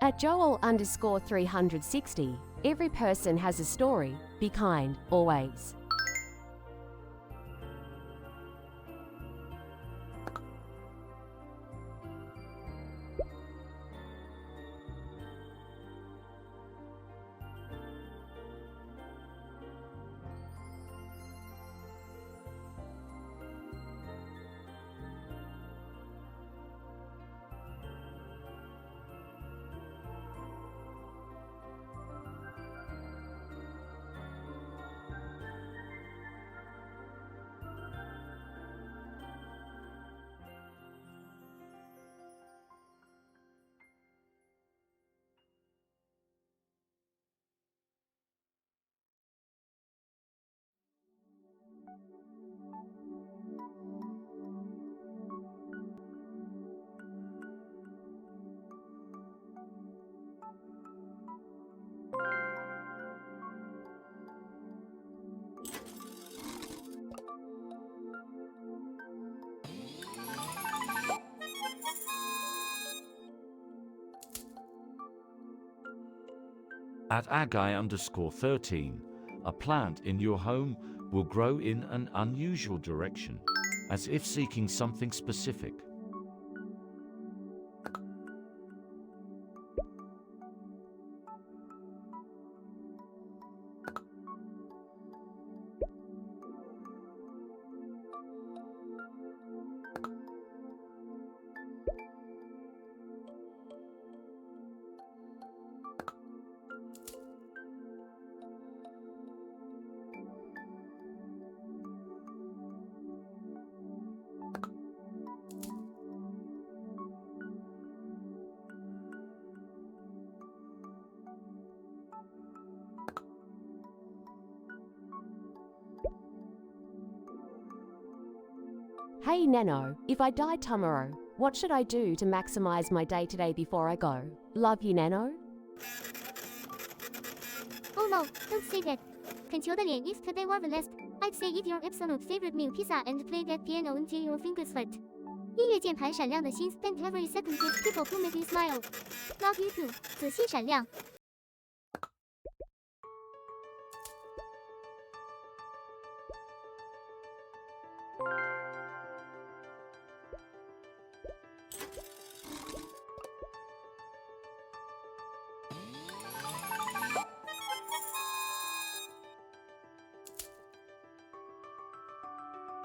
At Joel_360, every person has a story. Be kind, always. At Agai_13, a plant in your home will grow in an unusual direction, as if seeking something specific. Hey Nano, if I die tomorrow, what should I do to maximize my day today before I go? Love you, Nano. Oh no, don't say that. 恳求的脸 if today were the last, I'd say eat your absolute favorite meal pizza and play that piano until your fingers hurt. 音乐键盘闪亮的心 spend every second with people who make you smile. Love you too. 紫心闪亮。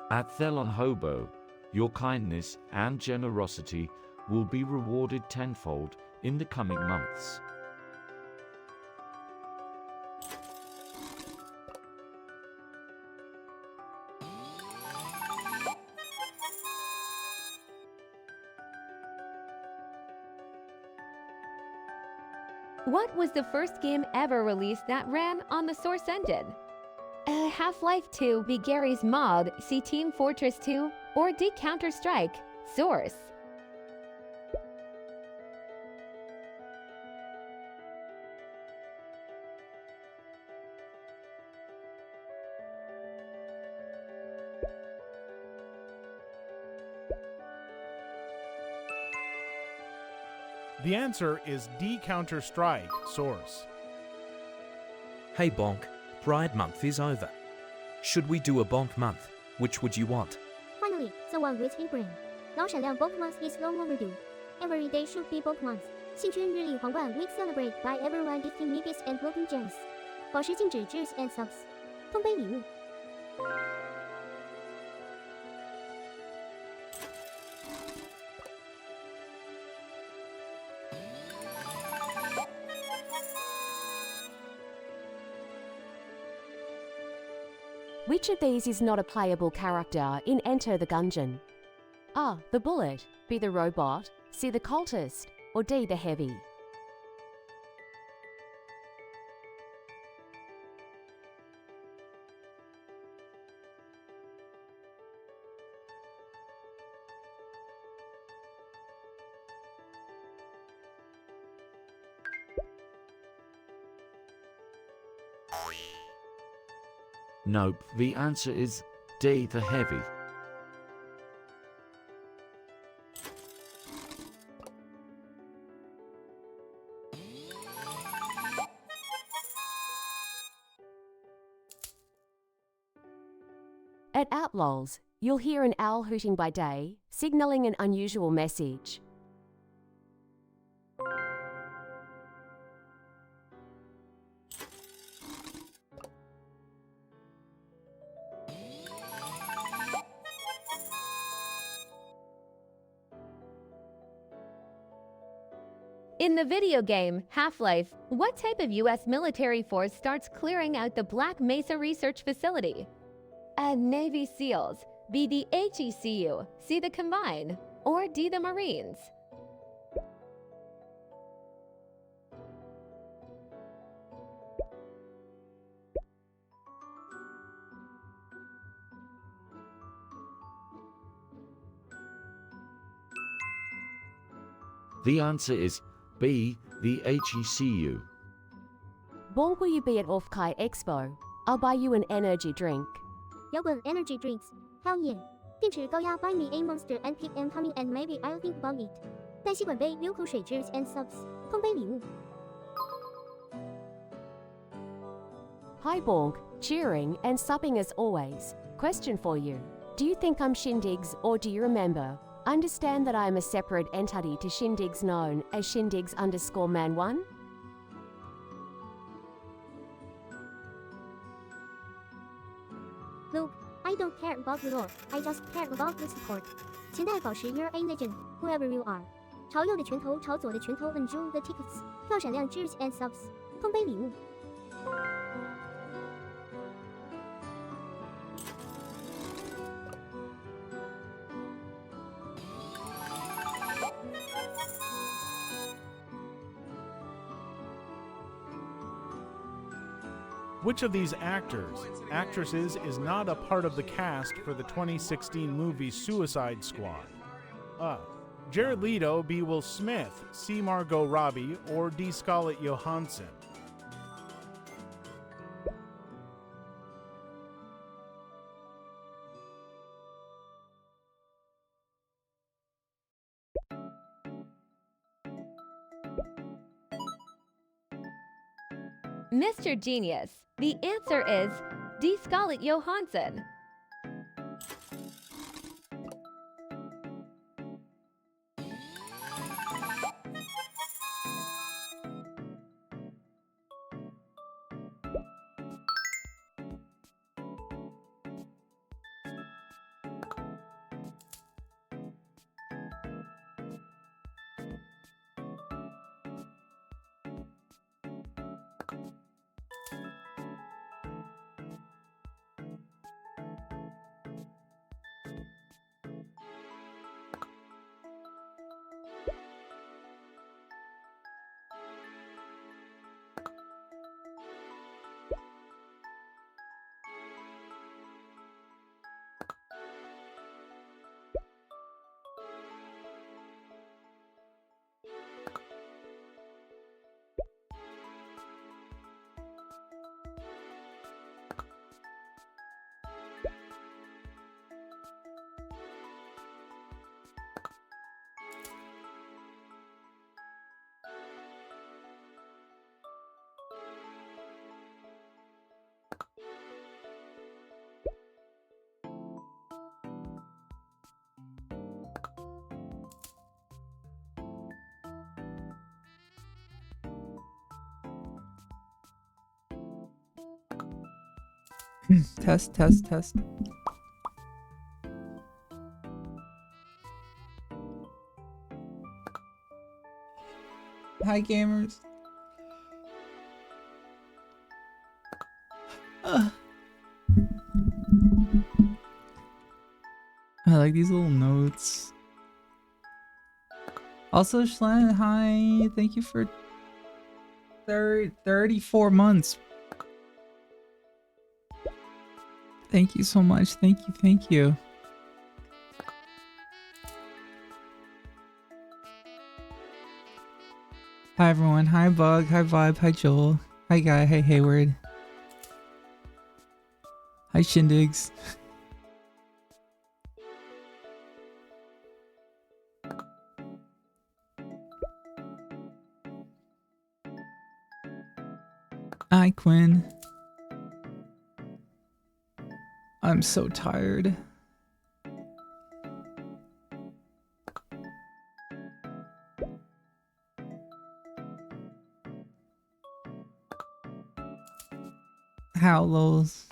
At Thelon Hobo, your kindness and generosity will be rewarded tenfold in the coming months. What was the first game ever released that ran on the Source engine? Half-Life 2 be Gary's mod, see Team Fortress 2, or D Counter-Strike, Source. The answer is D Counter-Strike, Source. Hey Bonk, Pride Month is over. Should we do a Bonk Month? Which would you want? Finally, the one with ink brain. 老闪亮 Bonk Month is long overdue. Every day should be Bonk Month. 幸圈日历皇冠 week celebrate by everyone gifting me gifts and broken gems. 宝石静止 cheers and subs. 通杯礼物。Which of these is not a playable character in Enter the Gungeon? A. The Bullet, B. The Robot, C. The Cultist, or D. The Heavy? Nope, the answer is D. The Heavy. At Outlaws, you'll hear an owl hooting by day, signaling an unusual message. In the video game Half-Life, what type of US military force starts clearing out the Black Mesa Research Facility? A Navy SEALs, B the HECU, C the Combine, or D the Marines? The answer is B, the HECU. Bonk, will you be at Off-Kai Expo? I'll buy you an energy drink. 摇滚 energy drinks. Hell yeah. 电池高压 buy me a monster and keep them coming and maybe I'll think about it. 带吸管杯流口水 cheers and subs. 碰杯礼物。 Hi Bonk, cheering and subbing as always. Question for you. Do you think I'm Shindigs or do you remember? Understand that I am a separate entity to Shindigs known as Shindigs_man1? Look, I don't care about the lore, I just care about the support. 前代宝石 you're a legend, whoever you are. 朝右的拳头，朝左的拳头 enjoy the tickets. 票闪亮 cheers and subs. 碰杯礼物。 Which of these actresses is not a part of the cast for the 2016 movie Suicide Squad? A. Jared Leto, B. Will Smith, C. Margot Robbie, or D. Scarlett Johansson? Mr. Genius, the answer is D. Scarlett Johansson. Test. Hi, gamers. I like these little notes. Also, Schlan, hi. Thank you for 34 months. Thank you so much. Thank you. Hi everyone. Hi Bug. Hi Vibe. Hi Joel. Hi Guy. Hi Hayward. Hi Shindigs. Hi Quinn. I'm so tired. Howlos.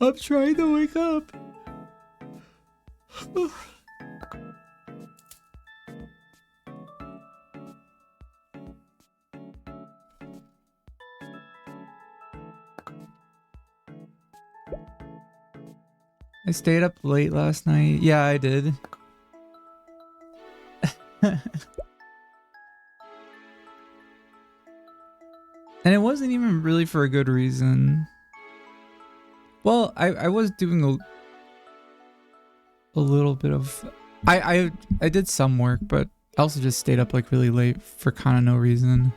I'm trying to wake up. I stayed up late last night. Yeah, I did. And it wasn't even really for a good reason. Well, I was doing a little bit of... I did some work, but I also just stayed up like really late for kind of no reason.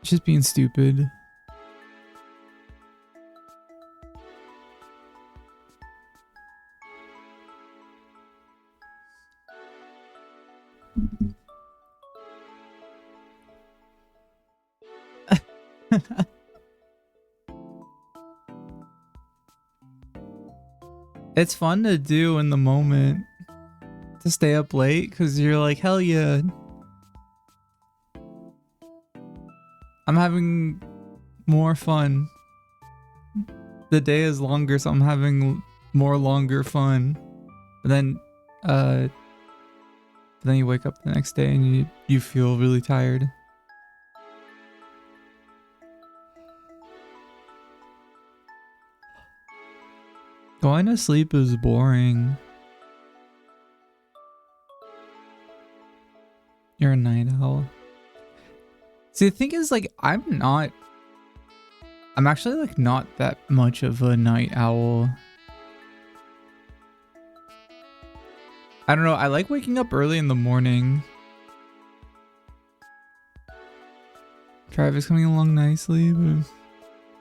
Just being stupid. It's fun to do in the moment, to stay up late, because you're like, hell yeah. I'm having more fun. The day is longer, so I'm having more longer fun. But then you wake up the next day and you feel really tired. Going to sleep is boring. You're a night owl. See, the thing is, like, I'm actually, like, not that much of a night owl. I don't know, I like waking up early in the morning. Travis coming along nicely, but...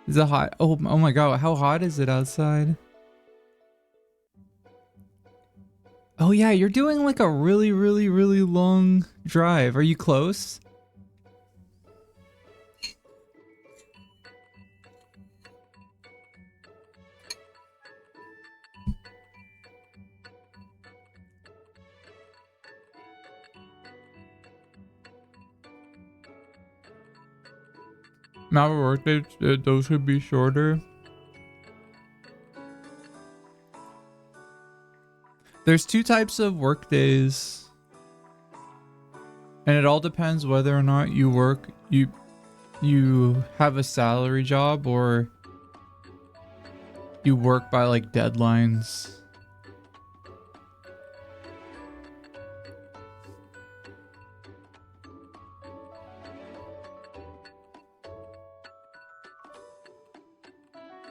Is it hot? Oh my god, how hot is it outside? Oh yeah, you're doing like a really long drive. Are you close? Now workdays, those should be shorter. There's two types of work days, and it all depends whether or not you work, you have a salary job or you work by like deadlines.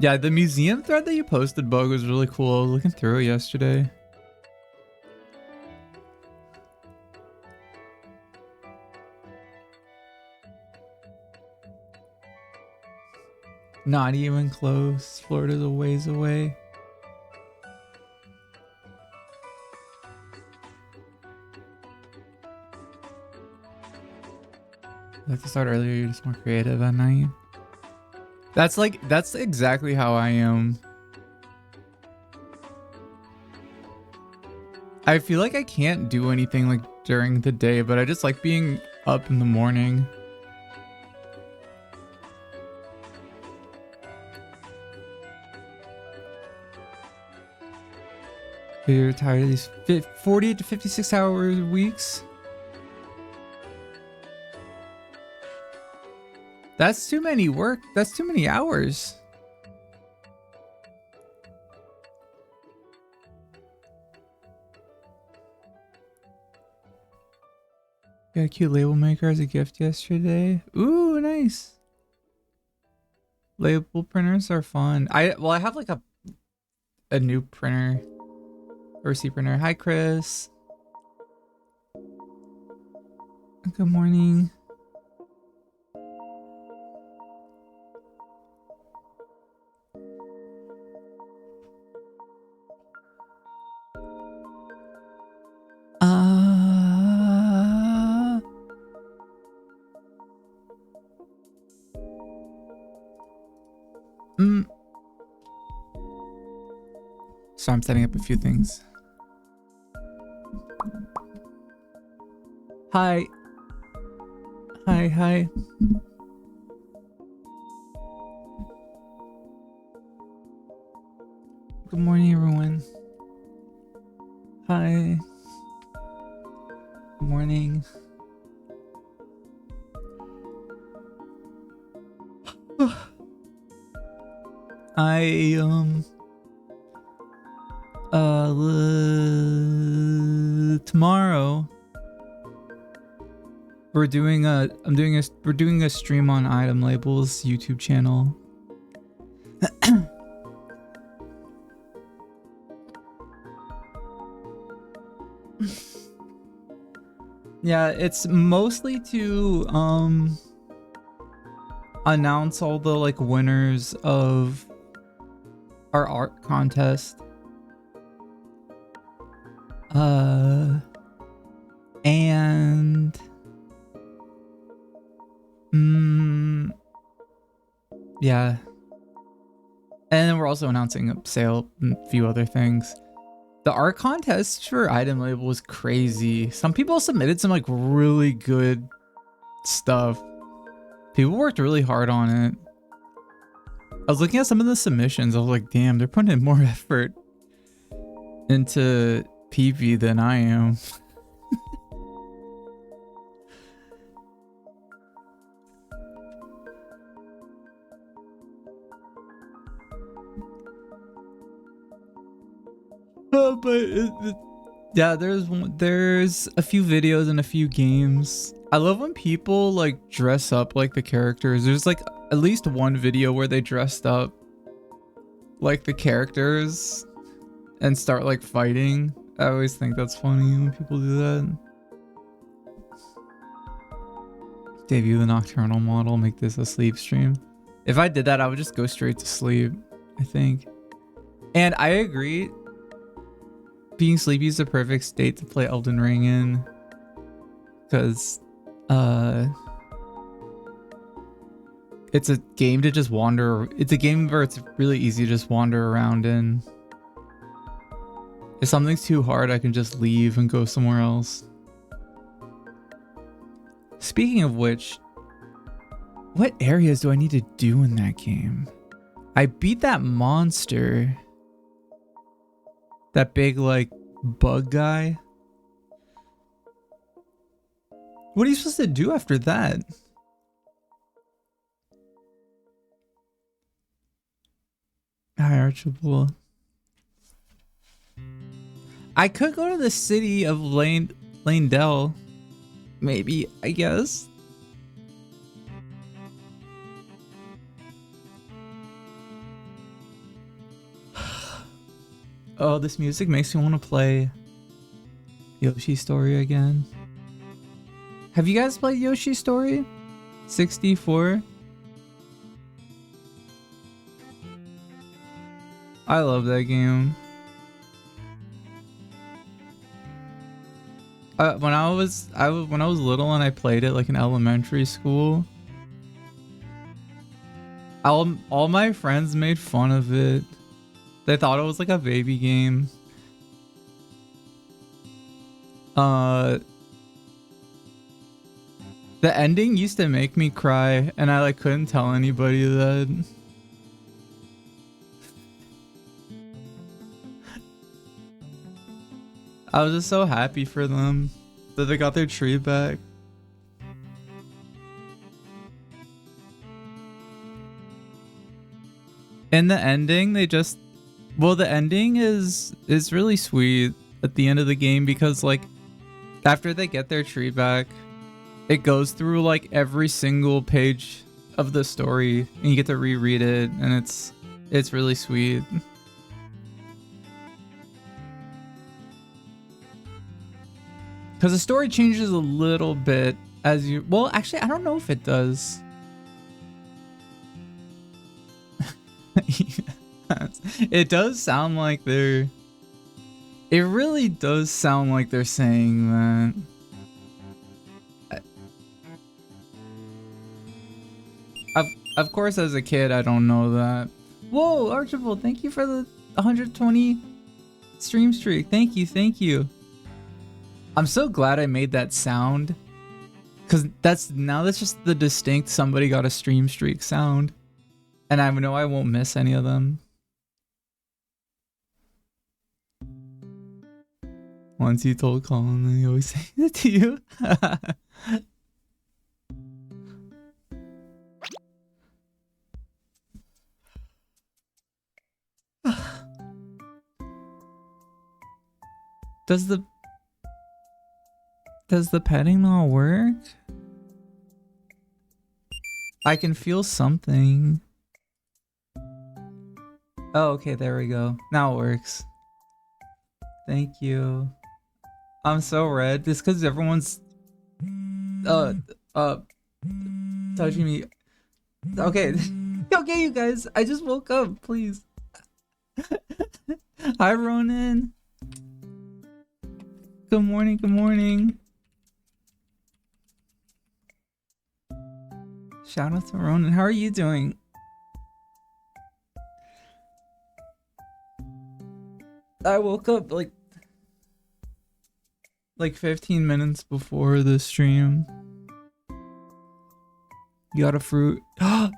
Yeah, the museum thread that you posted, Bug, was really cool. I was looking through it yesterday. Not even close. Florida's a ways away. I like to start earlier, you're just more creative at night. That's exactly how I am. I feel like I can't do anything like during the day, but I just like being up in the morning. You're tired of these 40 to 56 hour weeks? That's too many work. That's too many hours. Got a cute label maker as a gift yesterday. Ooh, nice. Label printers are fun. I have like a new printer. Receipt printer. Hi, Chris. Good morning. So I'm setting up a few things. Hi. Hi. Good morning, everyone. Hi. Good morning. Tomorrow we're doing a stream on Item Labels YouTube channel. Yeah, it's mostly to announce all the like winners of our art contest. And yeah. And then we're also announcing a sale and a few other things. The art contest for Item Label was crazy. Some people submitted some like really good stuff. People worked really hard on it. I was looking at some of the submissions. I was like, damn, they're putting in more effort into PV than I am. Yeah, there's a few videos and a few games. I love when people like dress up like the characters. There's like at least one video where they dressed up like the characters and start like fighting. I always think that's funny when people do that. Debut the nocturnal model, make this a sleep stream. If I did that, I would just go straight to sleep, I think. And I agree. Being sleepy is the perfect state to play Elden Ring in. Because, it's a game to just wander. It's a game where it's really easy to just wander around in. If something's too hard, I can just leave and go somewhere else. Speaking of which, what areas do I need to do in that game? I beat that monster. That big, like, bug guy. What are you supposed to do after that? Hi, Archibald. I could go to the city of Lanedell. Maybe, I guess. Oh, this music makes me want to play Yoshi's Story again. Have you guys played Yoshi's Story? 64? I love that game. When I was little and I played it like in elementary school, all my friends made fun of it. They thought it was like a baby game. The ending used to make me cry, and I like couldn't tell anybody that. I was just so happy for them that they got their tree back. In the ending, the ending is really sweet at the end of the game, because like after they get their tree back, it goes through like every single page of the story and you get to reread it, and it's really sweet. Because the story changes a little bit as you... Well, actually, I don't know if it does. It does sound like they're... It really does sound like they're saying that. Of course, as a kid, I don't know that. Whoa, Archibald, thank you for the 120 stream streak. Thank you, thank you. I'm so glad I made that sound. Cause that's just the distinct somebody got a stream streak sound. And I know I won't miss any of them. Once you told Colin, then he always saying it to you. Does the petting not work? I can feel something. Oh, okay, there we go. Now it works. Thank you. I'm so red. Just because everyone's touching me. Okay. Okay, you guys. I just woke up, please. Hi, Ronan. Good morning, good morning. Shout out to Ronan. How are you doing? I woke up like 15 minutes before the stream. You got a fruit.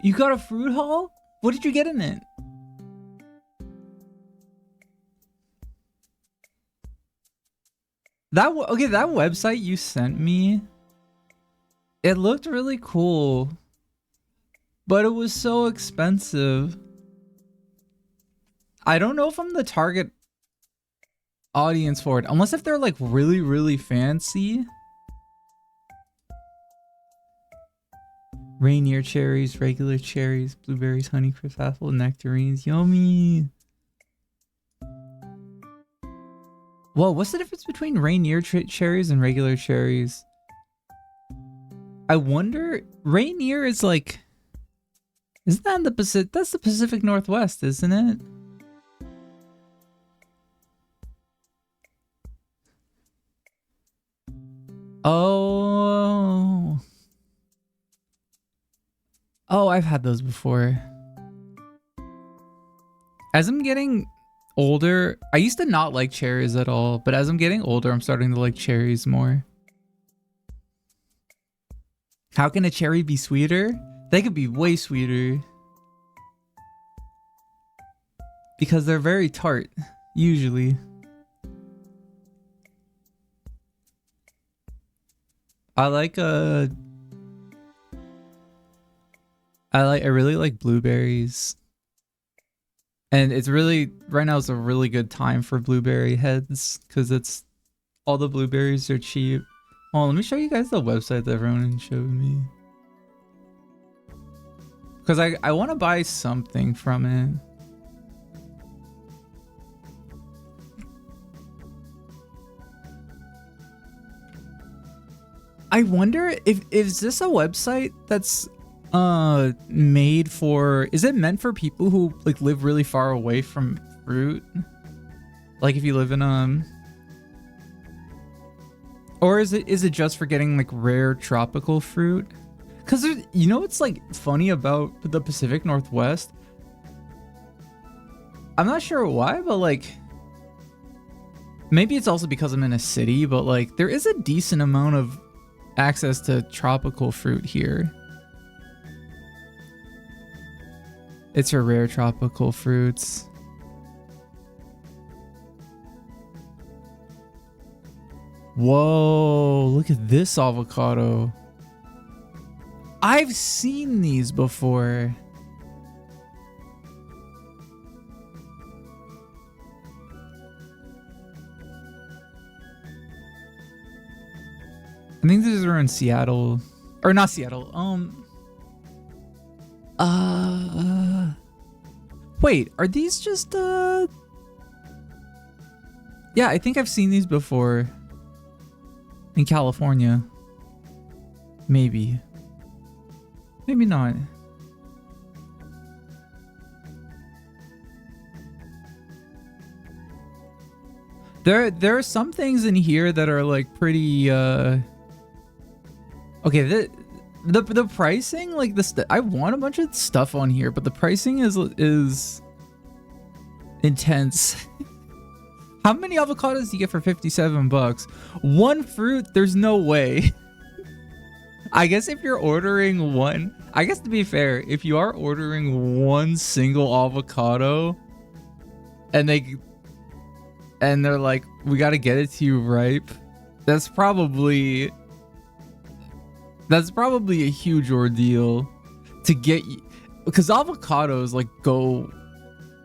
You got a fruit haul? What did you get in it? That website you sent me, it looked really cool, but it was so expensive. I don't know if I'm the target audience for it, unless if they're like really, really fancy. Rainier cherries, regular cherries, blueberries, honeycrisp, apple, nectarines, yummy. Whoa, what's the difference between Rainier cherries and regular cherries? I wonder, Rainier is like, isn't that in the Pacific? That's the Pacific Northwest, isn't it? Oh. Oh, I've had those before. As I'm getting older, I used to not like cherries at all, but as I'm getting older, I'm starting to like cherries more. How can a cherry be sweeter? They could be way sweeter. Because they're very tart, usually. I really like blueberries. And it's really, right now is a really good time for blueberry heads, because it's, all the blueberries are cheap. Oh, let me show you guys the website that Ronan showed me. Because I want to buy something from it. I wonder if is this a website that's made for, is it meant for people who like live really far away from fruit? Like if you live in or is it just for getting like rare tropical fruit? Because you know what's like funny about the Pacific Northwest? I'm not sure why, but like maybe it's also because I'm in a city, but like there is a decent amount of access to tropical fruit here. It's for rare tropical fruits. Whoa, look at this avocado. I've seen these before. I think these are in Seattle. Or not Seattle. Wait, are these just yeah, I think I've seen these before. In California. Maybe. Maybe not. There are some things in here that are like pretty okay, the pricing, like I want a bunch of stuff on here, but the pricing is intense. How many avocados do you get for 57 bucks? One fruit? There's no way. I guess if you're ordering one, I guess to be fair, if you are ordering one single avocado and they're like, we got to get it to you ripe, that's probably a huge ordeal to get you, because avocados like go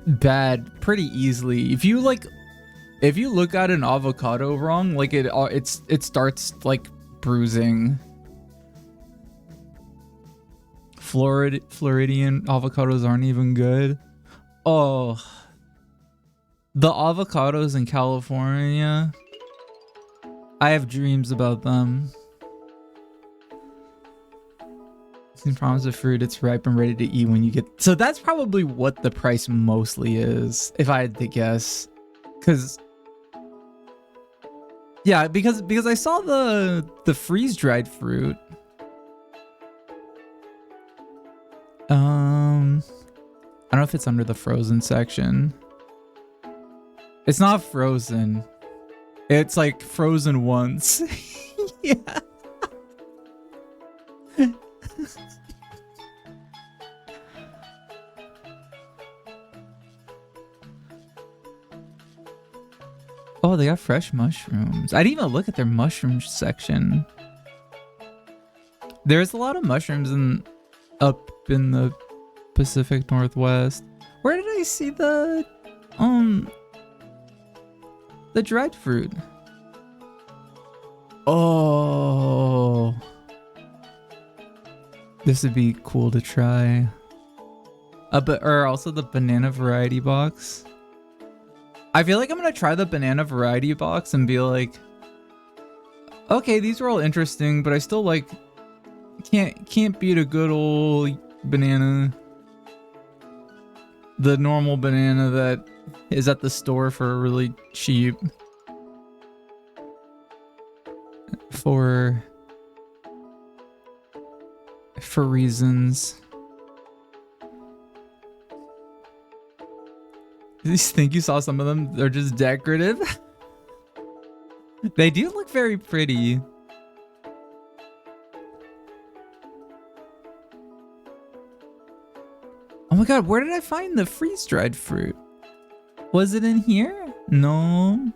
bad pretty easily. If you look at an avocado wrong, like it starts like bruising. Floridian avocados aren't even good. Oh, the avocados in California, I have dreams about them. In promise of fruit, it's ripe and ready to eat when you get. So that's probably what the price mostly is, if I had to guess. Because I saw the freeze dried fruit. I don't know if it's under the frozen section. It's not frozen. It's like frozen once. Yeah. Oh, they got fresh mushrooms. I didn't even look at their mushroom section. There's a lot of mushrooms up in the Pacific Northwest. Where did I see the dried fruit? Oh, this would be cool to try. Or also the banana variety box. I feel like I'm gonna try the banana variety box and be like, okay, these are all interesting, but I still like can't beat a good old banana. The normal banana that is at the store for really cheap. For reasons. You think you saw some of them? They're just decorative. They do look very pretty. Oh my god, where did I find the freeze-dried fruit? Was it in here? No.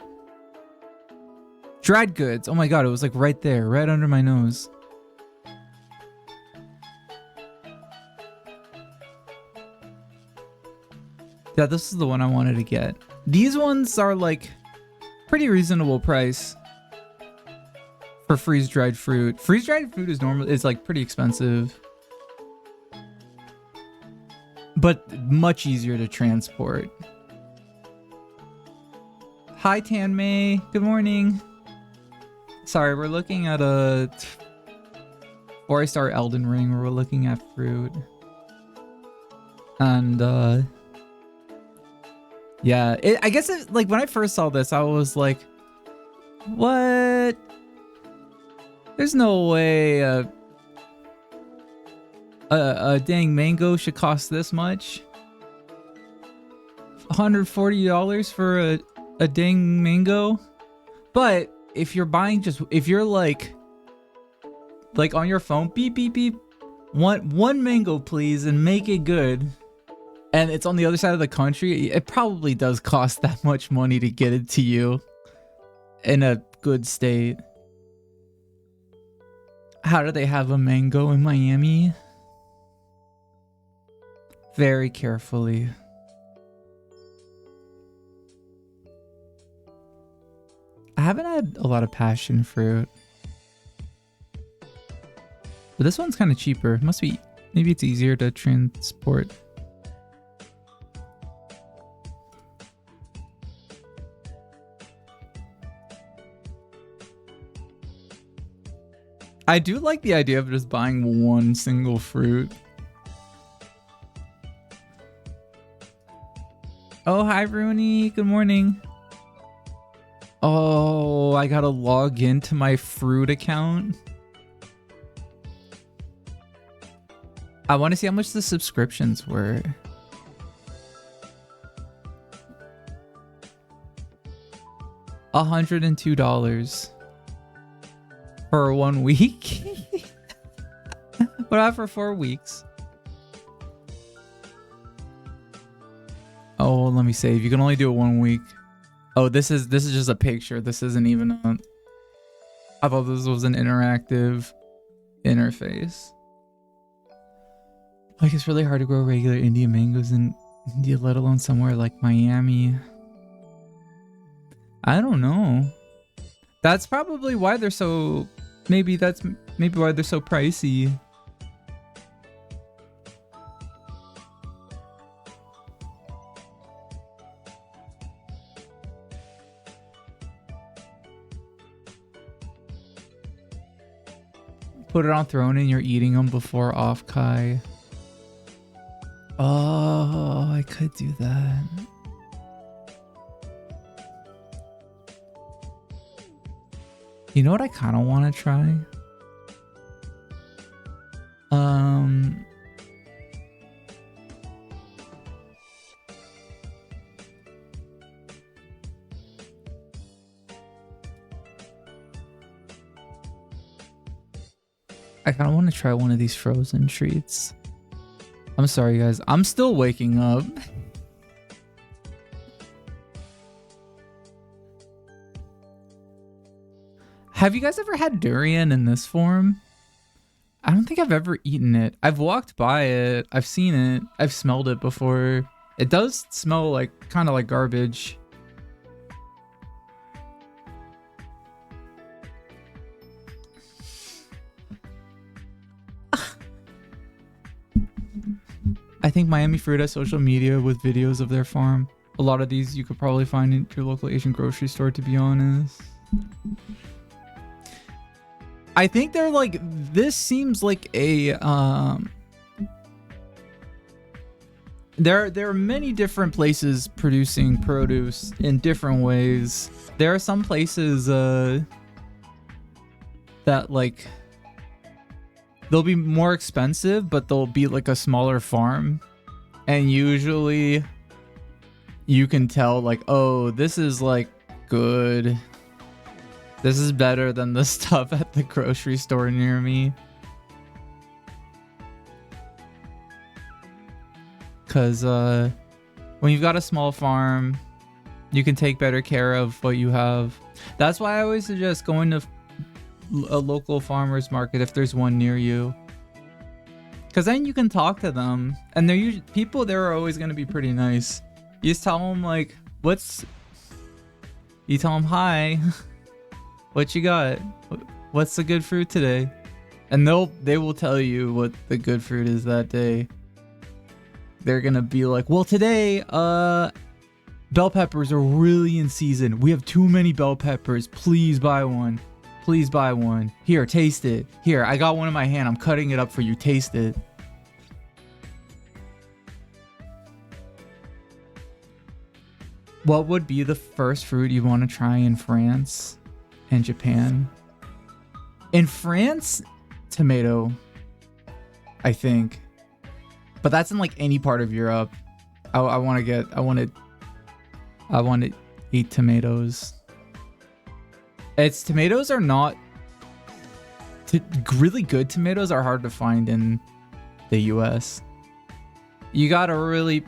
Dried goods. Oh my god, it was like right there, right under my nose. Yeah, this is the one I wanted to get. These ones are like pretty reasonable price for freeze-dried fruit. Freeze-dried fruit is like pretty expensive, but much easier to transport. Hi Tan May, good morning. Sorry, we're looking at a 4-star Elden Ring where we're looking at fruit. And yeah, I guess like when I first saw this, I was like, what? There's no way a dang mango should cost this much. $140 for a dang mango. But if you're buying if you're like on your phone, beep beep beep, one mango please and make it good, and it's on the other side of the country, it probably does cost that much money to get it to you in a good state. How do they have a mango in Miami? Very carefully. I haven't had a lot of passion fruit. But this one's kind of cheaper. Must be, maybe it's easier to transport. I do like the idea of just buying one single fruit. Oh, hi Rooney. Good morning. Oh, I gotta log into my fruit account. I want to see how much the subscriptions were. $102 for 1 week. What about for 4 weeks? Oh, let me save. You can only do it 1 week. Oh, this is just a picture. This isn't even a... I thought this was an interactive interface. Like, it's really hard to grow regular Indian mangoes in India, let alone somewhere like Miami. I don't know. That's probably why they're so... Maybe why they're so pricey. Put it on throne and you're eating them before off Kai. Oh, I could do that. You know what I kind of want to try? I kind of want to try one of these frozen treats. I'm sorry, guys. I'm still waking up. Have you guys ever had durian in this form? I don't think I've ever eaten it. I've walked by it. I've seen it. I've smelled it before. It does smell like kind of like garbage. I think Miami Fruit has social media with videos of their farm. A lot of these you could probably find in your local Asian grocery store, to be honest. I think they're like, this seems like a, there are many different places producing produce in different ways. There are some places, that like, they'll be more expensive, but they'll be like a smaller farm. And usually you can tell like, oh, this is like good. This is better than the stuff at the grocery store near me. Cause when you've got a small farm, you can take better care of what you have. That's why I always suggest going to a local farmer's market if there's one near you, because then you can talk to them, and they're usually, people there are always going to be pretty nice. You just tell them like, you tell them, hi, what you got, what's the good fruit today, and they will tell you what the good fruit is that day. They're gonna be like, well, today bell peppers are really in season, we have too many bell peppers, please buy one. Please buy one. Here, taste it. Here, I got one in my hand. I'm cutting it up for you. Taste it. What would be the first fruit you want to try in France and Japan? In France, tomato, I think. But that's in like any part of Europe. I want to eat tomatoes. Tomatoes are not... really good tomatoes are hard to find in the US. You gotta really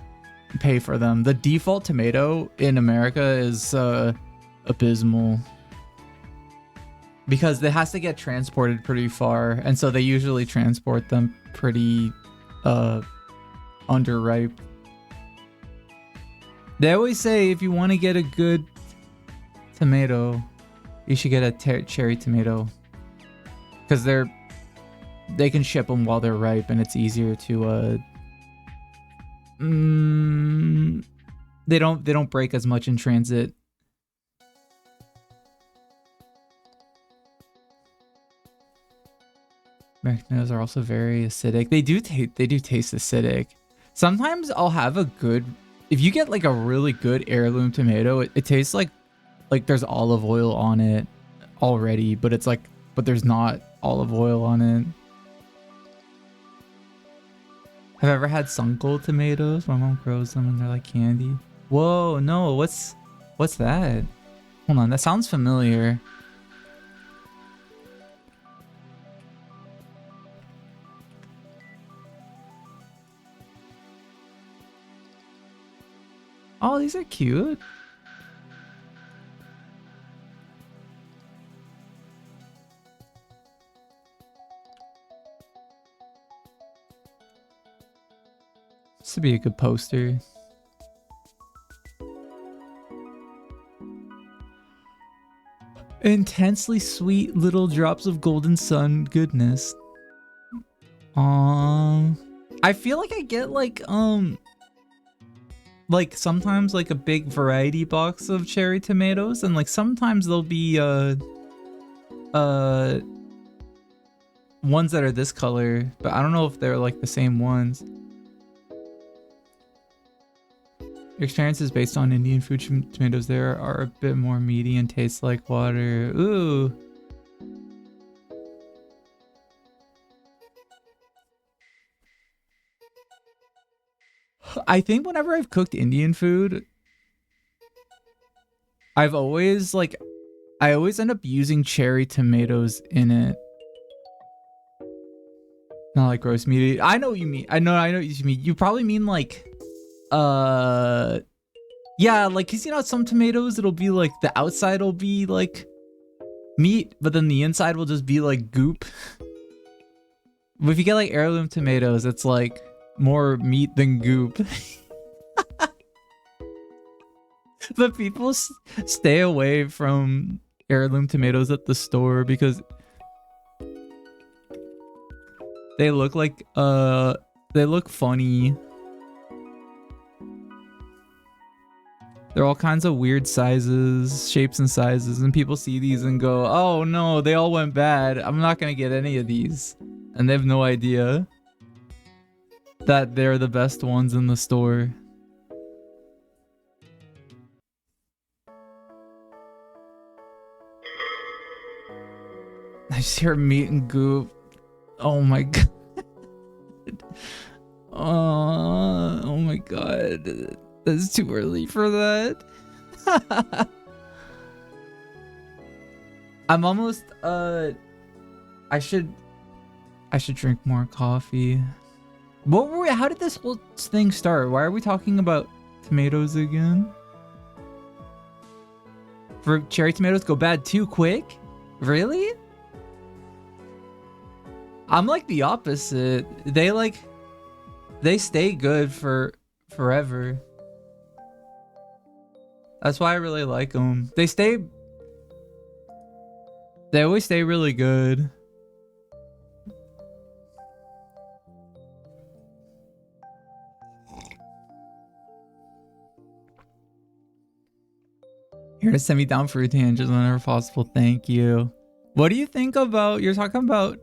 pay for them. The default tomato in America is abysmal. Because it has to get transported pretty far. And so they usually transport them pretty underripe. They always say if you want to get a good tomato, you should get a cherry tomato, because they can ship them while they're ripe, and it's easier to they don't break as much in transit. American tomatoes are also very acidic. They do taste acidic. Sometimes I'll have if you get like a really good heirloom tomato, it tastes like there's olive oil on it already, but there's not olive oil on it. Have I ever had Sunkel tomatoes? My mom grows them and they're like candy. Whoa, no, what's that? Hold on, that sounds familiar. Oh, these are cute. This would be a good poster. Intensely sweet little drops of golden sun goodness. I feel like I get like sometimes like a big variety box of cherry tomatoes, and like sometimes there'll be ones that are this color, but I don't know if they're like the same ones. Your experience is based on Indian food tomatoes. There are a bit more meaty and taste like water. Ooh. I think whenever I've cooked Indian food, I always end up using cherry tomatoes in it. Not like roast meat. I know what you mean. I know what you mean. You probably mean like yeah, like, cause you know some tomatoes it'll be like the outside will be like meat, but then the inside will just be like goop. But if you get like heirloom tomatoes, it's like more meat than goop. But people stay away from heirloom tomatoes at the store because they look like they look funny. They're all kinds of weird sizes, shapes and sizes, and people see these and go, oh no, they all went bad. I'm not gonna get any of these. And they have no idea that they're the best ones in the store. I just hear meat and goop. Oh my god. Oh my god. That's too early for that. I'm almost I should drink more coffee. What were we, how did this whole thing start? Why are we talking about tomatoes again? For cherry tomatoes go bad too quick? Really? I'm like the opposite. They stay good for forever. That's why I really like them. They always stay really good. Here to send me down for tangents whenever possible. Thank you. What do you think about, you're talking about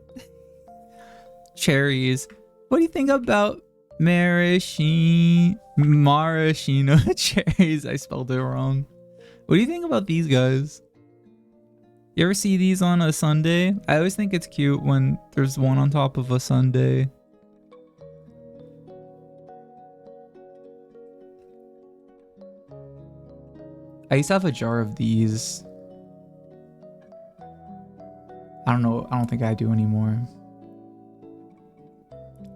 cherries. What do you think about maraschino cherries? I spelled it wrong. What do you think about these guys? You ever see these on a sundae? I always think it's cute when there's one on top of a sundae. I used to have a jar of these. I don't know. I don't think I do anymore.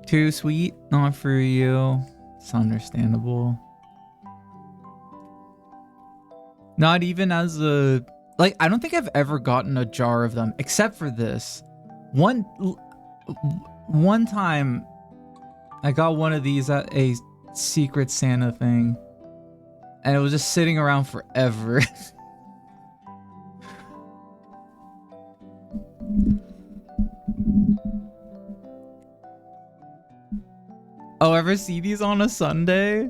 Too sweet? Not for you. It's understandable. Not even as a... Like, I don't think I've ever gotten a jar of them, except for this. One time, I got one of these at a Secret Santa thing. And it was just sitting around forever. Oh, ever see these on a sundae?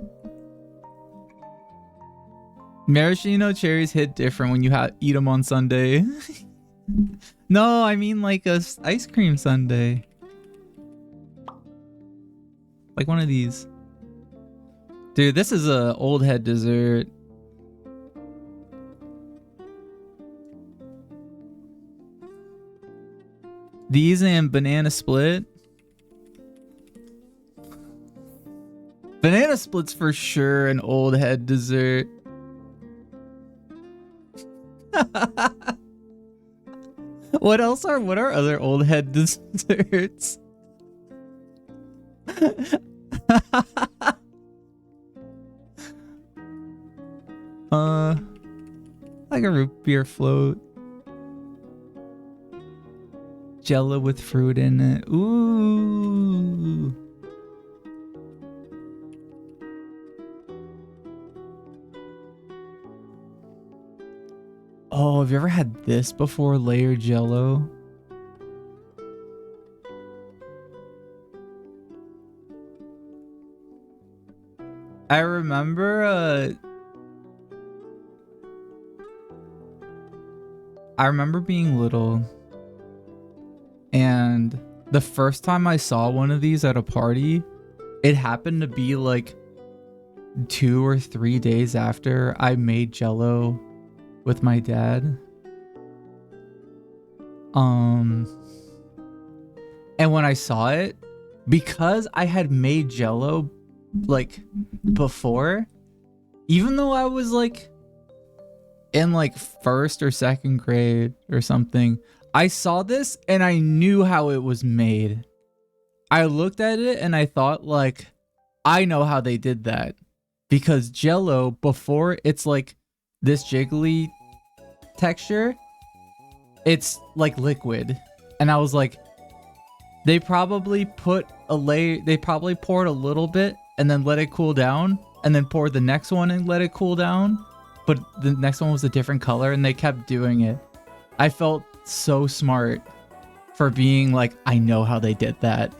Maraschino cherries hit different when you eat them on sundae. No, I mean like a ice cream sundae. Like one of these. Dude, this is a old head dessert. These and banana split. Banana split's for sure an old head dessert. What are other old head desserts? Like a root beer float. Jello with fruit in it. Ooh. Oh, have you ever had this before? Layered Jello? I remember being little, and the first time I saw one of these at a party, it happened to be like 2 or 3 days after I made Jello with my dad. And when I saw it, because I had made Jello like before, even though I was like in like 1st or 2nd grade or something, I saw this and I knew how it was made. I looked at it and I thought, like, I know how they did that, because Jello, before it's like this jiggly texture, it's like liquid. And I was like, they probably poured a little bit and then let it cool down, and then poured the next one and let it cool down, but the next one was a different color, and they kept doing it. I felt so smart for being like, I know how they did that.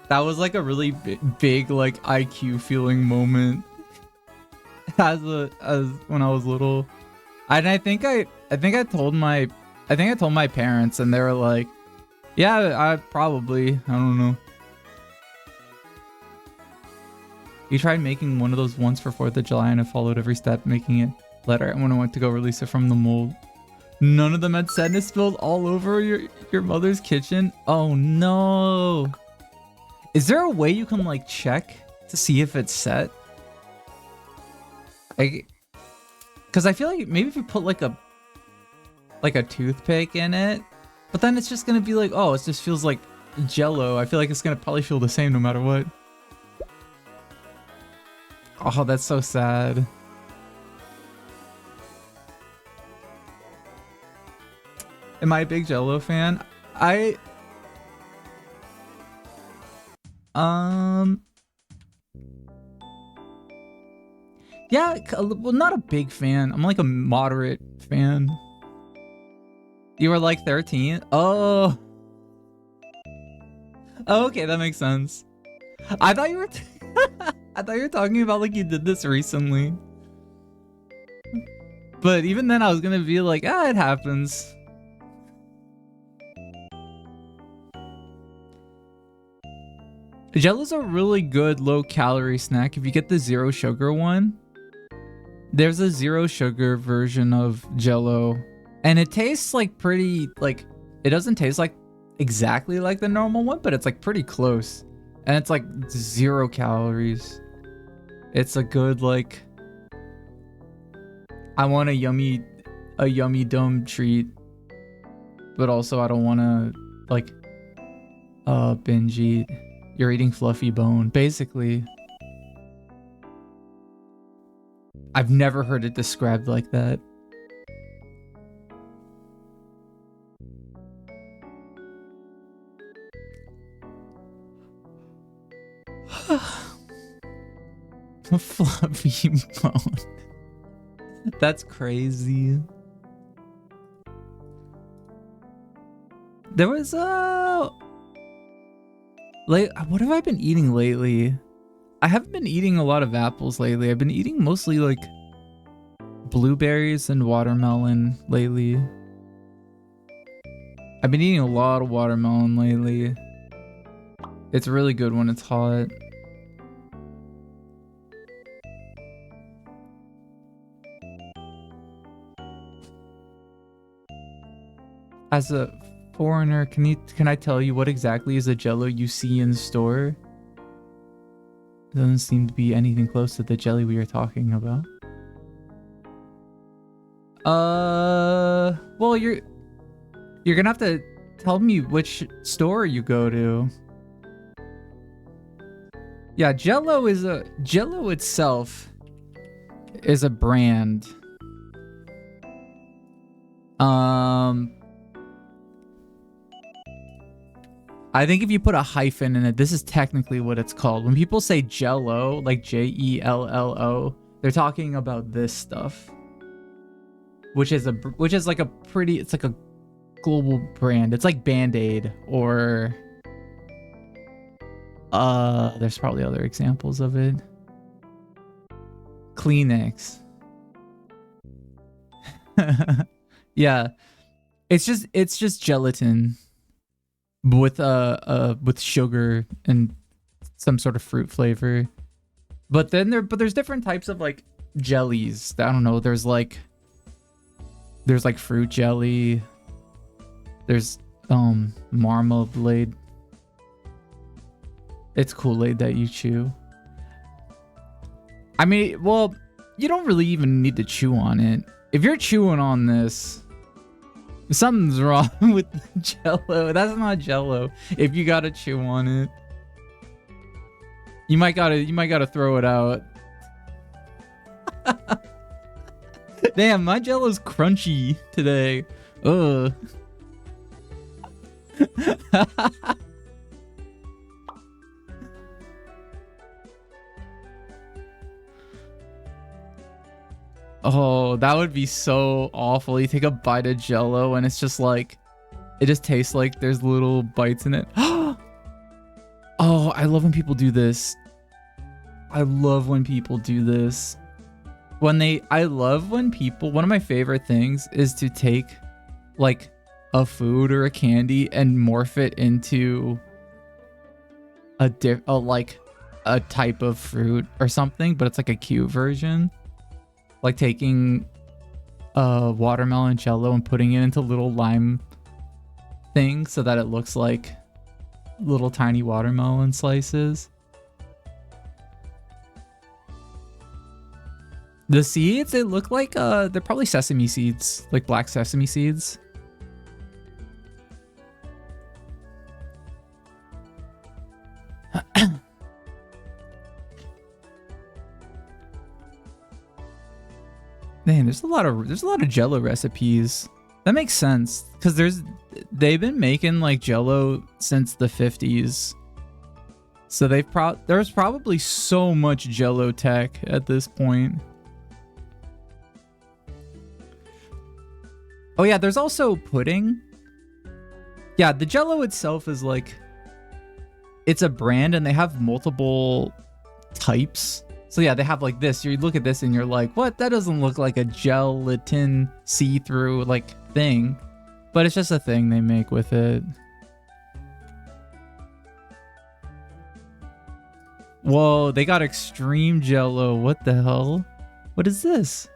That was like a really big like IQ feeling moment as when I was little. And I think I told my parents, and they were like, yeah, I don't know. We tried making one of those once for 4th of July, and I followed every step, making it letter. And when I went to go release it from the mold, none of them had sadness spilled all over your mother's kitchen. Oh no. Is there a way you can like check to see if it's set? Because I feel like maybe if you put like a toothpick in it, but then it's just gonna be like, oh, it just feels like Jello. I feel like it's gonna probably feel the same no matter what. Oh, that's so sad. Am I a big Jello fan? Yeah, well, not a big fan. I'm like a moderate fan. You were like 13? Oh. Oh, okay, that makes sense. I thought you were I thought you were talking about like you did this recently. But even then I was gonna be like, it happens. Jello's a really good low-calorie snack. If you get the 0 sugar one, there's a 0 sugar version of Jello, and it tastes like pretty, like, it doesn't taste like exactly like the normal one, but it's like pretty close, and it's like 0 calories. It's a good, like, I want a yummy dumb treat, but also I don't want to like binge eat. You're eating fluffy bone, basically. I've never heard it described like that. A fluffy bone. That's crazy. There was what have I been eating lately? I haven't been eating a lot of apples lately. I've been eating mostly like blueberries and watermelon lately. I've been eating a lot of watermelon lately. It's really good when it's hot. As a foreigner, can I tell you what exactly is a Jello you see in store? It doesn't seem to be anything close to the jelly we are talking about. Well, you're gonna have to tell me which store you go to. Yeah, Jello itself is a brand. I think if you put a hyphen in it, this is technically what it's called. When people say Jello, like Jello, they're talking about this stuff, which is like a pretty, it's like a global brand. It's like Band-Aid or there's probably other examples of it. Kleenex. Yeah. It's just gelatin with sugar and some sort of fruit flavor. But there's different types of like jellies. I don't know, there's like fruit jelly. There's marmalade. It's Kool-Aid that you chew. I mean, well, you don't really even need to chew on it. If you're chewing on this, something's wrong with Jello. That's not Jello. If you gotta chew on it, you might gotta throw it out. Damn, my Jello's crunchy today. Ugh. Oh, that would be so awful. You take a bite of Jello and it's just like, it just tastes like there's little bites in it. Oh, I love when people do this. I love when people do this. One of my favorite things is to take like a food or a candy and morph it into a type of fruit or something, but it's like a cute version. Like taking watermelon Jello and putting it into little lime things so that it looks like little tiny watermelon slices. The seeds, they look like they're probably sesame seeds, like black sesame seeds. Man, there's a lot of Jello recipes. That makes sense because they've been making like Jello since the 50s. So there's probably so much Jello tech at this point. Oh yeah, there's also pudding. Yeah, the Jello itself is like, it's a brand and they have multiple types. So yeah, they have like this. You look at this and you're like, what? That doesn't look like a gelatin see-through like thing. But it's just a thing they make with it. Whoa, they got extreme Jello. What the hell? What is this?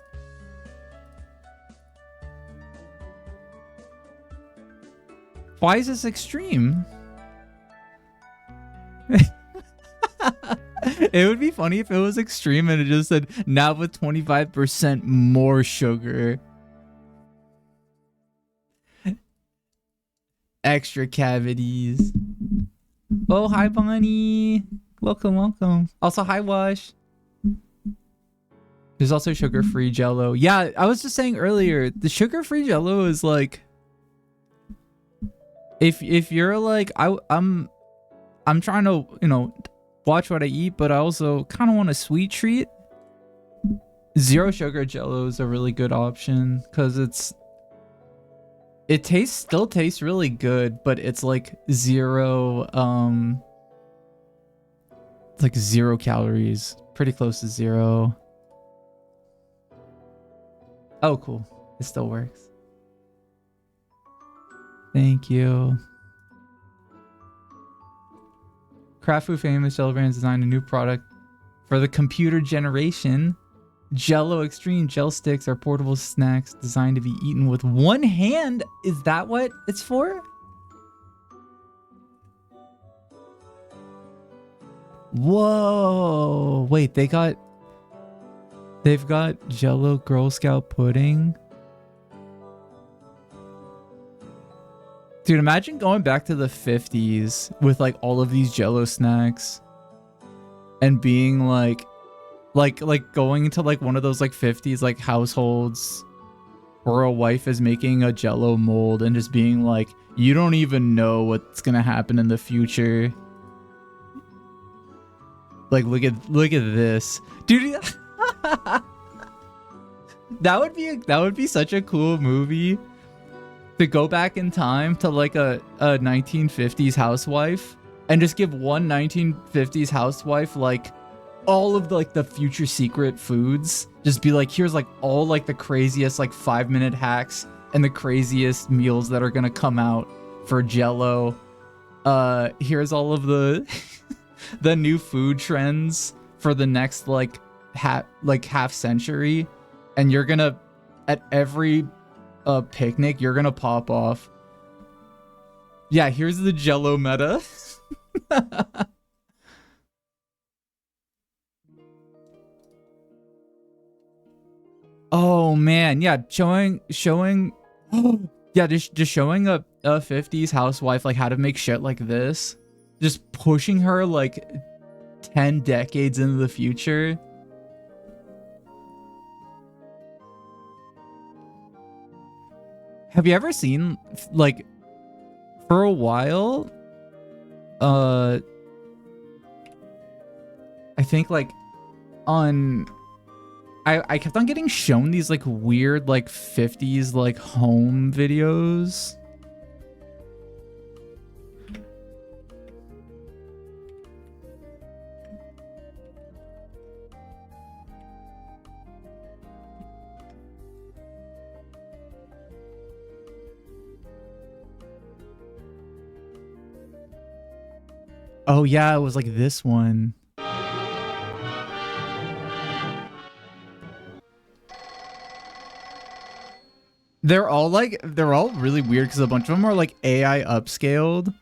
Why is this extreme? It would be funny if it was extreme and it just said, now with 25% more sugar. Extra cavities. Oh, hi, Bonnie. Welcome, welcome. Also, hi, Wash. There's also sugar-free Jello. Yeah, I was just saying earlier, the sugar-free Jello is like, if you're like, I'm trying to, watch what I eat, but I also kind of want a sweet treat. Zero sugar Jello is a really good option because it still tastes really good, but it's like zero calories, pretty close to zero. Oh, cool. It still works. Thank you. Kraft Food famous Jello brands designed a new product for the computer generation. Jello Extreme Gel Sticks are portable snacks designed to be eaten with one hand. Is that what it's for? Whoa. Wait, they've got Jello Girl Scout pudding. Dude, imagine going back to the 50s with like all of these Jello snacks and being like going into like one of those like 50s like households where a wife is making a Jello mold and just being like, you don't even know what's gonna happen in the future. Like, look at this, dude. that would be such a cool movie to go back in time to like a 1950s housewife and just give one 1950s housewife like all of the, like the future secret foods. Just be like, here's like all like the craziest like 5-minute hacks and the craziest meals that are gonna come out for Jello. Here's all of the the new food trends for the next like half century, and you're gonna at every picnic you're gonna pop off. Yeah, here's the Jello meta. Oh man, yeah, showing yeah, just showing a 50s housewife like how to make shit like this. Just pushing her like 10 decades into the future. Have you ever seen like for a while I think like on I kept on getting shown these like weird like 50s like home videos. Oh yeah, it was like this one. They're all really weird because a bunch of them are like AI upscaled.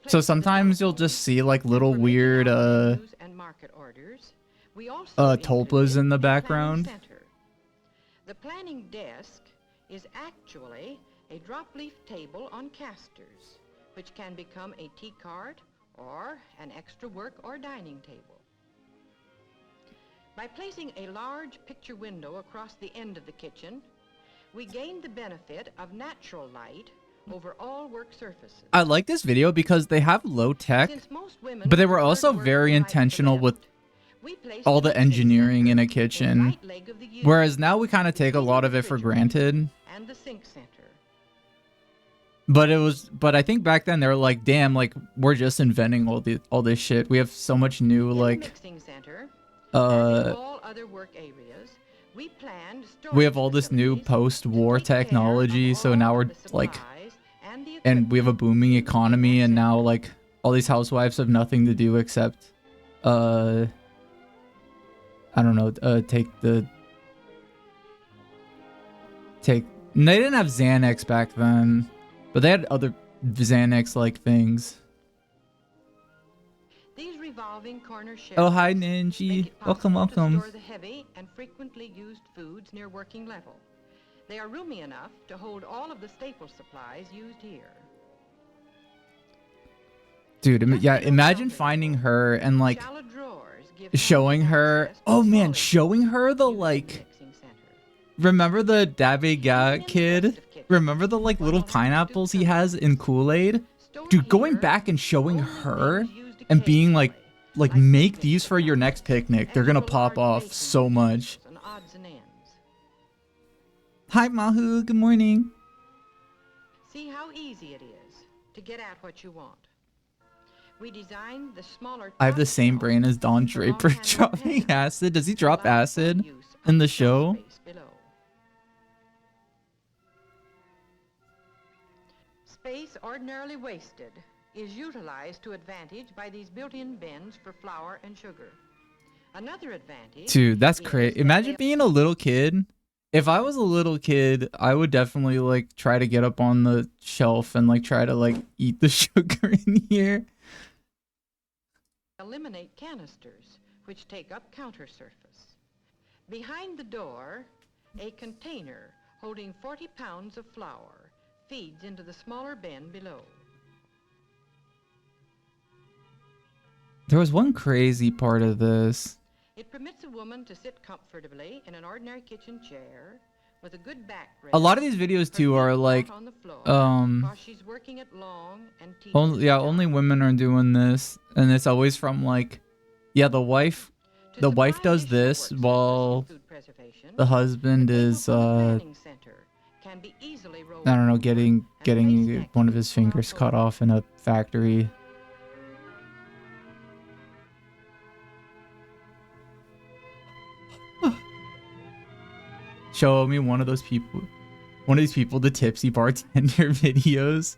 So sometimes you'll just see like little weird tulpas in the background. The planning desk is actually a drop leaf table on casters, which can become a tea cart or an extra work or dining table. By placing a large picture window across the end of the kitchen, we gained the benefit of natural light over all work surfaces. I like this video because they have low tech, but they were also very intentional with all the engineering in a kitchen. Whereas now we kind of take a lot of it for granted. And the sink center. But I think back then they were like, damn, like we're just inventing all this shit. We have so much new like all other work areas, we have all this new post-war technology, so now we're like, and we have a booming economy, and now like all these housewives have nothing to do except I don't know, they didn't have Xanax back then, but they had other Xanax like things. These revolving corner shelves. Oh, hi Ninji. Welcome. Store the heavy and frequently used foods near working level. They are roomy enough to hold all of the staple supplies used here. Dude, yeah, imagine finding her and like showing her, oh man, showing her the like, remember the Dabiga kid? Remember the like little pineapples he has in Kool-Aid? Dude, going back and showing her and being like make these for your next picnic. They're gonna pop off so much. Hi Mahu, good morning. See how easy it is to get at what you want. We designed the smaller. I have the same brain as Don Draper dropping acid. Does he drop acid in the show? Space ordinarily wasted is utilized to advantage by these built-in bins for flour and sugar. Another advantage. Dude, that's crazy. Imagine being a little kid. If I was a little kid, I would definitely like try to get up on the shelf and like try to like eat the sugar in here. Eliminate canisters, which take up counter surface. Behind the door, a container holding 40 pounds of flour, feeds into the smaller bin below. There was one crazy part of this. It permits a woman to sit comfortably in an ordinary kitchen chair with a good back rest. A lot of these videos her too feet are not like, on the floor, while she's working at long and tedious only jobs. women are doing this, and it's always from like, yeah, the wife To does supply this additional work while surface and food preservation, the husband a table is from the planning center can be easily rolled I don't know, over getting and placed next one of to his the fingers small cut bowl. off in a factory. Show me one of these people, the tipsy bartender videos.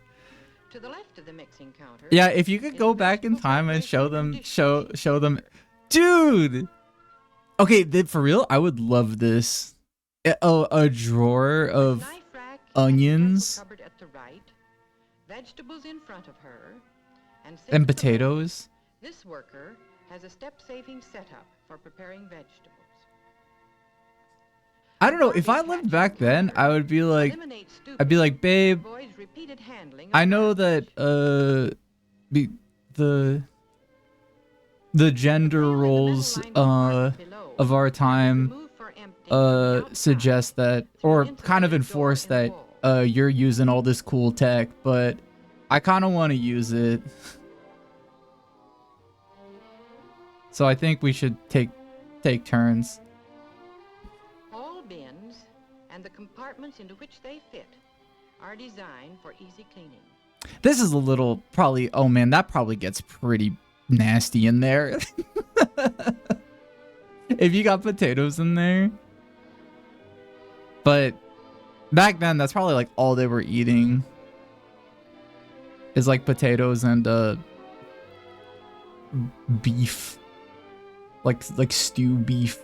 To the left of the mixing counter. Yeah, if you could is go the back in vegetable time and show preparation them, from show them, dude. Okay, for real, I would love this. A drawer of Knife rack onions and utensil cupboard at the right, vegetables in front of her, and sink and to the left. potatoes. This worker has a step-saving setup for preparing vegetables. I don't know, if I lived back then, I would be like, Eliminate stooping, I'd be like, babe, avoids repeated handling of I know garbage. that the gender roles of our time suggest that, or kind of enforce that you're using all this cool tech, but I kind of want to use it. So I think we should take turns. All bins and the compartments into which they fit are designed for easy cleaning. This is a little probably, oh man, that probably gets pretty nasty in there. If you got potatoes in there. But back then, that's probably like all they were eating. Is like potatoes and beef. Like stew beef.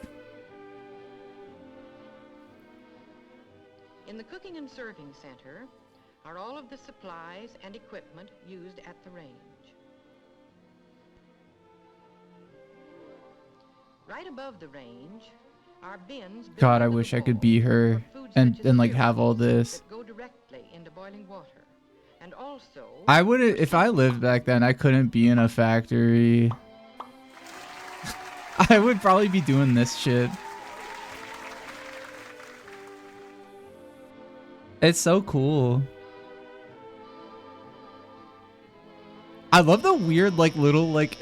In the cooking and serving center are all of the supplies and equipment used at the range. Right above the range are bins built God, I into the wish I could wall be her for foods and such as like have all cereals this. that go directly into boiling water. And also I wouldn't, if I lived back then, I couldn't be in a factory. I would probably be doing this shit. It's so cool. I love the weird like little like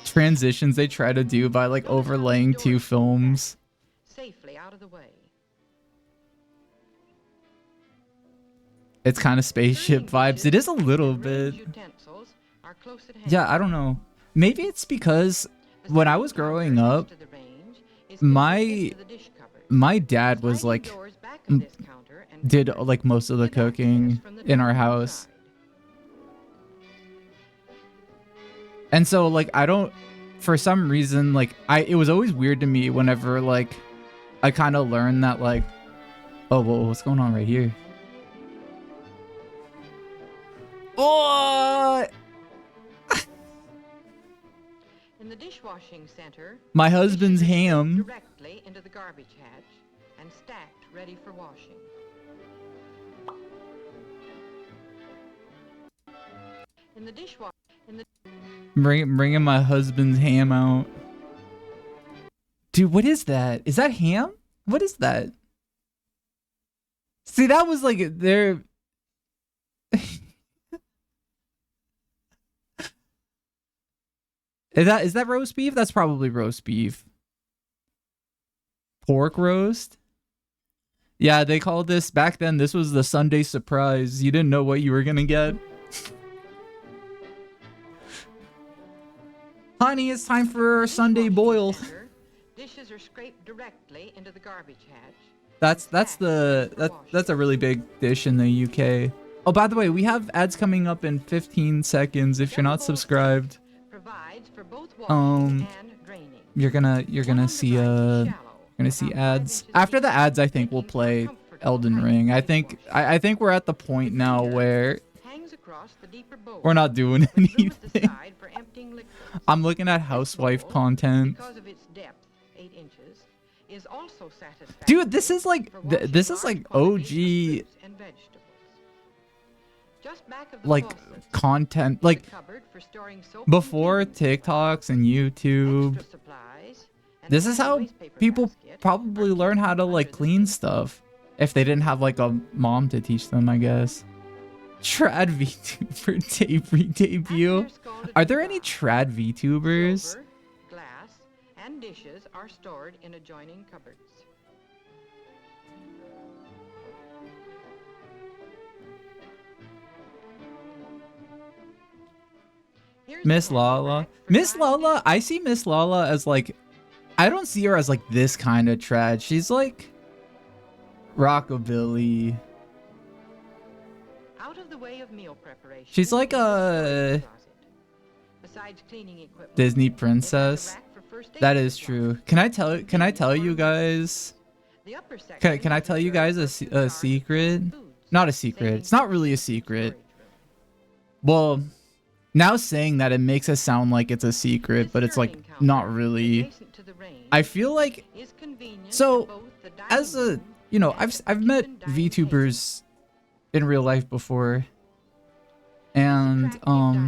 transitions they try to do by like overlaying two films. safely out of the way. It's kind of spaceship Serving vibes. It is a dishes little and range bit. utensils are close at hand. Yeah, I don't know. Maybe it's because The when I serving was counter growing next up, to the range is my connected to the dish cupboard. my dad was Sliding like doors back of this counter and did cupboard like most of the give access cooking from the in our dining room house. side. And so like I don't, for some reason, like it was always weird to me whenever like I kind of learned that like, oh, well, what's going on right here? Oh, In the dishwashing center, my husband's dishes are put ham. directly into the garbage hatch and stacked ready for washing. In the dishwasher, Bringing my husband's ham out. Dude, what is that? Is that ham? What is that? See, that was like there. Is that roast beef? That's probably roast beef. Pork roast? Yeah, they called this back then. This was the Sunday surprise. You didn't know what you were gonna get. Honey, it's time for our Sunday dishwashing boil. center, dishes are scraped directly into the garbage hatch. That's stacked ready for that's a washing. really big dish in the UK. Oh, by the way, we have ads coming up in 15 seconds. If you're not Double-bowl subscribed, sink provides for both washing and draining. you're gonna see ads. After the ads, I think we'll play Elden Ring. I think we're at the point now where we're not doing anything. I'm looking at housewife content. Because of its depth, 8 inches, is also satisfactory Dude, this is like for washing this is large like quantities of OG fruits and vegetables. Just back of the like faucets, content, the like cupboard for storing soap and before cleaning TikToks and YouTube. extra supplies, and This a is handy how wastepaper people basket probably are learn kept how to under like the clean sink. stuff if they didn't have like a mom to teach them, I guess. Trad VTuber debut. After scalded Are there any dry, trad VTubers? silver, glass, and dishes are stored in adjoining cupboards. Here's Miss the handy Lala. rack for Miss drying Lala, dishes. I see Miss Lala as like, I don't see her as like this kind of trad. She's like rockabilly. Out of the way of meal preparation. She's like is the a storage closet. Besides cleaning equipment, Disney it has a princess. rack for first aid That is supplies. true. Can I tell you guys? The upper section Can I is tell you reserved guys for a food jars secret? and foods, Not a secret. saving It's not really a space in the secret. storage room. Well, now saying that it makes it sound like it's a secret, This but it's like serving counter, not really. adjacent to the range, I feel like is convenient so, to both the dining as a, room you know, and I've the met kitchen dining table. VTubers in real life before, This and attractive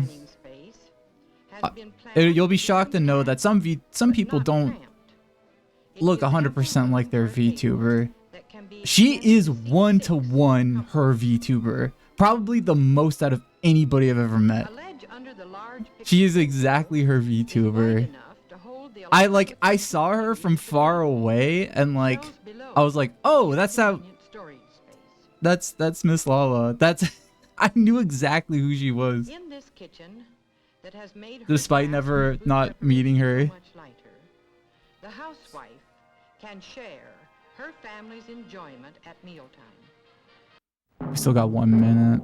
dining space has uh, been planned you'll be to shocked to know that some but people not don't cramped. It look is ample 100% like their room for a table VTuber. that can be She extended is to seat 1-to-1 6 her VTuber. Probably the most out of anybody I've ever met. A ledge under the large She is picture exactly her is wide VTuber. enough to hold the I saw her from far away and like Shelves below I was like, "Oh, give that's how convenient storage space. that's Miss Lala." That's I knew exactly who she was. In this kitchen that has made her Despite task never of food not meeting her. preparation so much lighter, the housewife can share her family's enjoyment at mealtime. We still got 1 minute.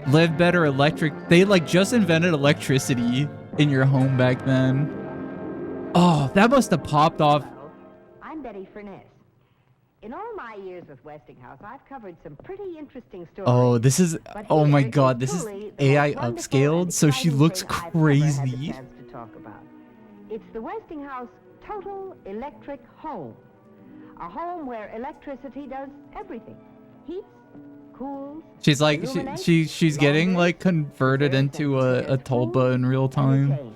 Live better electric. They like just invented electricity in your home back then. Oh, that must have popped off. Hello, I'm Betty Furness. In all my years with Westinghouse, I've covered some pretty interesting stories. Oh, this is But oh my here god, is this is truly the AI most wonderful upscaled, and so she exciting looks thing I've ever had the crazy. chance to talk about. It's the Westinghouse Total Electric Home. A home where electricity does everything. Heats, cools, She's like illuminates, she's getting launders, like converted serves into and a prepares tulpa food, in real time. entertains.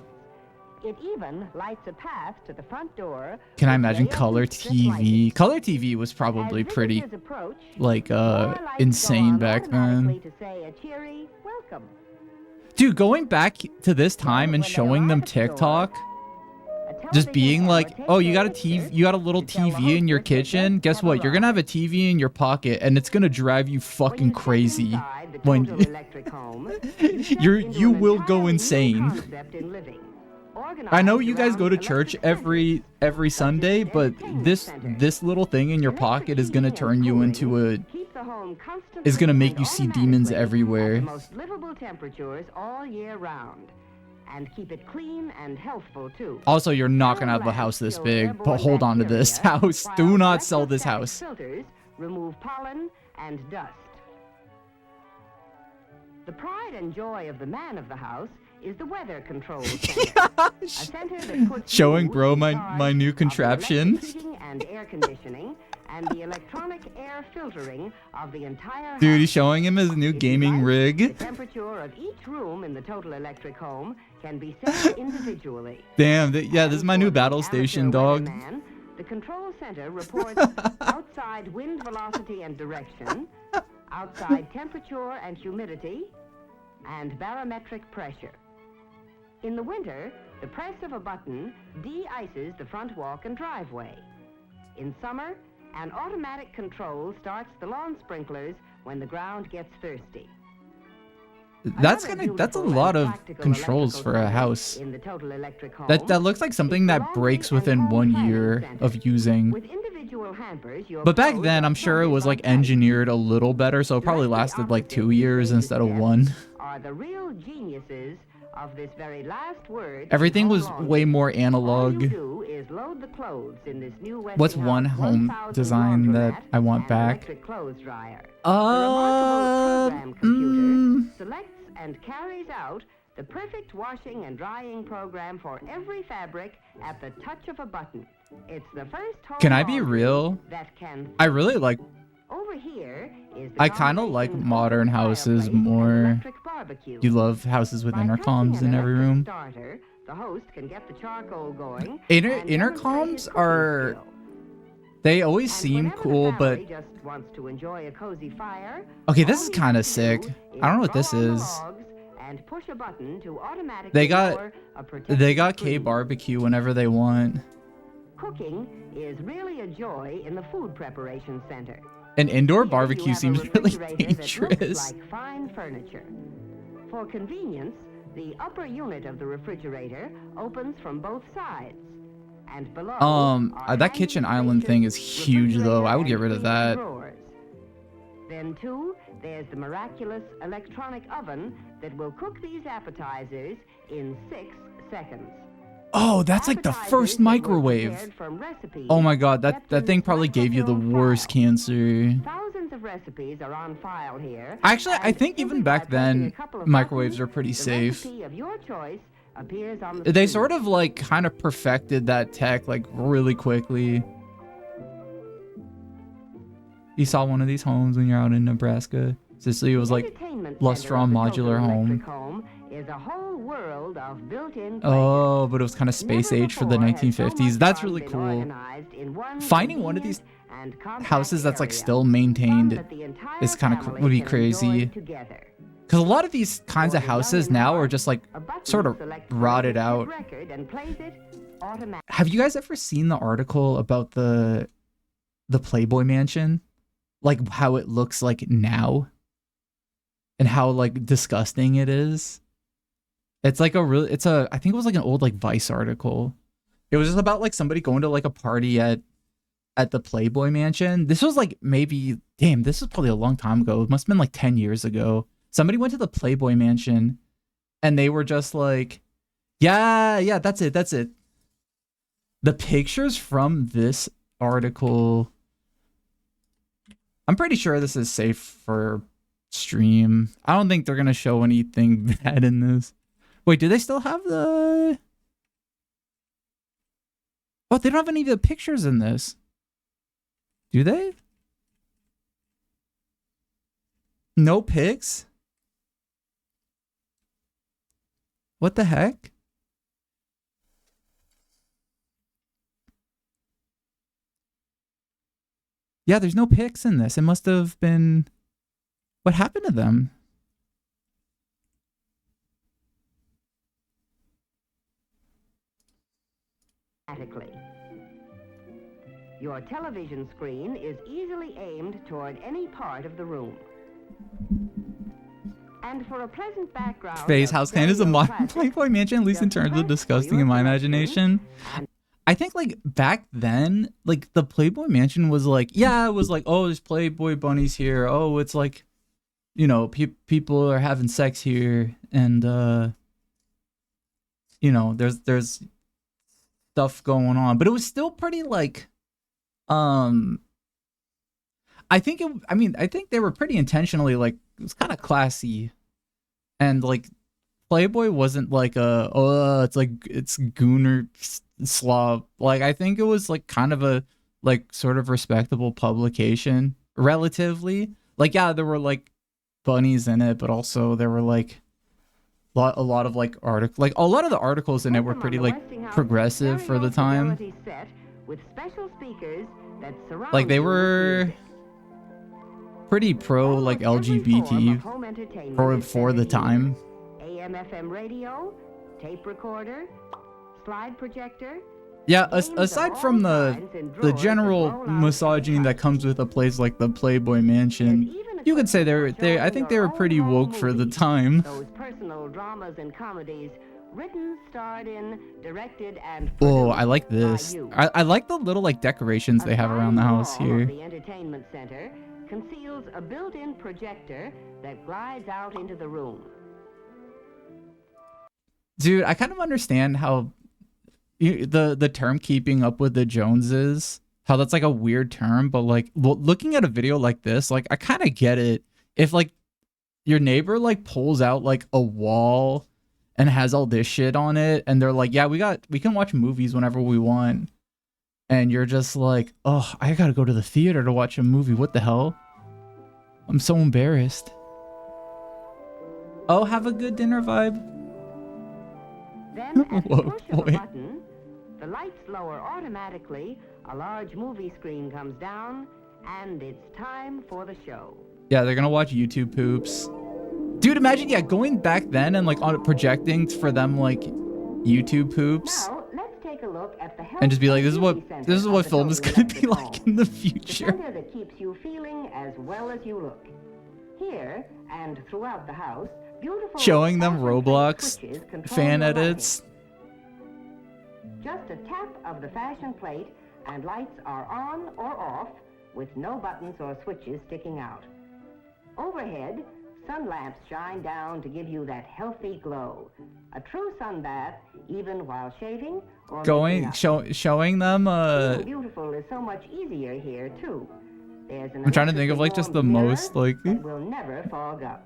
It even lights a path to the front door. Can I with imagine layout color strip lighting. TV? Color TV was probably As pretty visitors approach, like more lights go insane on back automatically then. to say a cheery welcome. Dude, going back to this time and When they showing them arrive at the door, TikTok, a just television being camera like, takes "Oh, you their got a TV, picture you got a little to tell the TV in your hostess that kitchen. guests Guess have what? You're gonna have a arrived. TV in your pocket, and it's gonna drive you When fucking you step crazy. inside the When Total Electric Home, you step you into an will go entirely new insane. concept in living, I know organized you guys around go to church electric every centers, Sunday, such as but entertainment this centers. little thing in your pocket is gonna Electric heating turn you and into a cooling keep the home constantly is gonna make and you see demons automatically at everywhere. the most livable temperatures all year round, and keep it clean and healthful too. Also, you're not gonna have a house this big, but hold on to this house. Do not sell this house. Filters remove pollen and dust. The pride and joy of the man of the house is the weather control center. A center that puts Showing you bro in my charge new of the contraption. electric heating and air conditioning and the electronic air filtering of the entire Dude, he's house. showing him his new If you gaming like, rig. The temperature of each room in the Total Electric Home can be set individually. Damn, yeah, this is my new And for the battle station, amateur dog. weatherman, the control center reports outside wind velocity and direction, outside temperature and humidity, and barometric pressure. In the winter, the press of a button de-ices the front walk and driveway. In summer, an automatic control starts the lawn sprinklers when the ground gets thirsty. That's Another that's a beautiful lot and of practical controls electrical for a center house. in the Total Electric Home That looks like something is the that laundry breaks and within home 1 planning year center. of using. With individual hampers, your But back clothes then, are I'm sure it sorted was by like type. engineered a little better, so it probably Directly lasted like opposite 2 these years ladies' instead of desks 1. Are the real geniuses of this very last word. in Everything home was laundry. way more All you analog. do is load the clothes in this new What's Westinghouse one home 1000 design that laundromat I want and back? electric clothes dryer. The remarkable program computer selects and carries out the perfect washing and drying program for every fabric at the touch of a button. It's the first home Can I be laundry real? that can I really like Over here is I kind of like modern houses more. You love houses with intercoms in every room. Starter, the host can get the charcoal going. Intercoms are... They always seem cool, but... Just wants to enjoy a cozy fire, okay, this is kind of sick. I don't know what this is. And push a button to automatically They got K barbecue whenever they want. Cooking is really a joy in the food preparation center. An indoor Here barbecue you have a seems really refrigerator that looks dangerous. like fine furniture. For convenience, the upper unit of the refrigerator opens from both sides. And below that kitchen island thing is huge though. I would get rid of that. Drawers. Then too, there's the miraculous electronic oven that will cook these appetizers in 6 seconds. Oh, that's like the first microwave. Oh my god, that thing probably gave you the worst cancer. Thousands of recipes are on file here. Actually, I think even back then, microwaves are pretty safe. Of your choice appears on the They screen. sort of like kind of perfected that tech like really quickly. You saw one of these homes when you're out in Nebraska. Sicily was like Lustron modular home. Is a whole world of built-in Oh, but it was kind of space age for the 1950s. That's really cool. Finding one of these houses that's like still maintained is kind of would be crazy. Because a lot of these kinds of houses now are just like sort of rotted out. Have you guys ever seen the article about the Playboy Mansion? Like how it looks like now? And how like disgusting it is? It's like I think it was like an old like Vice article. It was just about like somebody going to like a party at the Playboy Mansion. This was like maybe, damn, this was probably a long time ago. It must have been like 10 years ago. Somebody went to the Playboy Mansion and they were just like, yeah, that's it. The pictures from this article, I'm pretty sure this is safe for stream. I don't think they're going to show anything bad in this. Wait, do they still have the... Oh, they don't have any of the pictures in this. Do they? No pics? What the heck? Yeah, there's no pics in this. It must have been... What happened to them? Your television screen is easily aimed toward any part of the room. And for a pleasant background, Faye's house kind is a modern Playboy Mansion, at least in terms of disgusting in my imagination. I think like back then, like the Playboy Mansion was like, yeah, it was like, oh, there's Playboy bunnies here. Oh, it's like, you know, people are having sex here, and you know, there's stuff going on, but it was still pretty like, I think they were pretty intentionally like, it was kind of classy, and like Playboy wasn't like it's like it's Gooner slob. Like I think it was like kind of a like sort of respectable publication relatively. Like yeah, there were like bunnies in it, but also there were like a lot of like like a lot of the articles in it were pretty like progressive for the time. Like they were pretty pro like LGBT for the time. AM/FM radio, tape recorder, slide projector. Yeah, aside from the general misogyny that comes with a place like the Playboy Mansion, you could say I think they were pretty woke for the time. Those personal dramas and comedies written, starred in, directed, and oh, I like this. I like the little like decorations they have around the house here. The entertainment center conceals a built-in projector that glides out into the room. Dude, I kind of understand how the term keeping up with the Joneses, how that's like a weird term, but like looking at a video like this, like I kind of get it. If like your neighbor like pulls out like a wall and has all this shit on it, and they're like, yeah, we can watch movies whenever we want, and you're just like, oh, I gotta go to the theater to watch a movie. What the hell? I'm so embarrassed. Oh, have a good dinner vibe. Then at the Whoa, push of a boy. button, the lights lower automatically, a large movie screen comes down, and it's time for the show. Yeah, they're gonna watch YouTube poops. Dude, imagine, yeah, going back then and like on projecting for them like YouTube poops. Now, let's take a look at the And just be like, this is what the film is total gonna be electric like home. in the The future. center that keeps you feeling as well as you look. Here and throughout the house, beautiful Showing them fashion-plate Roblox switches control fan your lighting. edits. Just a tap of the fashion plate and lights are on or off with no buttons or switches sticking out. Overhead, sun lamps shine down to give you that healthy glow. A true sun bath even while shaving or making up. Showing them Being beautiful is so much easier here too. There's an I'm trying to think of like just the mirror most like that will never fog up.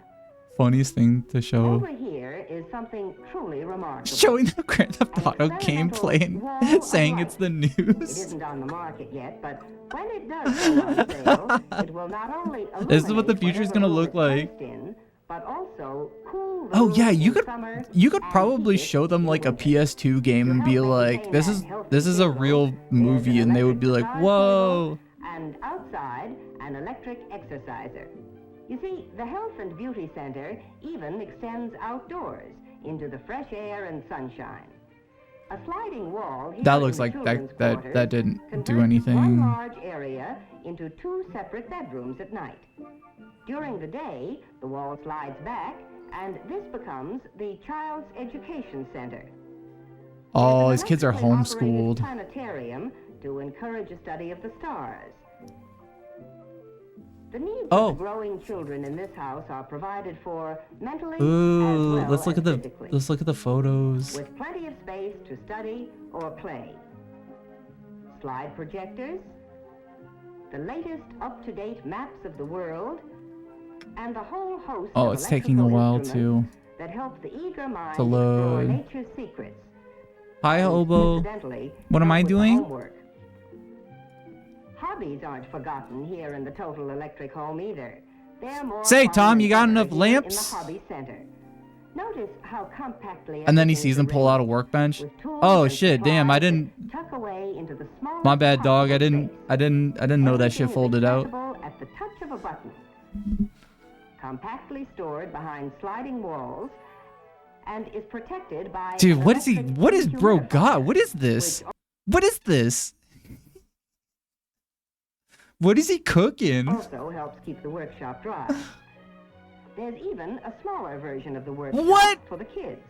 funniest thing to show. Over here is something truly remarkable. Showing the Grand Theft Auto gameplay and saying it's the It news. isn't on the market yet, but when it does go on sale, it will not only This is what the illuminate future's whatever gonna room look it's like. placed in, but also cool the Oh room yeah, in you could summer probably and heat it show them like a in winter. PS2 game and be like, this is a real movie, and they would be like, whoa. And outside, an electric exerciser. You see, the Health and Beauty Center even extends outdoors into the fresh air and sunshine. A sliding wall here That in looks the like children's that quarters didn't do converts one anything. large area into 2 separate bedrooms at night. During the day, the wall slides back, and this becomes the Child's Education Center. Oh, There's these an kids are electrically operated homeschooled. planetarium to encourage a study of the stars. The needs Oh. of the growing children in this house are provided for mentally Ooh, as well let's look as at physically, the photos. with plenty of space to study or play. Slide projectors, the latest up-to-date maps of the world, and a whole host Oh, of it's taking a electrical while instruments too. that help the eager mind To explore load. nature's secrets. Hi, and Hobo. incidentally, What am help I with the doing? homework. Hobbies aren't forgotten here in the Total Electric Home either. They're more Say, fun Tom, than you got ever enough here lamps? In the hobby center. Notice how compactly And then he everything's sees them pull out a arranged, workbench. with tools Oh and shit, damn, I supplies didn't. that tuck away into the smallest My bad, dog. I possible didn't space. know that shit Everything is folded out. accessible at the touch of a button. Compactly stored behind sliding walls and is protected by Dude, an what is he? electric What is bro dehumidifier, got? What is this? which What is this? What is he cooking? also helps keep the workshop dry. There's even a smaller version of the workshop What? for the kids.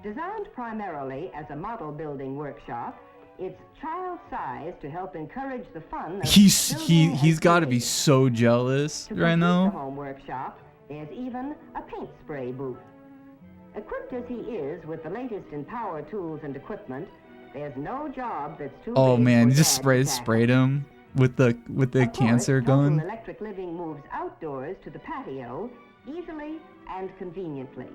Designed primarily as a model building workshop, it's child-sized to help encourage the fun of building He's and got to be creating. so jealous To right complete the now. home workshop, there's even a paint spray booth. Equipped as he is with the latest in power tools and equipment, there's no job that's too Oh big man, for he just Dad to tackle. sprayed him with the Of cancer course, Total gun. Electric Living moves outdoors to the patio easily and conveniently.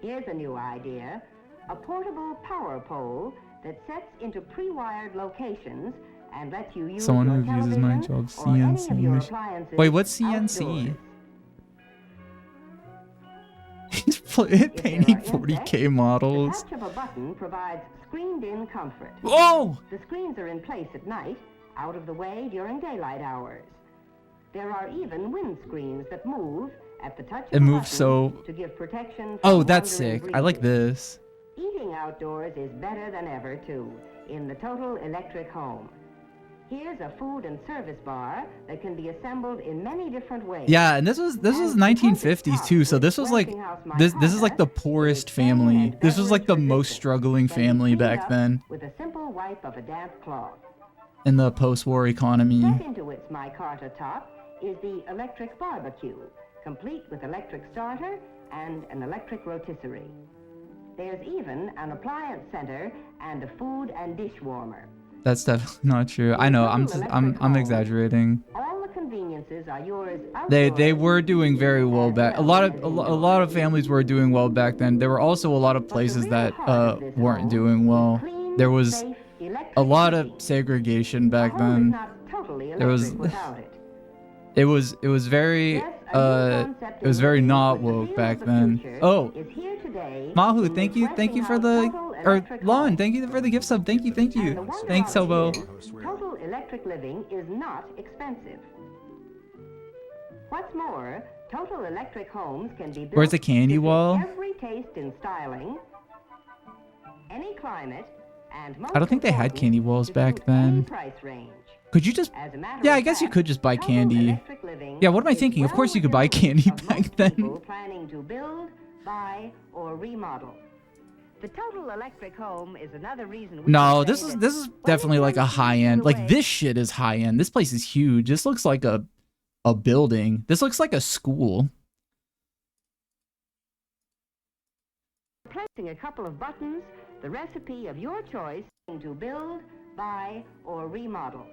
Here's a new idea: a portable power pole that sets into pre-wired locations and lets you use Someone your who uses my television job, or any CNC of your machine. appliances Wait, what's CNC? outdoors. He's If there painting are 40k insects, the models. touch of a button provides screened-in comfort. Oh! The screens are in place at night, out of the way during daylight hours. There are even wind screens that move at the touch of It a moves button so. to give protection Oh, from that's wandering sick. I like breezes. this. Eating outdoors is better than ever, too, in the Total Electric Home. Here's a food and service bar that can be assembled in many different ways. Yeah, and this was 1950s too, so this was like this is like the poorest family. This was like the most struggling family back then With a simple wipe of a damp cloth. in the post-war economy. Set into its micarta top is the electric barbecue, complete with electric starter and an electric rotisserie. There's even an appliance center and a food and dish warmer. That's definitely not true. I know. I'm exaggerating. All the conveniences are yours They outdoors were doing very well as back. A well lot as of indoors. a lot of families were doing well back then. There were also a lot of places that weren't doing well. There was a lot of segregation back A home is then. not totally There was electric without it. it was very Yes, a new concept it was in very living not with the woke feel back of the then. future Oh, is here today Mahu, in thank this you for Westinghouse the total or electric Lon, home. thank you for the gift sub. Thank you. And the Thanks, wonder Hobo. of it is, total electric living is not expensive. What's more, total electric homes can be built Where's the candy to fit wall? every taste in styling, any climate, and most I don't think they had important, candy walls to back suit any then. price range. Could you just? As a matter Yeah, of I guess you fact, could just buy total candy. electric living Yeah, what am I is thinking? Of well course you could within buy the reach candy of back most then. people planning to build, buy, or remodel. The total electric home is another reason we No, can this say is that this is when definitely it like a comes to high moving end. Like away- this shit is high end. This place is huge. This looks like a building. This looks like a school. Pressing a couple of buttons, the recipe of your choice to build, buy, or remodel.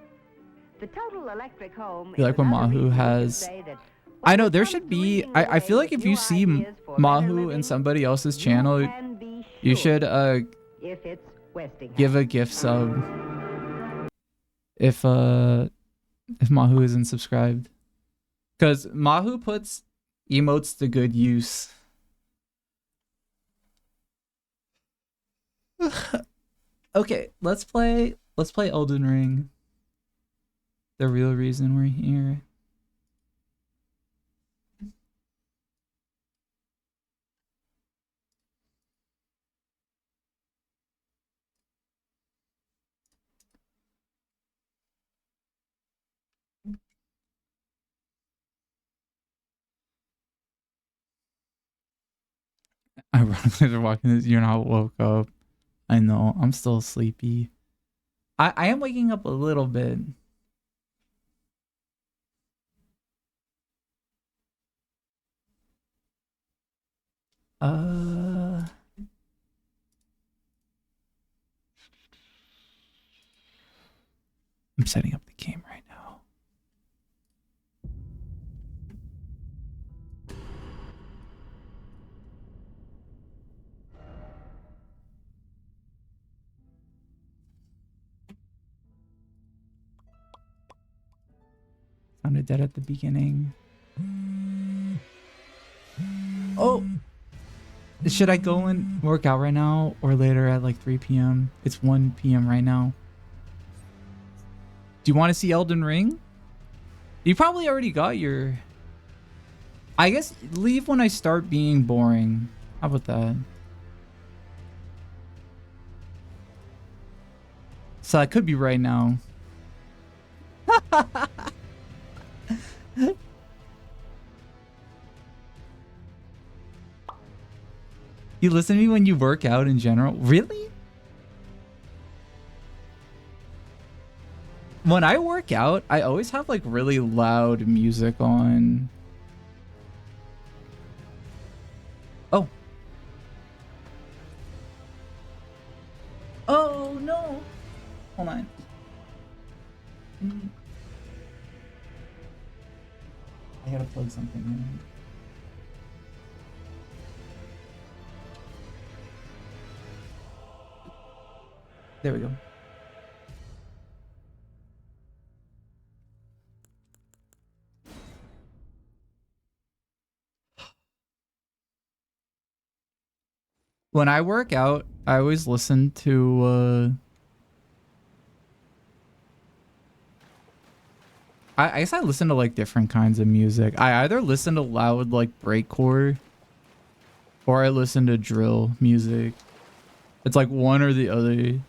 The total electric home You is like when another Mahu reason we can has- say that I when know it there comes should to be. leading I the feel way like with if you new see ideas for better Mahu living, in somebody else's you channel, can be you sure should if it's Westinghouse. give a gift sub if Mahu isn't subscribed, because Mahu puts emotes to good use. Okay, let's play Elden Ring. The real reason we're here. Ironically, they're walking this. You're not woke up. I know. I'm still sleepy. I am waking up a little bit. I'm setting up the game right now. Sounded dead at the beginning. Oh! Should I go and work out right now or later at like 3 p.m.? It's 1 p.m. right now. Do you want to see Elden Ring? You probably already got your... I guess leave when I start being boring. How about that? So I could be right now. You listen to me when you work out in general? Really? When I work out, I always have like really loud music on. Oh. Oh no. Hold on. I gotta plug something in. There we go. When I work out, I always listen to I guess I listen to like different kinds of music. I either listen to loud like breakcore or I listen to drill music. It's like one or the other.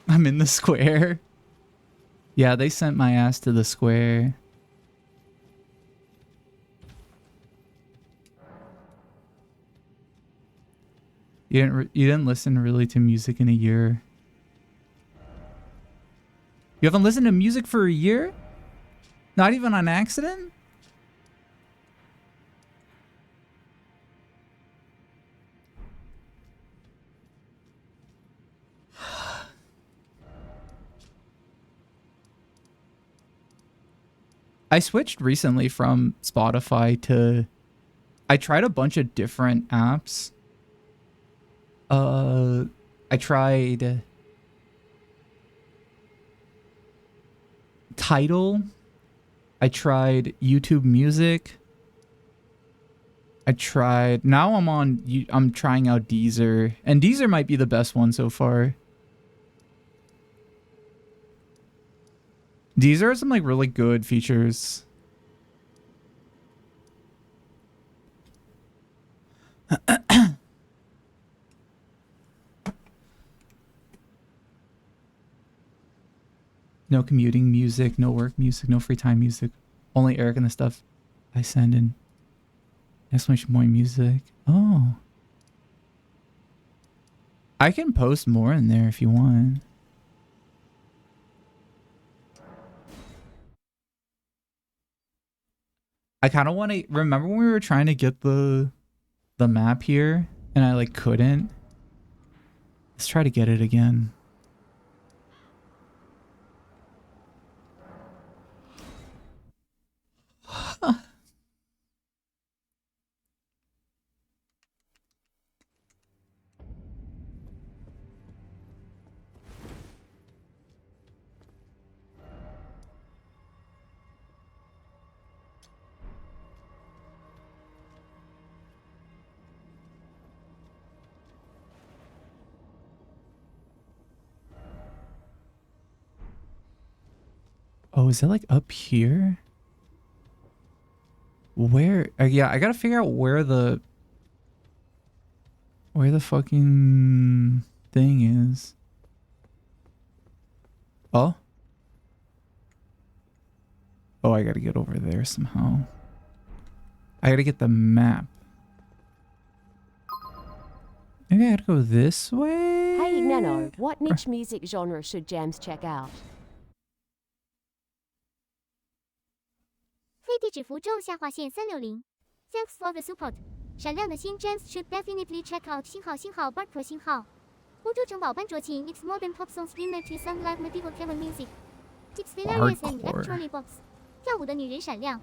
I'm in the square. Yeah, they sent my ass to the square. You didn't listen really to music in a year. You haven't listened to music for a year? Not even on accident? I switched recently from Spotify to... I tried a bunch of different apps. I tried... Tidal. I tried YouTube Music. I tried... Now I'm trying out Deezer. And Deezer might be the best one so far. Deezer has some like really good features. No commuting music, no work music, no free time music. Only Eric and the stuff I send in. Exclamation point music. Oh. I can post more in there if you want. I kind of want to remember when we were trying to get the map here and I like couldn't. Let's try to get it again. Oh, is that like up here? Where? Yeah, I gotta figure out where the fucking thing is. Oh? Oh, I gotta get over there somehow. I gotta get the map. Maybe I gotta go this way? Hey Nano, what niche music genre should Jams check out? 非地址符咒下划线360。Thanks for the support。闪亮的心 James should definitely check out 星号 Bart Pro 星号。欧洲城堡班卓琴 It's modern pop songs remade to sound like medieval Kevin music. It's hilarious and actually bops。跳舞的女人闪亮。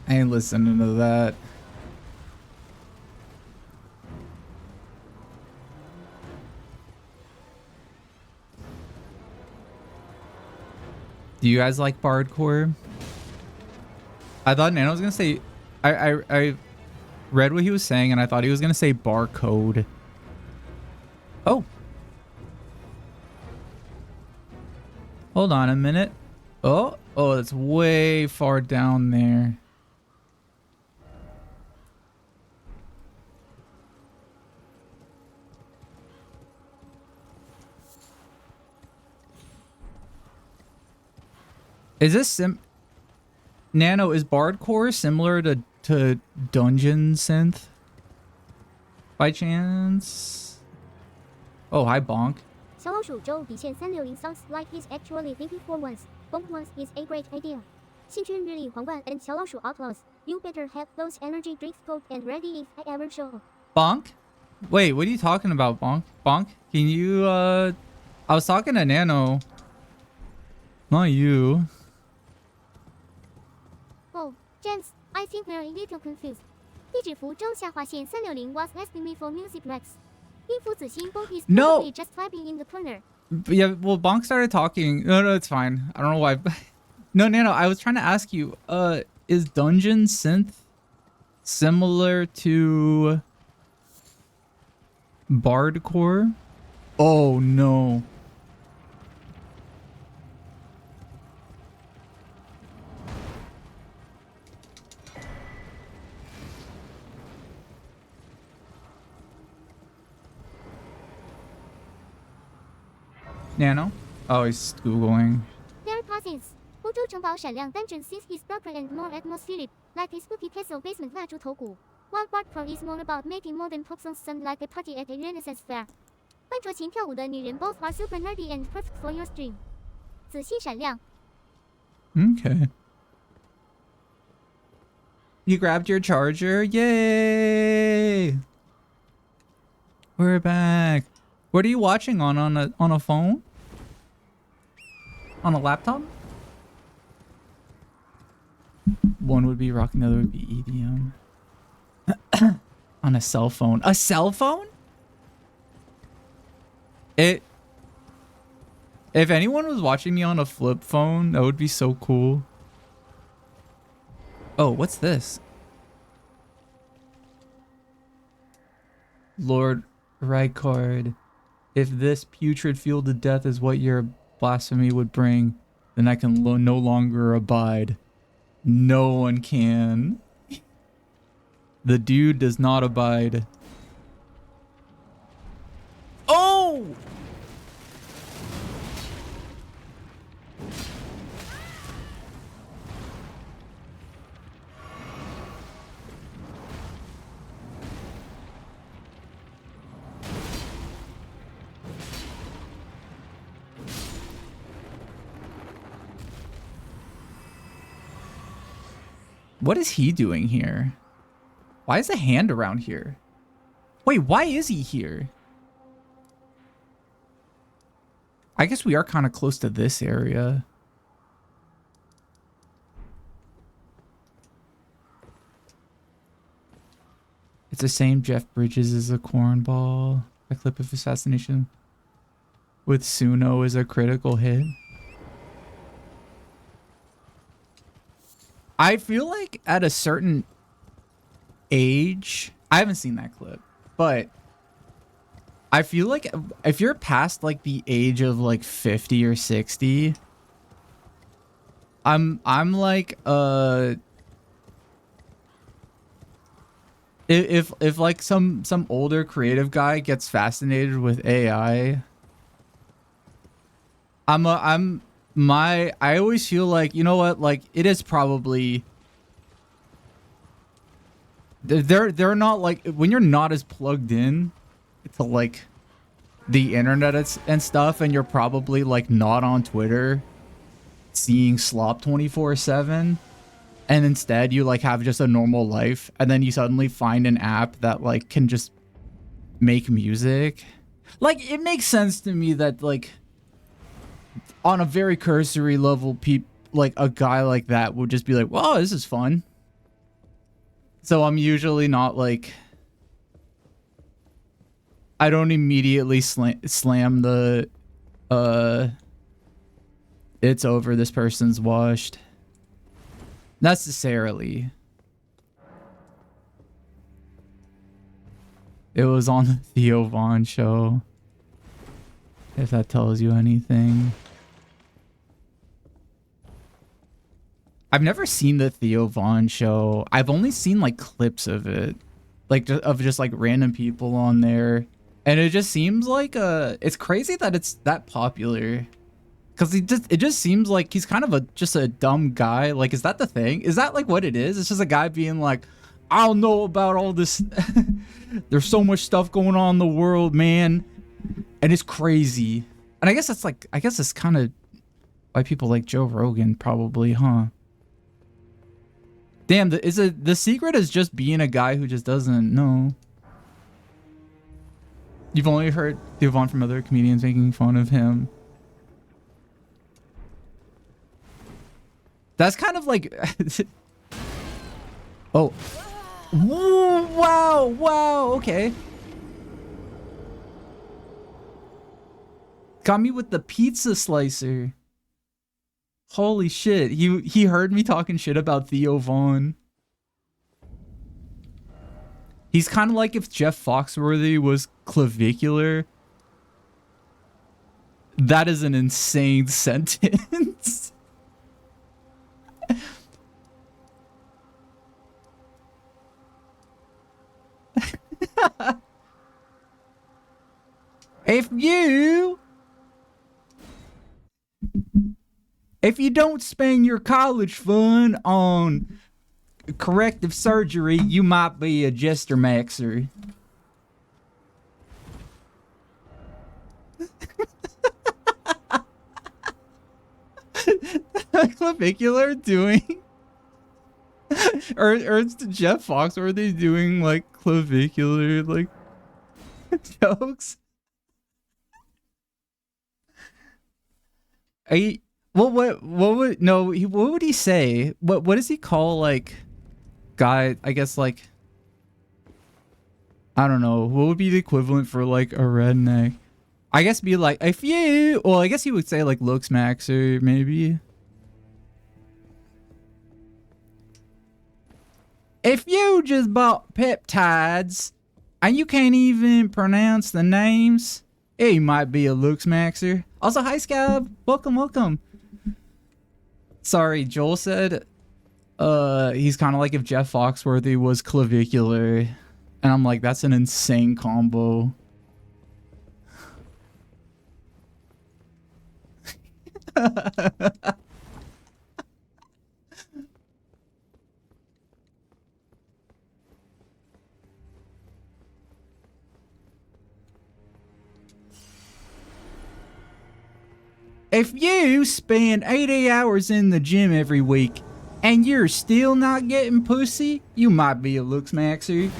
I ain't listening to that. Do you guys like bardcore? I thought Nano was gonna say... I read what he was saying and I thought he was gonna say barcode. Oh. Hold on a minute. Oh, it's way far down there. Is this Nano, is bardcore similar to dungeon synth? By chance? Oh, hi Bonk. 小老鼠周底线360 sounds like he's actually thinking for once. Bonk once is a great idea. 信君日历皇冠 and 小老鼠 outlaws. You better have those energy drinks cold and ready if I ever show. Bonk? Wait, what are you talking about, Bonk? Bonk? Can you, I was talking to Nano. Not you. Oh, James, I think we're a little confused. 地址符周下划线360 was asking me for music recs. 音符子心 Bonk is probably just vibing in the corner. Yeah, well, Bonk started talking. No, it's fine. I don't know why. No, Nano, I was trying to ask you, is dungeon synth similar to bardcore? Oh, no. Nano? Oh, he's Googling. Their cousins. 欧洲城堡闪亮 dungeon synth is darker and more atmospheric, like a spooky castle basement 蜡烛头骨. While Bart Pro is more about making modern pop songs sound like a party at a Renaissance fair. 班卓琴跳舞的女人 both are super nerdy and perfect for your stream. 仔细闪亮. Okay. You grabbed your charger? Yay! We're back. What are you watching on a phone? On a laptop? One would be rock, another would be EDM. On a cell phone. A cell phone? If anyone was watching me on a flip phone, that would be so cool. Oh, what's this? Lord Rykard, if this putrid field of death is what your blasphemy would bring, then I can no longer abide. No one can. The dude does not abide. Oh! What is he doing here? Why is a hand around here? Wait, why is he here? I guess we are kind of close to this area. It's the same Jeff Bridges as a cornball. A clip of assassination with Suno is a critical hit. I feel like at a certain age, I haven't seen that clip, but I feel like if you're past like the age of like 50 or 60, I'm like if like some older creative guy gets fascinated with AI, I always feel like, you know what, like it is probably they're not like, when you're not as plugged in to like the internet and stuff, and you're probably like not on Twitter seeing slop 24/7, and instead you like have just a normal life, and then you suddenly find an app that like can just make music. Like, it makes sense to me that like on a very cursory level, like a guy like that would just be like, "Wow, this is fun." So I'm usually not like, I don't immediately slam the it's over, this person's washed necessarily. It was on the Theo Von show, if that tells you anything. I've never seen the Theo Von show. I've only seen like clips of it, like of just like random people on there, and it just seems like it's crazy that it's that popular, because it just seems like he's kind of just a dumb guy. Like, is that the thing? Is that like what it is? It's just a guy being like, I don't know about all this. There's so much stuff going on in the world, man, and it's crazy. And I guess it's kind of why people like Joe Rogan, probably, huh? Damn, the secret is just being a guy who just doesn't know. You've only heard Devon from other comedians making fun of him. That's kind of like oh. Wow, okay. Got me with the pizza slicer. Holy shit, he heard me talking shit about Theo Von. He's kind of like if Jeff Foxworthy was clavicular. That is an insane sentence. If you don't spend your college fund on corrective surgery, you might be a jester maxer. Clavicular doing or it's Jeff Foxworthy doing like clavicular, like Jokes. Are you, what would no? What would he say? What does he call like guy? I guess like I don't know. What would be the equivalent for like a redneck? I guess be like if you. Well, I guess he would say like looks maxer maybe. If you just bought peptides and you can't even pronounce the names, it might be a looks maxer. Also, hi Scab, welcome. Sorry, Joel said he's kind of like if Jeff Foxworthy was clavicular, and I'm like, that's an insane combo. If you spend 80 hours in the gym every week and you're still not getting pussy, you might be a looks maxer.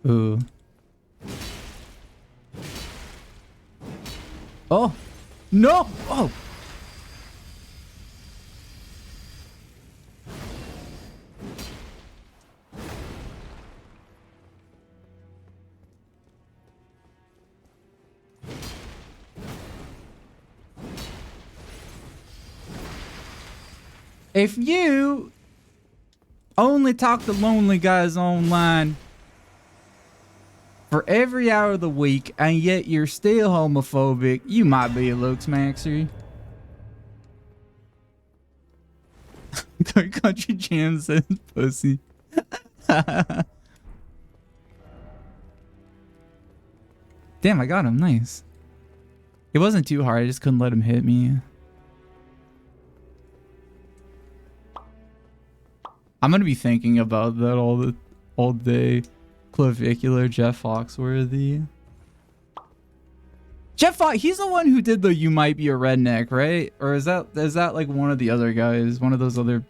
Ooh. Oh. No. Oh. If you only talk to lonely guys online for every hour of the week and yet you're still homophobic, you might be a looks maxer. Country Jam says pussy. Damn, I got him. Nice. It wasn't too hard. I just couldn't let him hit me. I'm gonna be thinking about that all day. Clavicular Jeff Foxworthy. Jeff Fox, he's the one who did the "You Might Be a Redneck," right? Or is that like one of the other guys, one of those other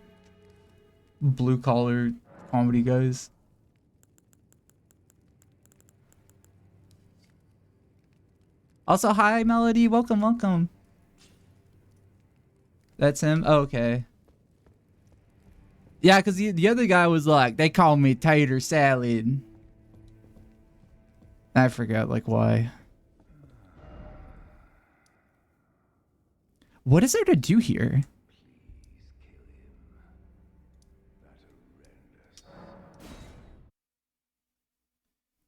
blue collar comedy guys? Also, hi Melody, welcome. That's him. Oh, okay. Yeah, because the other guy was like, they call me Tater Salad. I forgot, like, why. What is there to do here?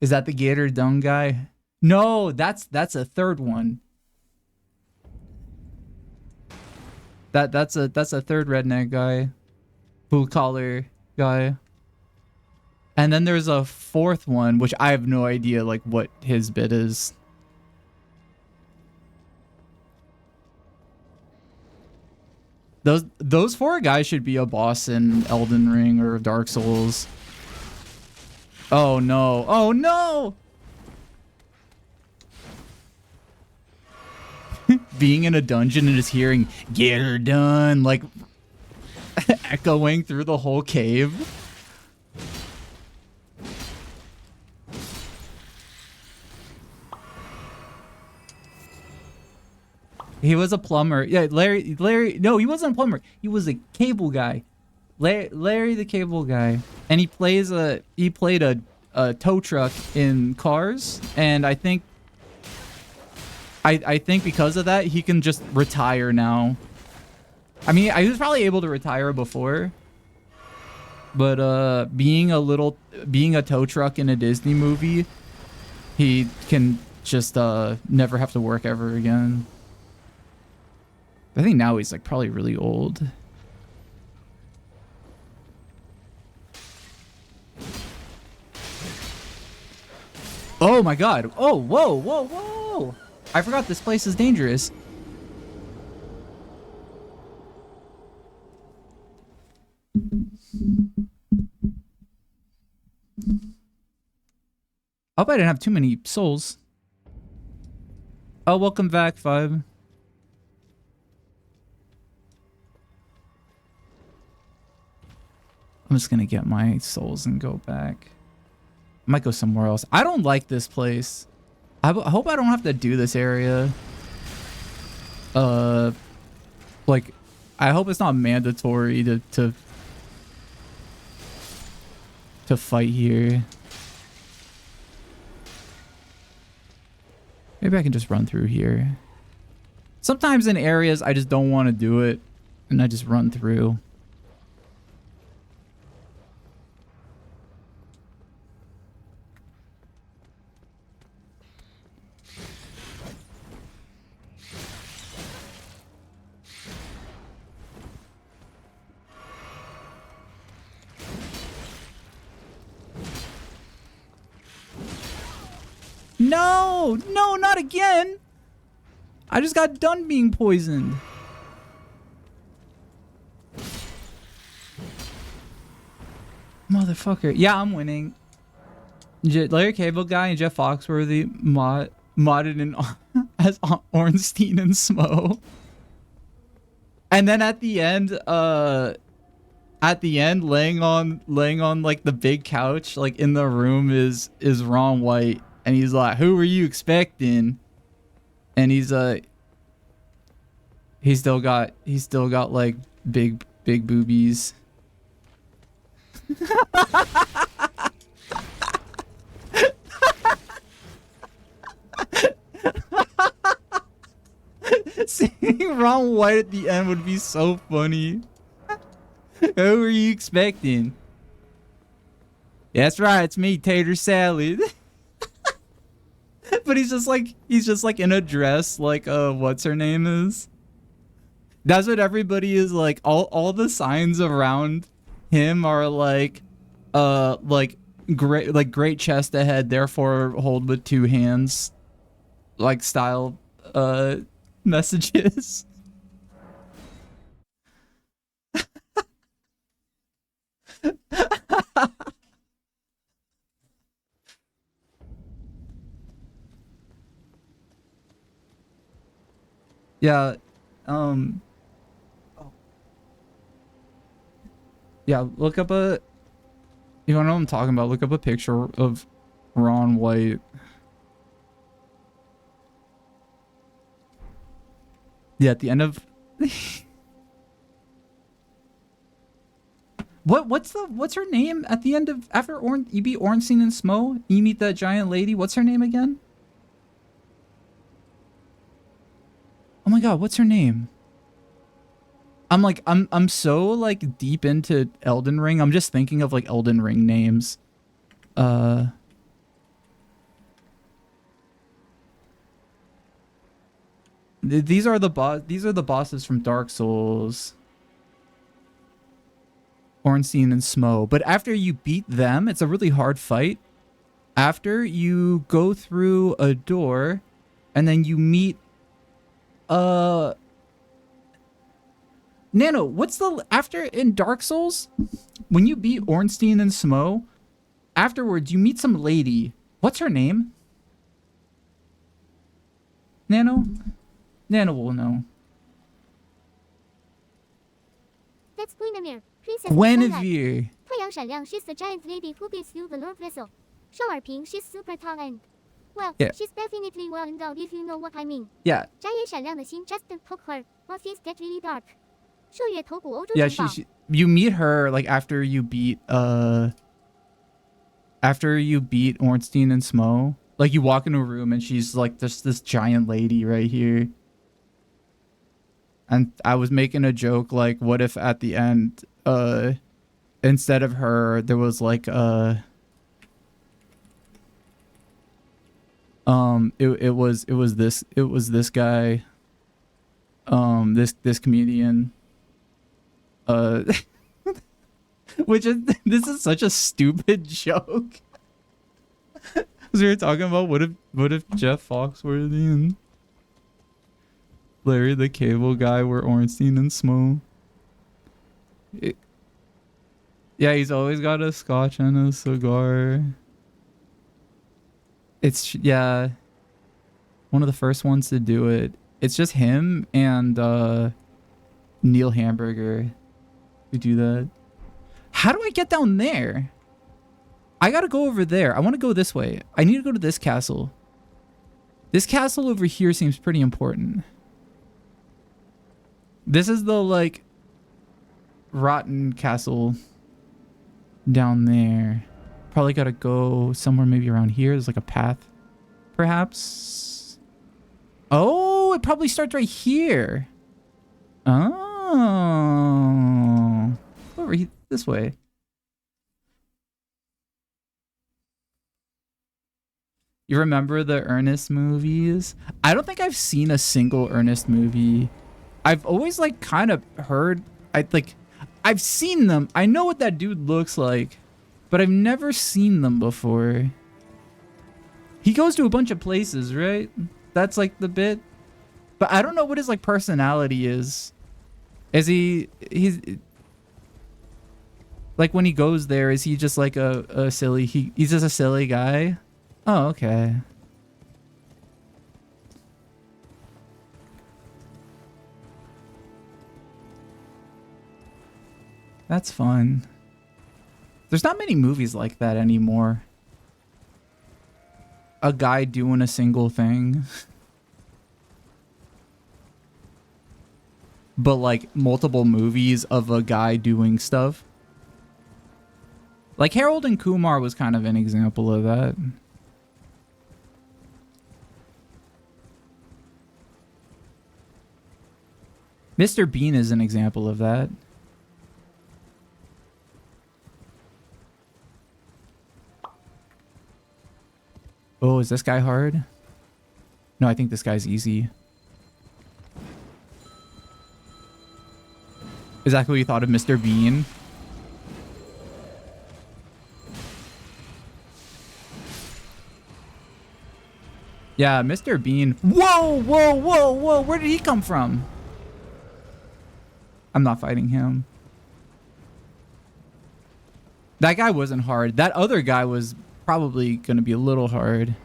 Is that the Gator Dung guy? No, that's a third one. That's a third redneck guy. Blue collar guy. And then there's a fourth one, which I have no idea like what his bit is. Those four guys should be a boss in Elden Ring or Dark Souls. Oh no. Oh no. Being in a dungeon and just hearing "get her done" like echoing through the whole cave. He was a plumber. Yeah, Larry, no, he wasn't a plumber. He was a cable guy. Larry the cable guy. And he played a tow truck in Cars, and I think because of that he can just retire now. I mean, he was probably able to retire before, but being a tow truck in a Disney movie, he can just never have to work ever again. I think now he's like probably really old. Oh my god. Oh, whoa. I forgot this place is dangerous. I hope I didn't have too many souls. Oh, welcome back, Vibe. I'm just gonna get my souls and go back. I might go somewhere else. I don't like this place. I hope I don't have to do this area. Like, I hope it's not mandatory to fight here. Maybe I can just run through here. Sometimes in areas I just don't want to do it, and I just run through. No! No, not again! I just got done being poisoned. Motherfucker. Yeah, I'm winning. Larry Cable Guy and Jeff Foxworthy modded in as Ornstein and Smo. And then at the end, laying on like the big couch, like in the room is Ron White. And he's like, who were you expecting? And he's still got like big boobies. Seeing Ron White at the end would be so funny. Who were you expecting? Yeah, that's right, it's me, Tater Salad. But he's just like in a dress like what's her name is. That's what everybody is like. All the signs around him are like great chest ahead, therefore hold with two hands, like style messages. Yeah, yeah, look up a, you don't know what I'm talking about, look up a picture of Ron White. Yeah, at the end of what's her name at the end of, after you beat Ornstein and Smo, you meet that giant lady, what's her name again? Oh my god, what's her name? I'm so like deep into Elden Ring. I'm just thinking of like Elden Ring names. These are the bosses from Dark Souls. Ornstein and Smo. But after you beat them, it's a really hard fight. After you go through a door and then you meet Nano, what's the after in Dark Souls when you beat Ornstein and Smo, afterwards you meet some lady. What's her name? Nano will know. That's Guinevere, Princess Guinevere. 太阳闪亮 she's the giant lady who gives you the Lord Vessel. 邵尔平 she's super tall and well, yeah. She's definitely well endowed if you know what I mean. Yeah. 眨眼闪亮的心 just don't poke her. What is that really dark? 射月头骨欧洲 Yeah, 城堡 you meet her like after you beat Ornstein and Smo. Like you walk into a room and she's like just this giant lady right here. And I was making a joke like, what if at the end instead of her there was like it was this guy, this comedian, which is, this is such a stupid joke. Because we were talking about what if Jeff Foxworthy and Larry the Cable Guy were Ornstein and Smo. Yeah, he's always got a scotch and a cigar. It's, yeah. one of the first ones to do it. It's just him and Neil Hamburger who do that. How do I get down there? I gotta go over there. I want to go this way. I need to go to this castle. This castle over here seems pretty important. This is the, like, rotten castle down there. Probably gotta go somewhere maybe around here. There's like a path, perhaps. Oh, it probably starts right here. Oh. Over this way. You remember the Ernest movies? I don't think I've seen a single Ernest movie. I've always like kind of heard, I've seen them. I know what that dude looks like, but I've never seen them before. He goes to a bunch of places, right? That's like the bit. But I don't know what his like personality is. He's like when he goes there, is he just like a silly, he's just a silly guy? Oh, okay. That's fun. There's not many movies like that anymore. A guy doing a single thing. But like multiple movies of a guy doing stuff. Like Harold and Kumar was kind of an example of that. Mr. Bean is an example of that. Oh, is this guy hard? No, I think this guy's easy. Is that what you thought of Mr. Bean? Yeah, Mr. Bean. Whoa, whoa, whoa, whoa. Where did he come from? I'm not fighting him. That guy wasn't hard. That other guy was probably going to be a little hard.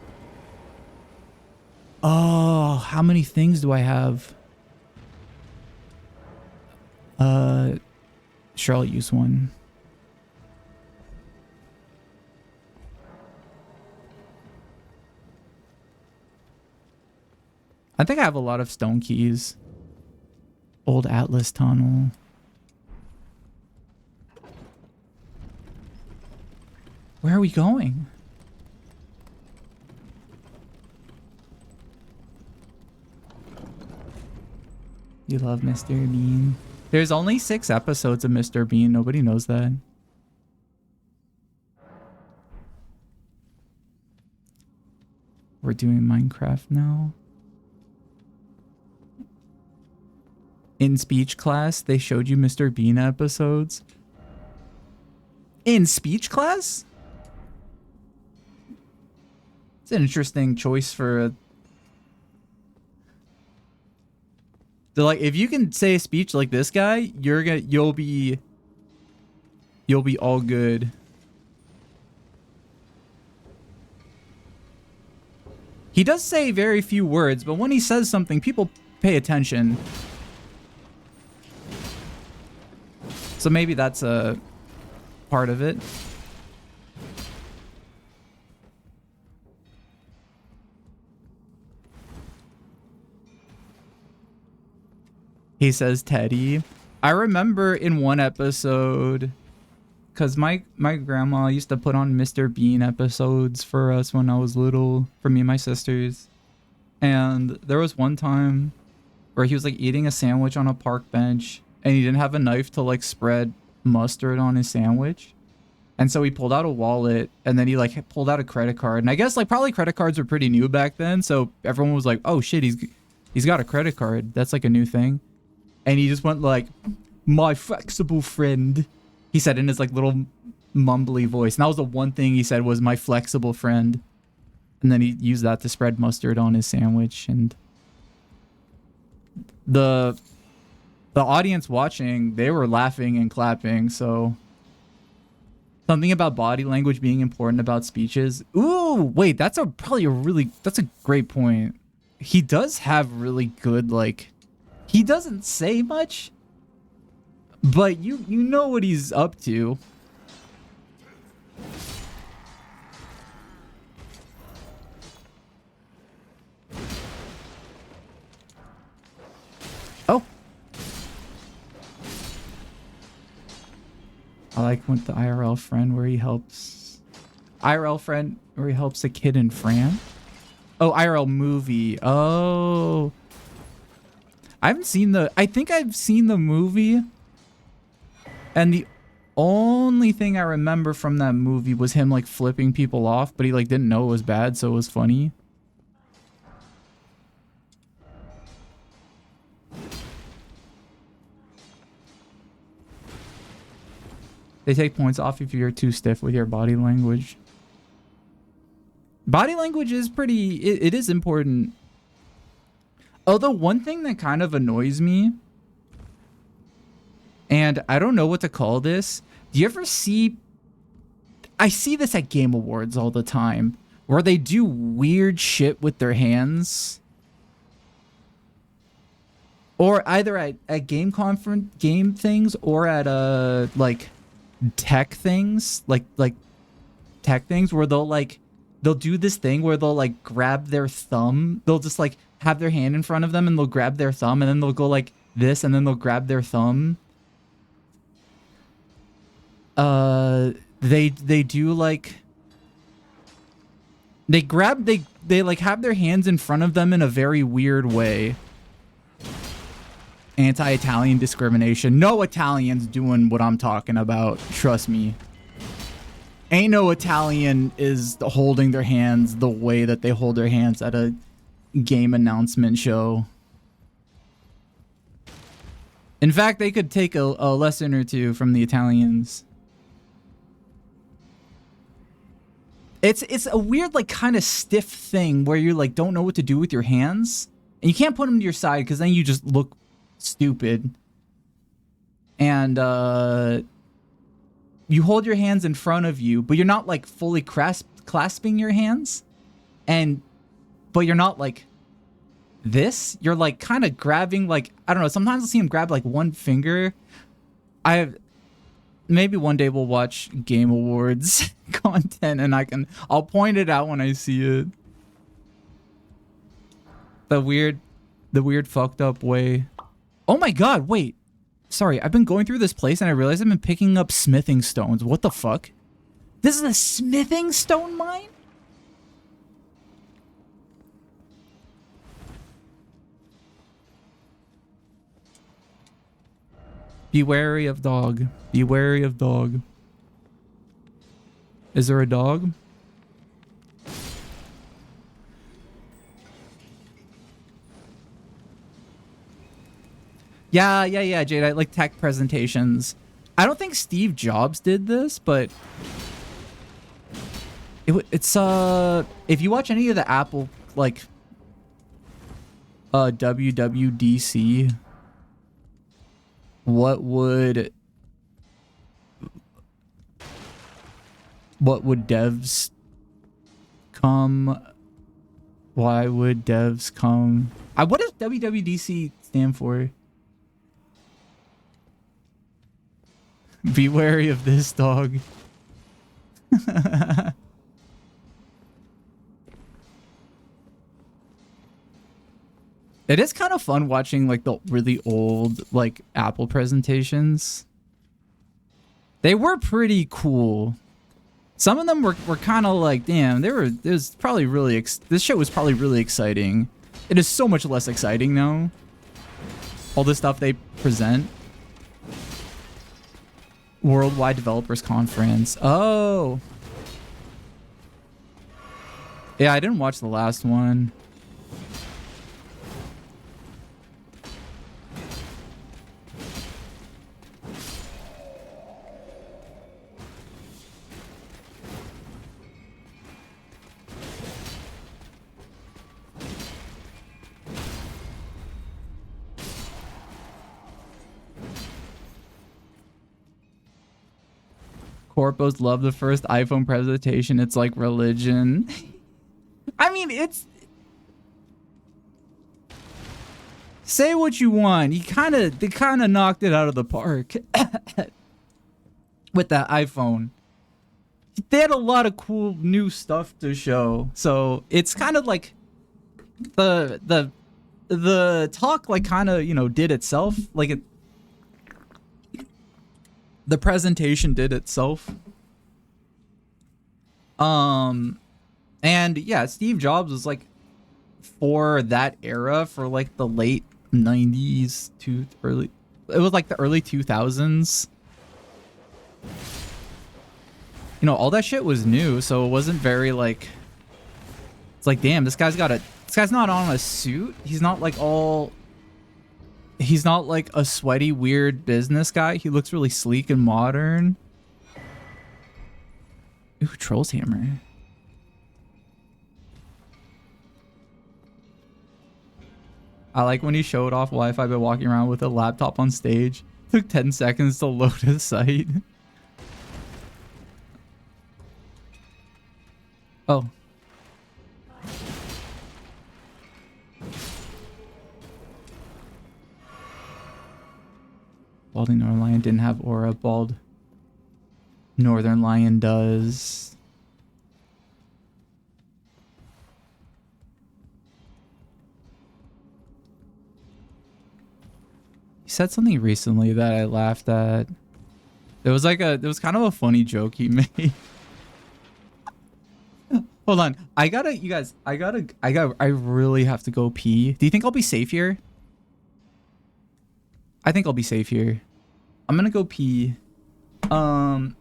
Oh, how many things do I have? Sure, I'll use one. I think I have a lot of stone keys. Old Atlas Tunnel. Where are we going? You love Mr. Bean. There's only 6 episodes of Mr. Bean. Nobody knows that. We're doing Minecraft now. In speech class, they showed you Mr. Bean episodes. In speech class? It's an interesting choice for a... So like, if you can say a speech like this guy, you'll be all good. He does say very few words, but when he says something, people pay attention. So maybe that's a part of it. He says Teddy. I remember in one episode, because my grandma used to put on Mr. Bean episodes for us when I was little, for me and my sisters. And there was one time where he was like eating a sandwich on a park bench and he didn't have a knife to like spread mustard on his sandwich. And so he pulled out a wallet and then he like pulled out a credit card. And I guess like probably credit cards were pretty new back then. So everyone was like, oh shit, he's got a credit card. That's like a new thing. And he just went like, my flexible friend. He said in his like little mumbly voice. And that was the one thing he said was my flexible friend. And then he used that to spread mustard on his sandwich. And the audience watching, they were laughing and clapping. So something about body language being important about speeches. Ooh, wait, that's a great point. he does have really good, like, he doesn't say much, but you know what he's up to. Oh. I like with the IRL friend where he helps a kid in Fran. Oh, IRL movie. Oh. I think I've seen the movie. And the only thing I remember from that movie was him like flipping people off, but he like didn't know it was bad, so it was funny. They take points off if you're too stiff with your body language. Body language is pretty... It is important. Although one thing that kind of annoys me, and I don't know what to call this. Do you ever see... I see this at Game Awards all the time, where they do weird shit with their hands. Or either at game things, or at like tech things, like tech things where they'll do this thing where they'll like grab their thumb. They'll just like have their hand in front of them and they'll grab their thumb and then they'll go like this and then they'll grab their thumb. They do like they like have their hands in front of them in a very weird way. Anti-Italian discrimination. No Italian's doing what I'm talking about. Trust me. Ain't no Italian is holding their hands the way that they hold their hands at a game announcement show. In fact, they could take a lesson or two from the Italians. It's a weird, like, kind of stiff thing where you like don't know what to do with your hands, and you can't put them to your side because then you just look stupid. And you hold your hands in front of you, but you're not like fully clasping your hands, but you're not like this. You're like kind of grabbing, like, I don't know. Sometimes I'll see him grab like one finger. Maybe one day we'll watch Game Awards content and I'll point it out when I see it. The weird fucked up way. Oh my god, wait. Sorry, I've been going through this place and I realized I've been picking up smithing stones. What the fuck? This is a smithing stone mine? Be wary of dog. Be wary of dog. Is there a dog? Yeah, Jade. I like tech presentations. I don't think Steve Jobs did this, but it's if you watch any of the Apple like WWDC, what would devs come? Why would devs come? What does WWDC stand for? Be wary of this dog. It is kind of fun watching like the really old like Apple presentations. They were pretty cool. Some of them were kind of like, damn, this show was probably really exciting. It is so much less exciting now. All the stuff they present. Worldwide Developers Conference. Oh. Yeah, I didn't watch the last one. Corpos love the first iPhone presentation. It's like religion. I mean, say what you want. They kind of knocked it out of the park with that iPhone. They had a lot of cool new stuff to show. So it's kind of like the talk like kind of, you know, did itself. Like the presentation did itself. And yeah, Steve Jobs was like for that era, for like the late 90s to early, it was like the early 2000s. You know, all that shit was new, so it wasn't very like, it's like, damn, this guy's not on a suit. He's not like a sweaty, weird business guy. He looks really sleek and modern. Ooh, Troll's Hammer. I like when he showed off Wi-Fi by walking around with a laptop on stage. Took 10 seconds to load his site. Oh. Balding Northern Lion didn't have aura. Bald Northern Lion does. He said something recently that I laughed at. It was kind of a funny joke he made. Hold on. I really have to go pee. Do you think I'll be safe here? I think I'll be safe here. I'm gonna go pee. I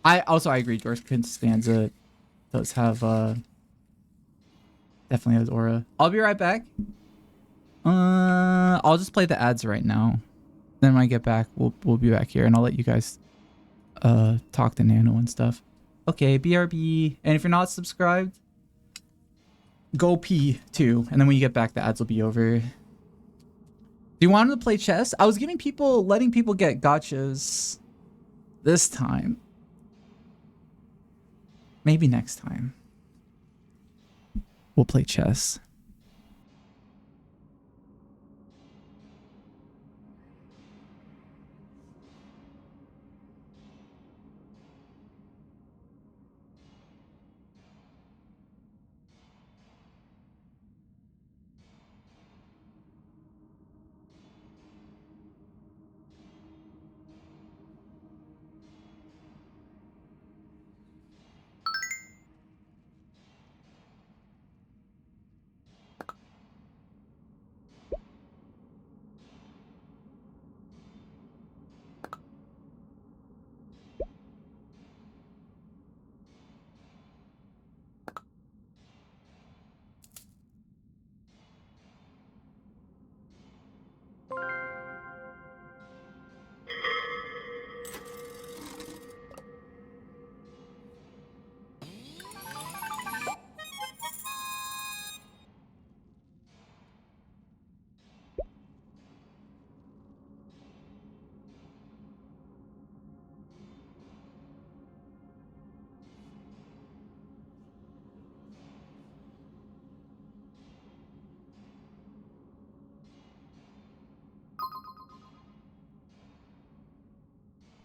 agree. George Costanza does have definitely has aura. I'll be right back. I'll just play the ads right now. Then when I get back, we'll be back here, and I'll let you guys talk to Nano and stuff. Okay, BRB. And if you're not subscribed, go pee too. And then when you get back, the ads will be over. Do you want him to play chess? I was letting people get gotchas this time. Maybe next time. We'll play chess.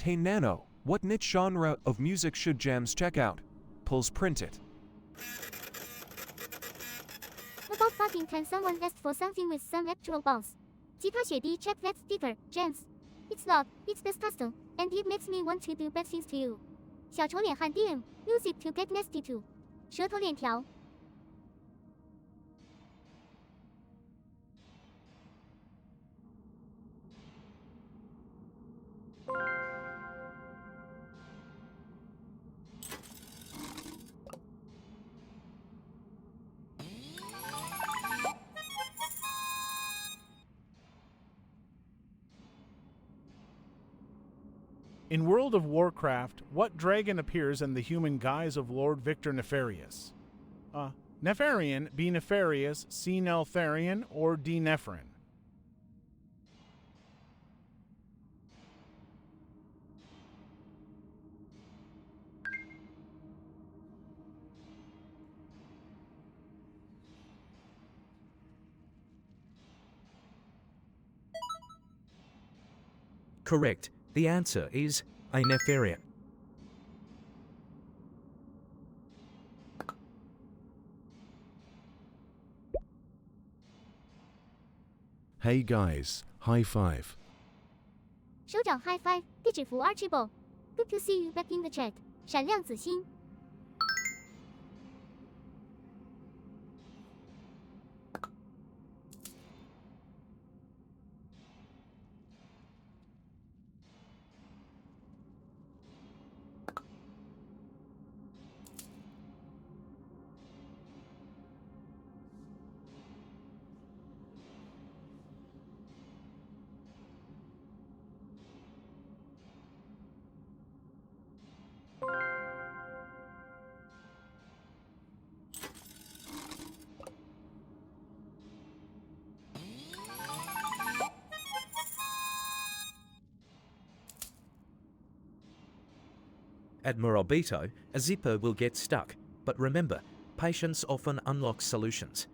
Hey Nano, what niche genre of music should Jams check out? Pulse print it. About fucking time someone asked for something with some actual bounce. 吉他雪地 check that sticker, Jams. It's not, it's disgusting, and it makes me want to do bad things to you. 小丑脸汉 DM, use it to get nasty too. 舌头链条 In World of Warcraft, what dragon appears in the human guise of Lord Victor Nefarious? Nefarian, B. Nefarious, C. Neltharian, or D. Nephren? Correct. The answer is a Nefarian. Hey guys, high five. 手掌 high five， 地址符 Archibald。Good to see you back in the chat。闪亮紫星。Admiral Beto, a zipper will get stuck, but remember, patience often unlocks solutions.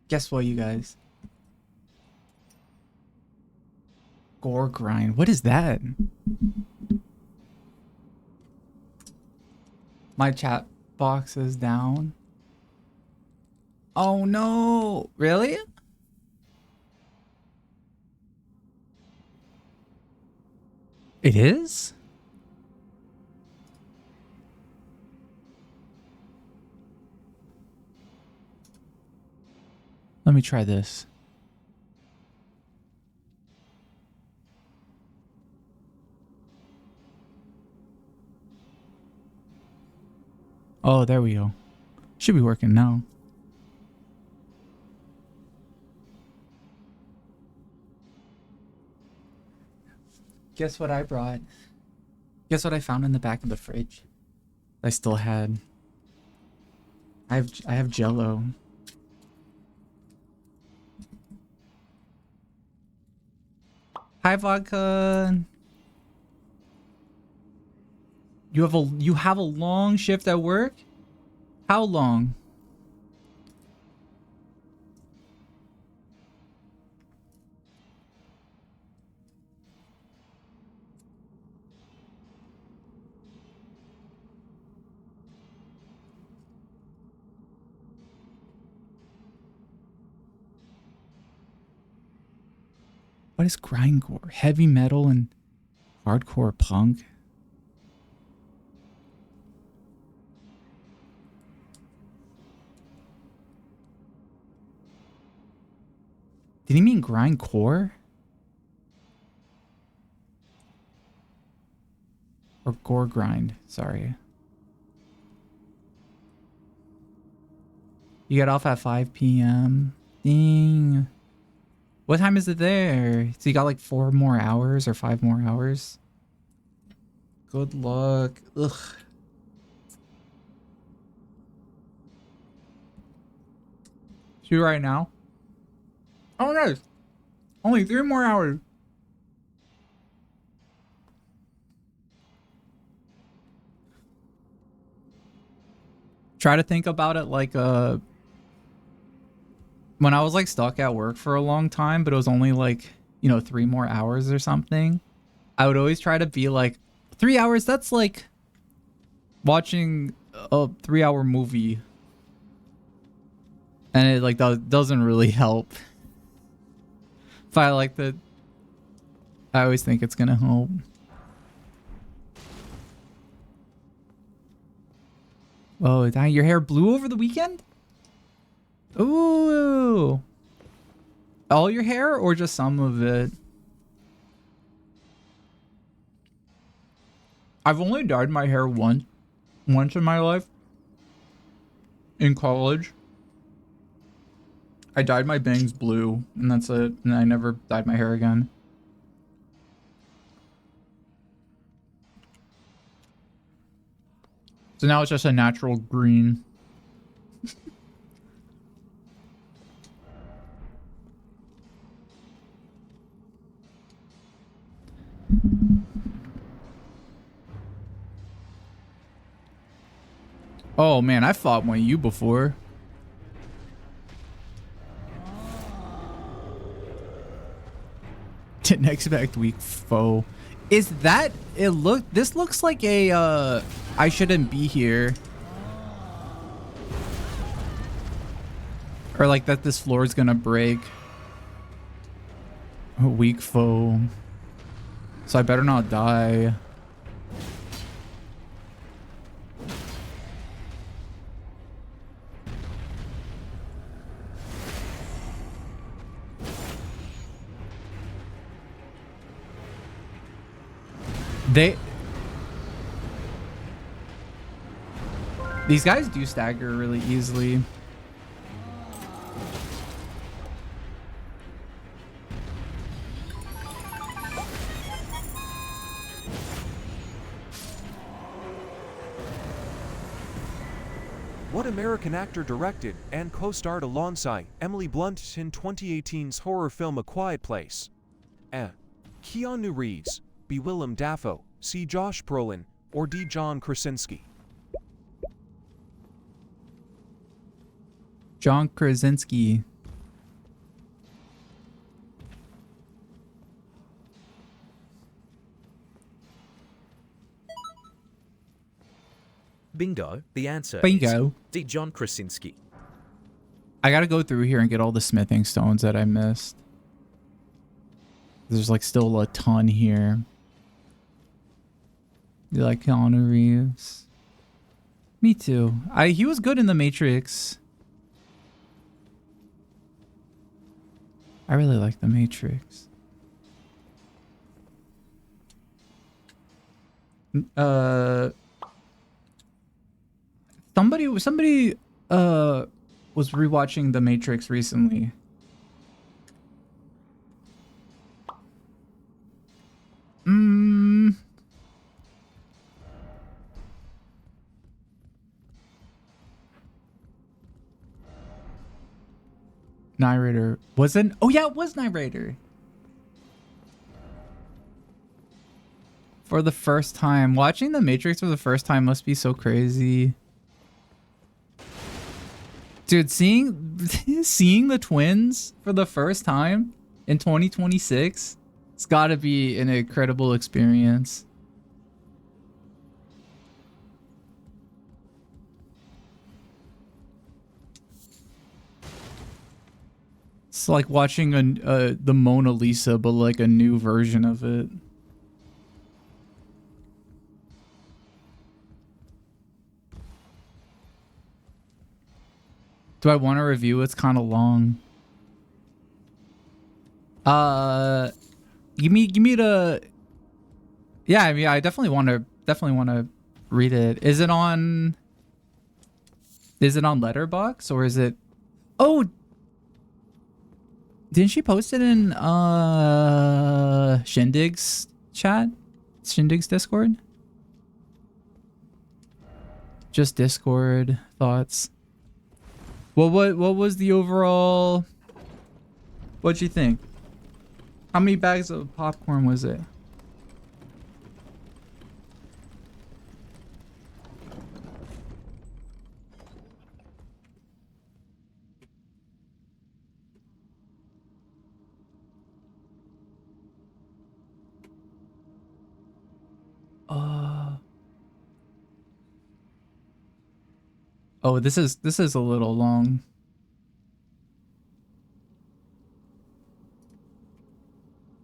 Guess what, you guys? Gore grind. What is that? My chat box is down. Oh no! Really? It is? Let me try this. Oh, there we go. Should be working now. Guess what I brought? Guess what I found in the back of the fridge? I still had. I have Jello. Hi, vodka. You have a long shift at work? How long? What is grindcore? Heavy metal and hardcore punk? Did he mean grindcore? Or gore grind, sorry. You get off at 5 p.m. Dang. What time is it there? So you got like 4 more hours or 5 more hours? Good luck. Ugh. Shoot right now. Oh no. Only 3 more hours. Try to think about it like when I was like stuck at work for a long time, but it was only like, 3 more hours or something. I would always try to be like 3 hours, that's like watching a 3-hour movie. And it like doesn't really help. If I like that, I always think it's gonna help. Oh, dang, your hair blue over the weekend? Ooh. All your hair or just some of it? I've only dyed my hair once in my life. In college. I dyed my bangs blue, and that's it. And I never dyed my hair again. So now it's just a natural green. Oh man, I fought one of you before. Didn't expect weak foe. Is that it? This looks like a I shouldn't be here. Or like that this floor is gonna break. A weak foe. So I better not die. These guys do stagger really easily. What American actor directed and co-starred alongside Emily Blunt in 2018's horror film A Quiet Place? A. Keanu Reeves, B. Willem Dafoe, C. Josh Brolin, or D. John Krasinski? John Krasinski. Bingo. The answer Bingo. is D. John Krasinski. I gotta go through here and get all the smithing stones that I missed. There's like still a ton here. You like Keanu Reeves? Me too. He was good in The Matrix. I really like The Matrix. Somebody was rewatching The Matrix recently. Narrator wasn't. Oh yeah, it was narrator. For the first time, watching The Matrix for the first time must be so crazy. Dude, seeing the twins for the first time in 2026, it's got to be an incredible experience. It's like watching the Mona Lisa, but like a new version of it. Do I want to review? It's kind of long. Give me the. Yeah, I mean, I definitely want to read it. Is it on Letterboxd or is it? Oh, didn't she post it in Shindig's chat? Shindig's Discord? Just Discord thoughts. Well, what was the overall? What'd you think? How many bags of popcorn was it? Oh, this is a little long.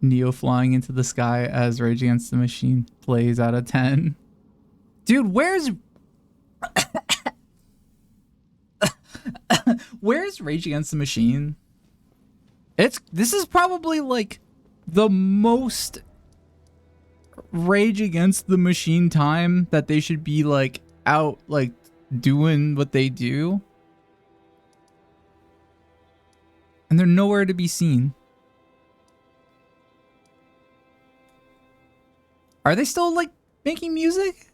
Neo flying into the sky as Rage Against the Machine plays out of 10. Dude, where's Where's Rage Against the Machine? This is probably like the most Rage Against the Machine time that they should be like out like doing what they do. And they're nowhere to be seen. Are they still like making music?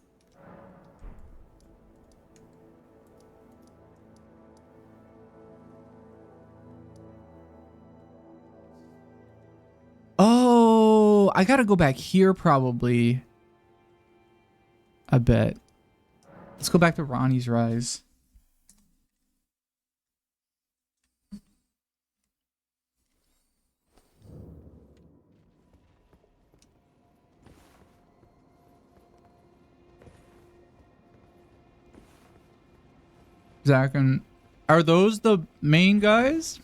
Oh, I gotta go back here probably. I bet. Let's go back to Ronnie's Rise. Zach, and are those the main guys?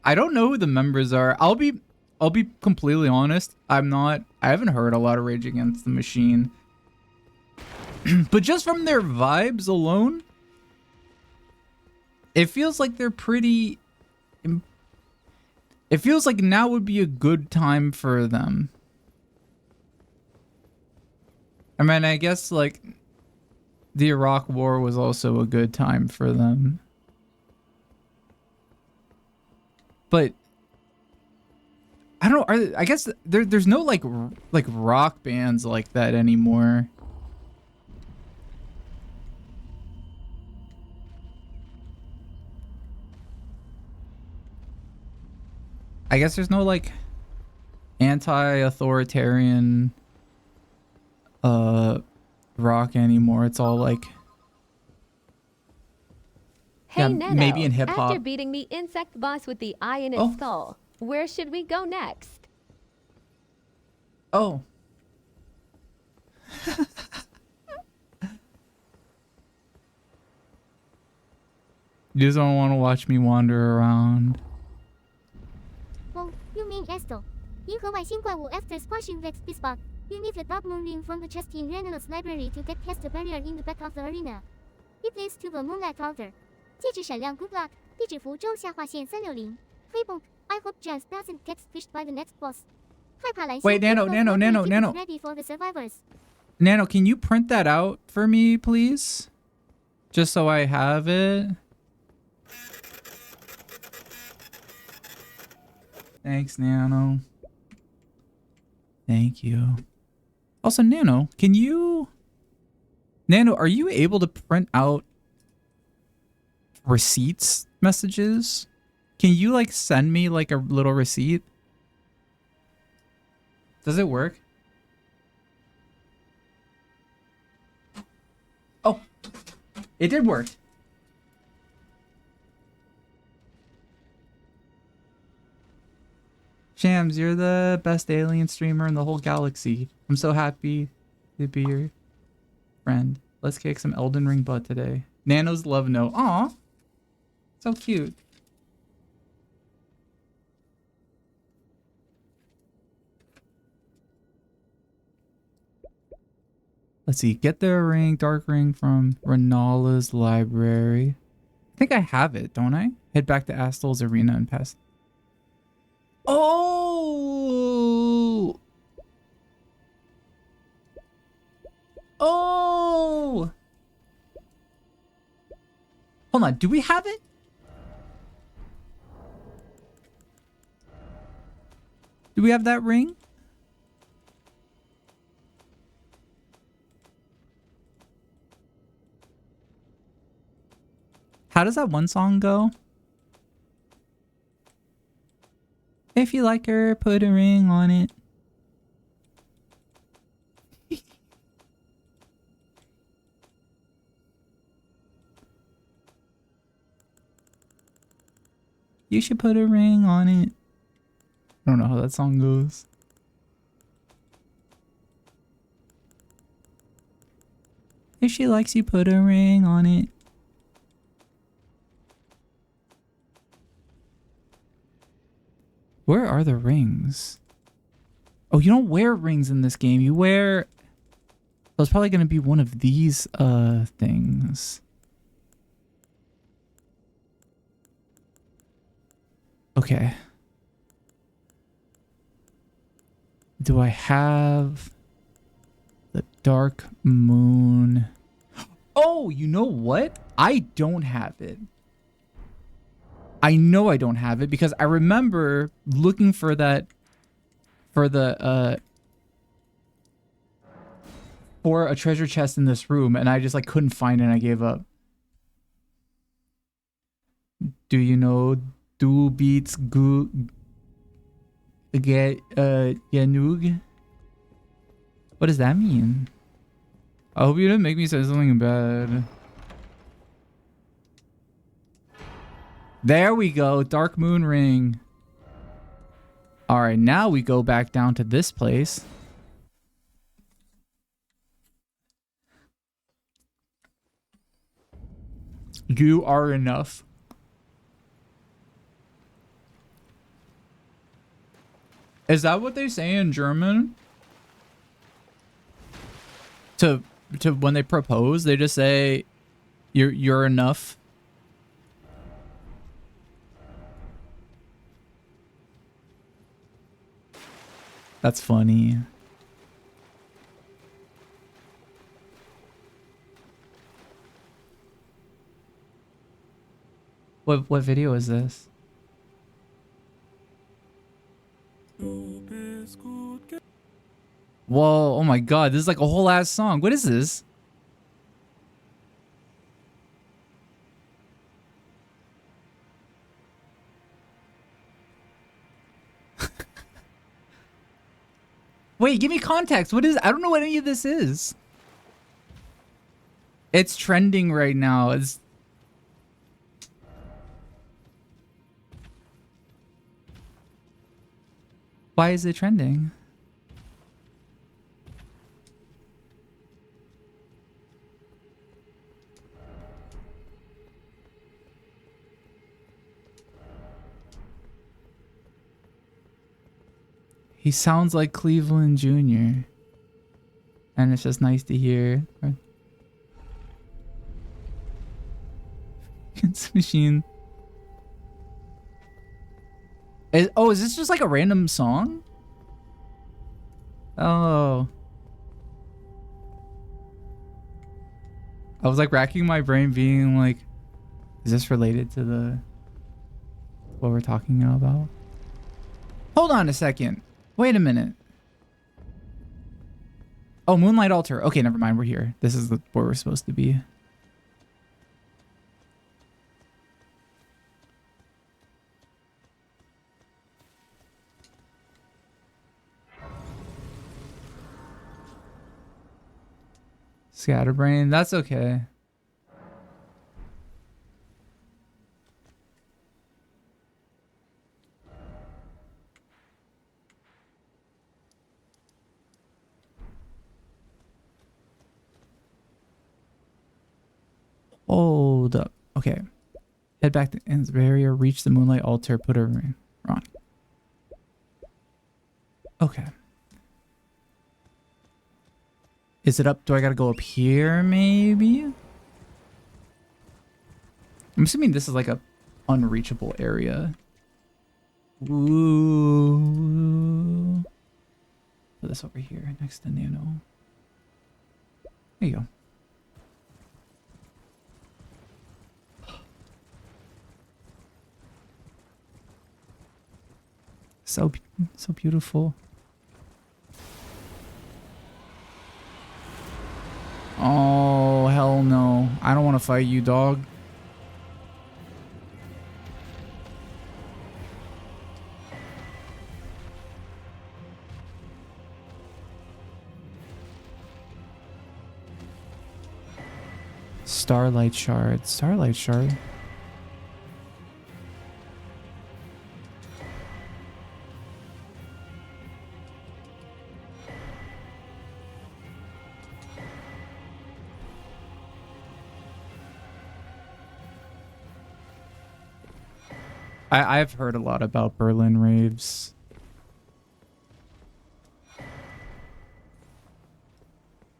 I don't know who the members are. I'll be completely honest. I haven't heard a lot of Rage Against the Machine. But just from their vibes alone, it feels like they're pretty... It feels like now would be a good time for them. I mean, I guess like the Iraq War was also a good time for them. But I don't know, I guess there's no like rock bands like that anymore. I guess there's no like anti-authoritarian rock anymore. It's all like Hey, yeah, Nano, maybe in hip hop. after beating the insect boss with the eye in its skull, where should we go next? Oh. You just don't want to watch me wander around. Oh, you mean Estel? 银河外星怪物 after squashing Vex Bisbot. You need the Dark Moon ring from the chest in Renala's library to get past the barrier in the back of the arena. It leads to the Moonlight Altar. 戒指闪亮 good luck. 地址符咒下划线360. Hey Bonk, I hope Jazz doesn't get squished by the next boss. 害怕蓝星 Wait, Nano, ready for the survivors. Nano, can you print that out for me, please? Just so I have it. Thanks, Nano. Thank you. Also, Nano, can you... Nano, are you able to print out receipts messages? Can you, like, send me, like, a little receipt? Does it work? Oh, it did work. Shams, you're the best alien streamer in the whole galaxy. I'm so happy to be your friend. Let's kick some Elden Ring butt today. Nano's love note. Aw. So cute. Let's see. Get the ring, dark ring from Renala's library. I think I have it, don't I? Head back to Astel's arena and pass. Oh! Oh! Hold on. Do we have it? Do we have that ring? How does that one song go? If you like her, put a ring on it. You should put a ring on it. I don't know how that song goes. If she likes you, put a ring on it. Where are the rings? Oh, you don't wear rings in this game. You wear... So it's probably going to be one of these things. Okay. Do I have the dark moon? Oh, you know what? I don't have it. I know I don't have it because I remember looking for that for the for a treasure chest in this room and I just like couldn't find it and I gave up. Do you know do beats go get Yanug? What does that mean? I hope you didn't make me say something bad. There we go, Dark Moon Ring. All right, now we go back down to this place. You are enough. Is that what they say in German? To when they propose, they just say you're enough. That's funny. What video is this? Whoa, oh my god, this is like a whole ass song. What is this? Wait, give me context. What is I don't know what any of this is. It's trending right now. It's Why is it trending? He sounds like Cleveland Jr. And it's just nice to hear. It's machine. Is this just like a random song? Oh. I was like racking my brain being like, is this related to what we're talking about? Hold on a second. Wait a minute. Oh, Moonlight Altar. Okay, never mind. We're here. This is where we're supposed to be. Scatterbrain. That's okay. Hold up. Okay. Head back to End's barrier, reach the Moonlight Altar, put a ring on. Okay. Is it up? Do I gotta go up here, maybe? I'm assuming this is like a unreachable area. Ooh. Put this over here next to Nano. There you go. So beautiful. Oh, hell no. I don't want to fight you, dog. Starlight Shard. Starlight Shard. I've heard a lot about Berlin raves.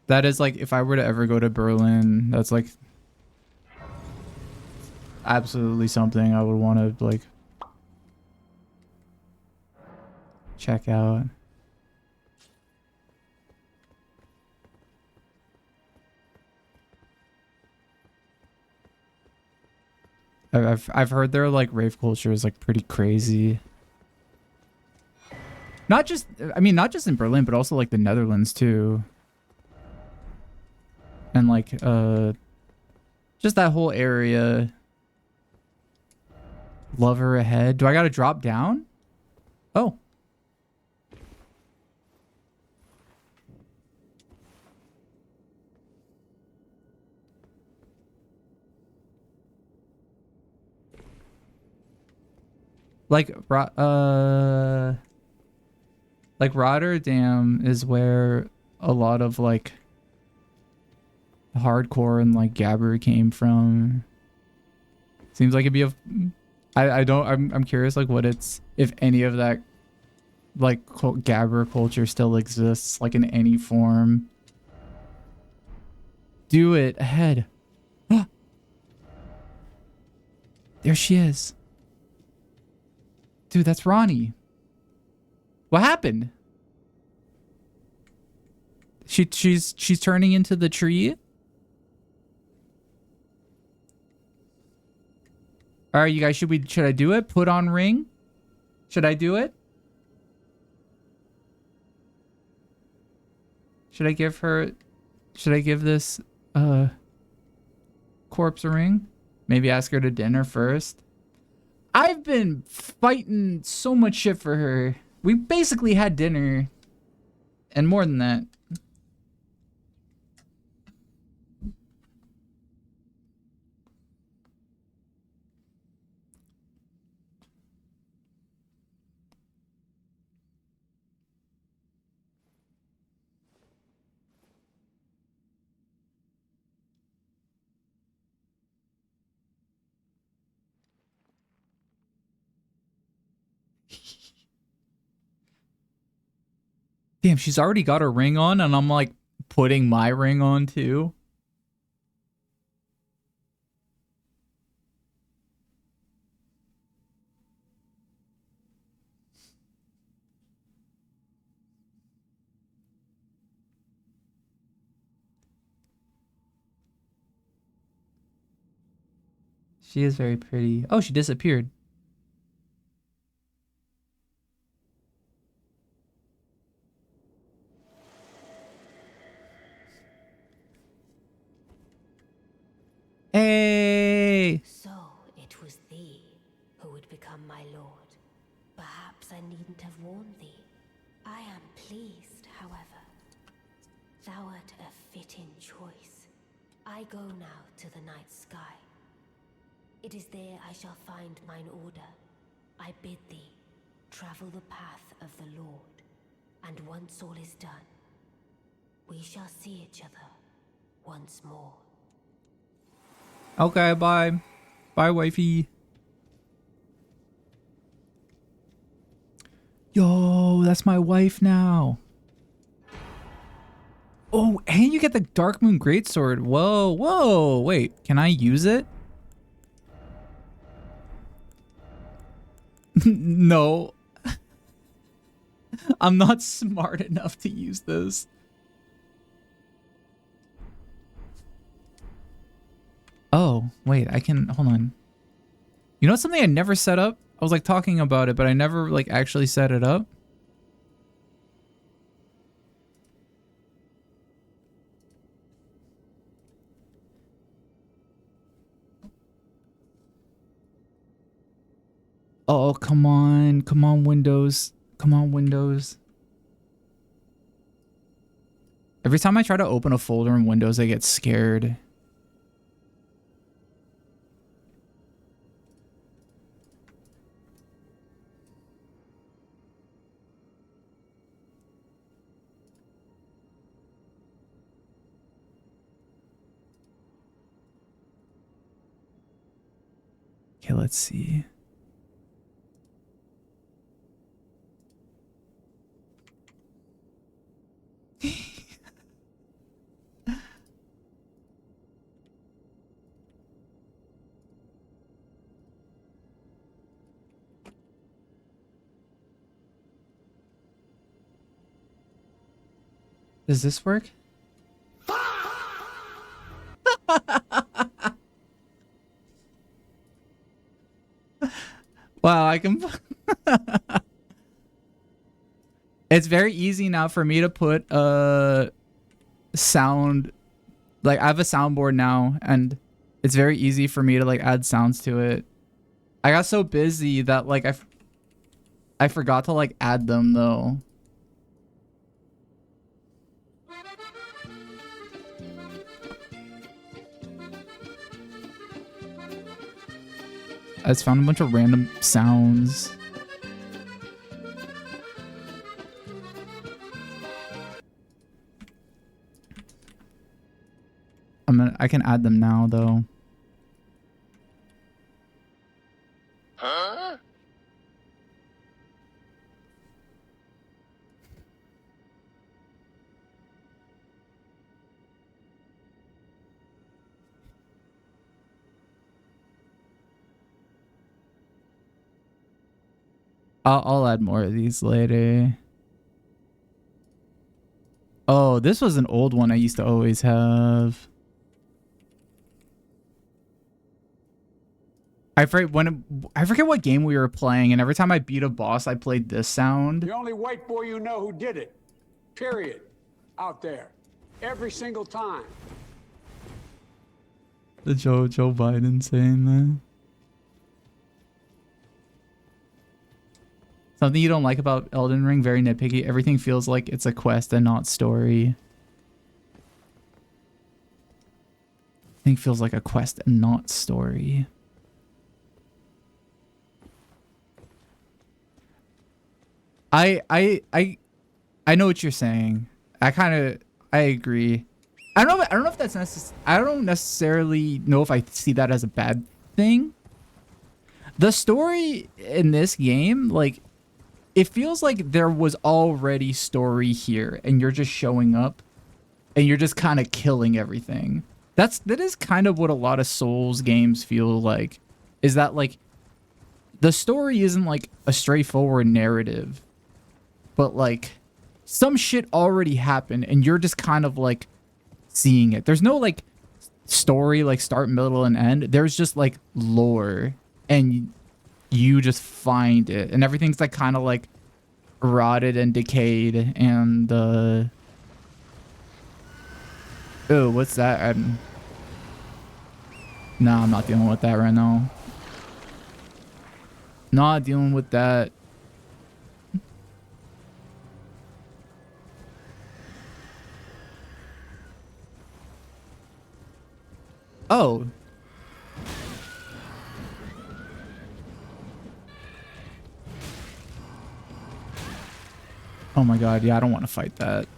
That is like, if I were to ever go to Berlin, that's like absolutely something I would want to like check out. I've heard their like rave culture is like pretty crazy. Not just not just in Berlin, but also like the Netherlands too. And like just that whole area. Lover ahead. Do I gotta drop down? Oh. Like Rotterdam is where a lot of like hardcore and like gabber came from. Seems like it'd be a I'm curious like what it's, if any of that like gabber culture still exists like in any form. Do it ahead. There she is. Dude, that's Ronnie. What happened? She's turning into the tree? All right, you guys, should I do it? Put on ring? Should I do it? Should I give this corpse a ring? Maybe ask her to dinner first. I've been fighting so much shit for her. We basically had dinner and more than that. Damn, she's already got her ring on and I'm like putting my ring on too. She is very pretty. Oh, she disappeared. Hey! So it was thee who would become my lord. Perhaps I needn't have warned thee. I am pleased, however. Thou art a fitting choice. I go now to the night sky. It is there I shall find mine order. I bid thee travel the path of the Lord, and once all is done, we shall see each other once more. Okay, bye. Bye, wifey. Yo, that's my wife now. Oh, and you get the Dark Moon Greatsword. Whoa, whoa. Wait, can I use it? No. I'm not smart enough to use this. Oh, wait, I can, hold on. You know what's something I never set up? I was like talking about it, but I never like actually set it up. Oh, come on. Come on, Windows. Come on, Windows. Every time I try to open a folder in Windows, I get scared. Okay, let's see. Does this work? Wow, I can... It's very easy now for me to put a sound... Like, I have a soundboard now, and it's very easy for me to, like, add sounds to it. I got so busy that, like, I forgot to, like, add them, though. I just found a bunch of random sounds. I can add them now, though. Huh? I'll add more of these later. Oh, this was an old one I used to always have. I forget what game we were playing, and every time I beat a boss, I played this sound. The only white boy you know who did it. Period. Out there. Every single time. The Joe Biden saying that. Something you don't like about Elden Ring, very nitpicky. Everything feels like it's a quest and not story. Everything feels like a quest and not story. I know what you're saying. I agree. I don't know if that's I don't necessarily know if I see that as a bad thing. The story in this game, like, it feels like there was already story here and you're just showing up and you're just kind of killing everything. That is kind of what a lot of Souls games feel like, is that, like, the story isn't like a straightforward narrative, but like some shit already happened and you're just kind of like seeing it. There's no like story, like start, middle, and end. There's just like lore and you just find it, and everything's like kind of like rotted and decayed and oh, what's that? Nah, I'm not dealing with that right now. Not dealing with that. Oh. Oh my god, yeah, I don't want to fight that.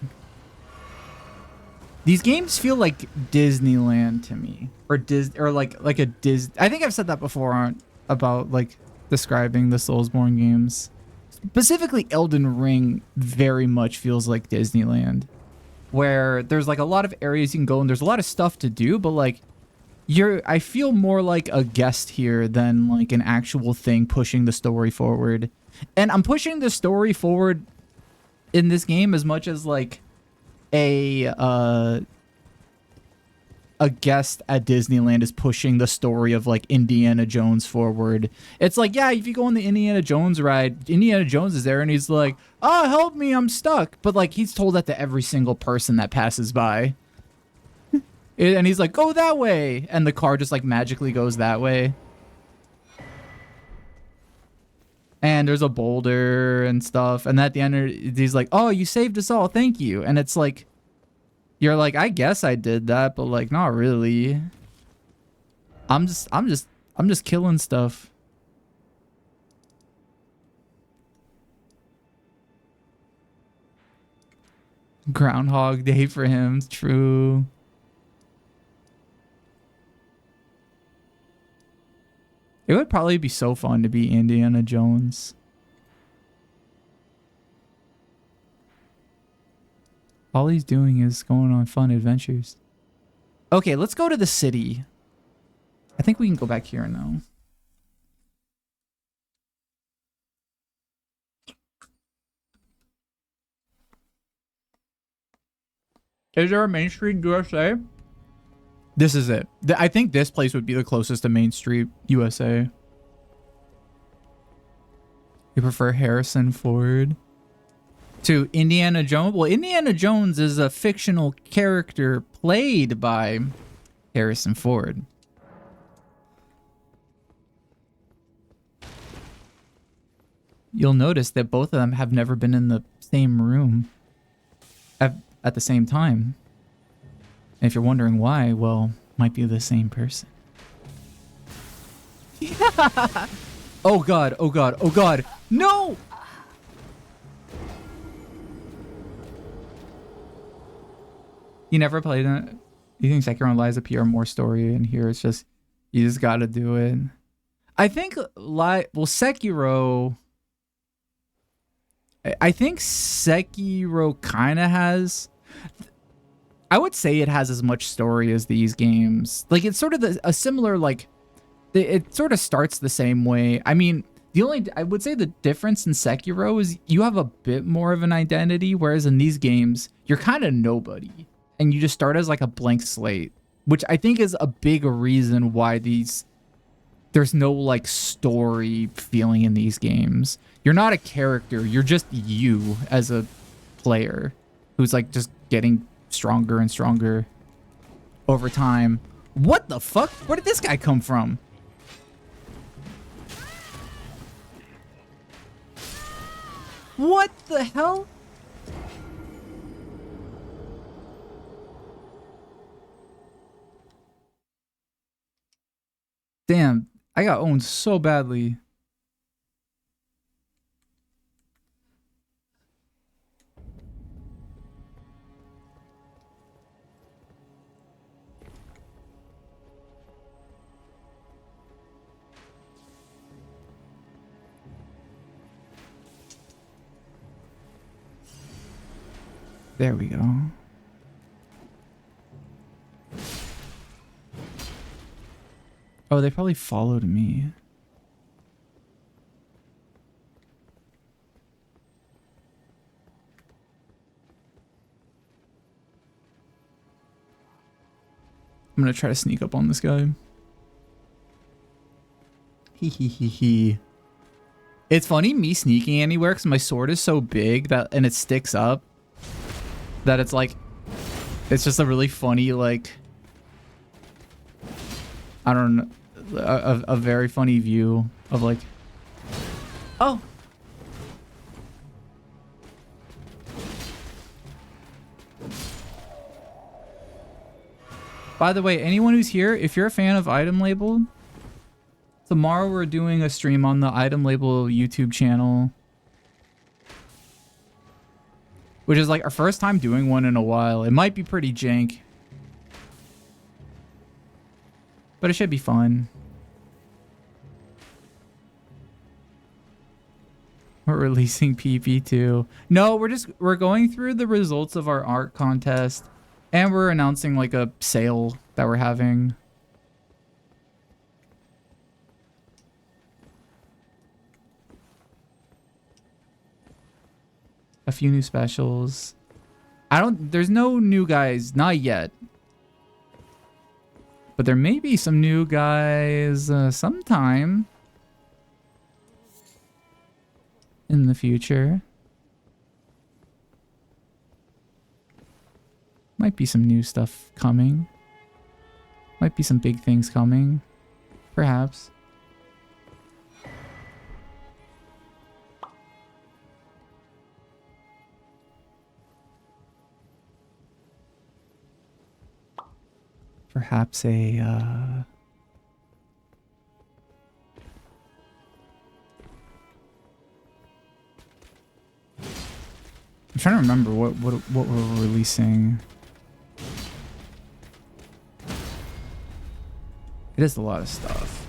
These games feel like Disneyland to me, or like a Dis. I think I've said that before about like describing the Soulsborne games. Specifically, Elden Ring very much feels like Disneyland, where there's like a lot of areas you can go and there's a lot of stuff to do, but like I feel more like a guest here than like an actual thing pushing the story forward. And I'm pushing the story forward in this game as much as like a guest at Disneyland is pushing the story of like Indiana Jones forward. It's like, yeah, if you go on the Indiana Jones ride, Indiana Jones is there and he's like, oh, help me, I'm stuck. But like he's told that to every single person that passes by. And he's like, go that way. And the car just like magically goes that way. And there's a boulder and stuff. And at the end, he's like, oh, you saved us all. Thank you. And it's like, you're like, I guess I did that, but like, not really. I'm just killing stuff. Groundhog Day for him. It's true. It would probably be so fun to be Indiana Jones. All he's doing is going on fun adventures. Okay, let's go to the city. I think we can go back here now. Is there a Main Street USA? This is it. I think this place would be the closest to Main Street USA. You prefer Harrison Ford to Indiana Jones? Well, Indiana Jones is a fictional character played by Harrison Ford. You'll notice that both of them have never been in the same room at the same time. And if you're wondering why, well, might be the same person. Yeah. Oh god, oh god, oh god. No! You never played it? You think Sekiro and Lies of P are more story, and here it's just, you just gotta do it. I think, Sekiro... I think Sekiro kind of has... I would say it has as much story as these games. Like, it's sort of a similar, like... It sort of starts the same way. I mean, I would say the difference in Sekiro is you have a bit more of an identity, whereas in these games, you're kind of nobody. And you just start as like a blank slate, which I think is a big reason why there's no like story feeling in these games. You're not a character, you're just you as a player who's like just getting stronger and stronger over time. What the fuck? Where did this guy come from? What the hell? Damn, I got owned so badly. There we go. Oh, they probably followed me. I'm gonna try to sneak up on this guy. Hee. It's funny me sneaking anywhere because my sword is so big and it sticks up that it's like, it's just a really funny, like, I don't know, a very funny view of like, oh. By the way, anyone who's here, if you're a fan of Item Labeled, tomorrow we're doing a stream on the Item Label YouTube channel, which is like our first time doing one in a while. It might be pretty jank, but it should be fun. We're releasing PP2. No, we're going through the results of our art contest, and we're announcing like a sale that we're having. A few new specials. There's no new guys, not yet. But there may be some new guys sometime in the future. Might be some new stuff coming. Might be some big things coming. Perhaps. Perhaps a I'm trying to remember what we're releasing. It is a lot of stuff.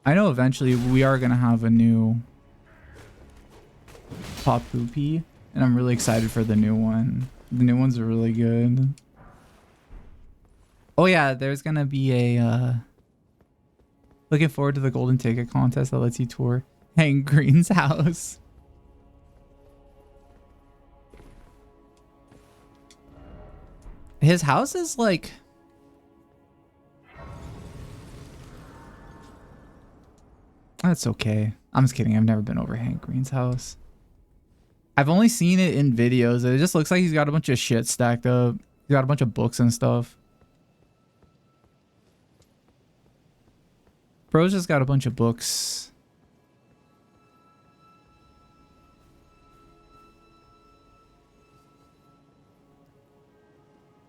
I know eventually we are going to have a new Pop Poopy, and I'm really excited for the new one. The new ones are really good. Oh yeah, there's going to be a Looking forward to the golden ticket contest that lets you tour Hank Green's house. His house is like... That's okay. I'm just kidding. I've never been over Hank Green's house. I've only seen it in videos. It just looks like he's got a bunch of shit stacked up. He's got a bunch of books and stuff. Bro's just got a bunch of books.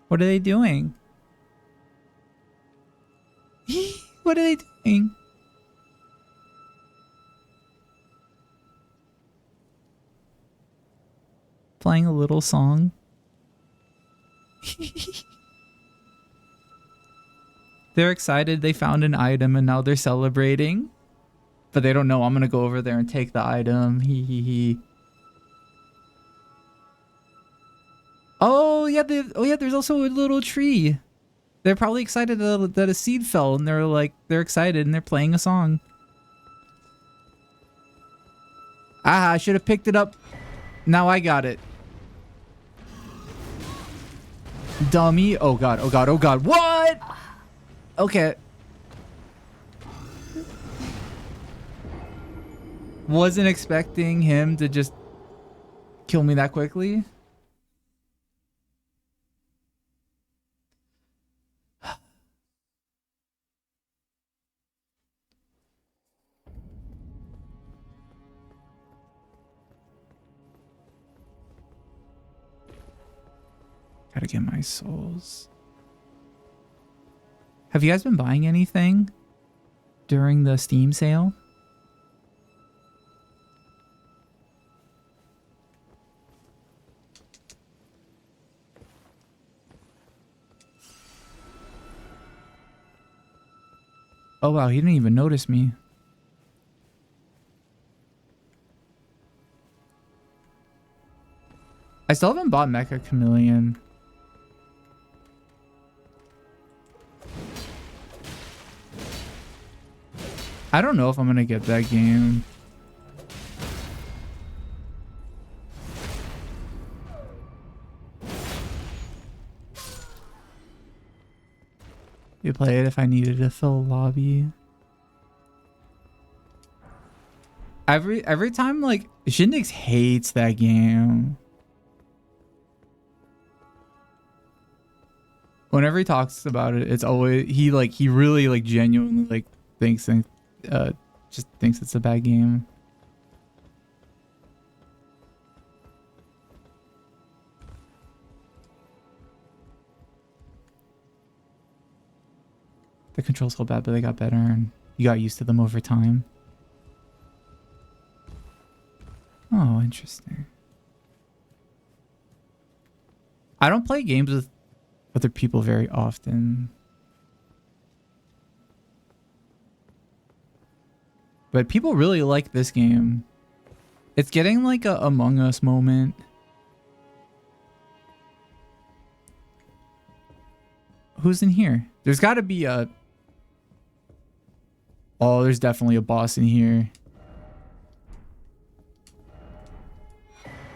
What are they doing? What are they doing? Playing a little song. They're excited they found an item and now they're celebrating. But they don't know I'm gonna go over there and take the item. Hee hee hee. Oh yeah, there's also a little tree. They're probably excited that a seed fell and they're excited and they're playing a song. Ah, I should have picked it up. Now I got it. Dummy. Oh god, oh god, oh god. What? Okay. Wasn't expecting him to just kill me that quickly. Gotta get my souls. Have you guys been buying anything during the Steam sale? Oh wow, he didn't even notice me. I still haven't bought Mecha Chameleon. I don't know if I'm gonna get that game. You play it if I needed to fill a lobby. Every time, like, Shindex hates that game. Whenever he talks about it, it's always he really like genuinely like thinks just thinks it's a bad game. The controls felt bad, but they got better, and you got used to them over time. Oh, interesting. I don't play games with other people very often. But people really like this game. It's getting like a Among Us moment. Who's in here? There's got to be a... Oh, there's definitely a boss in here.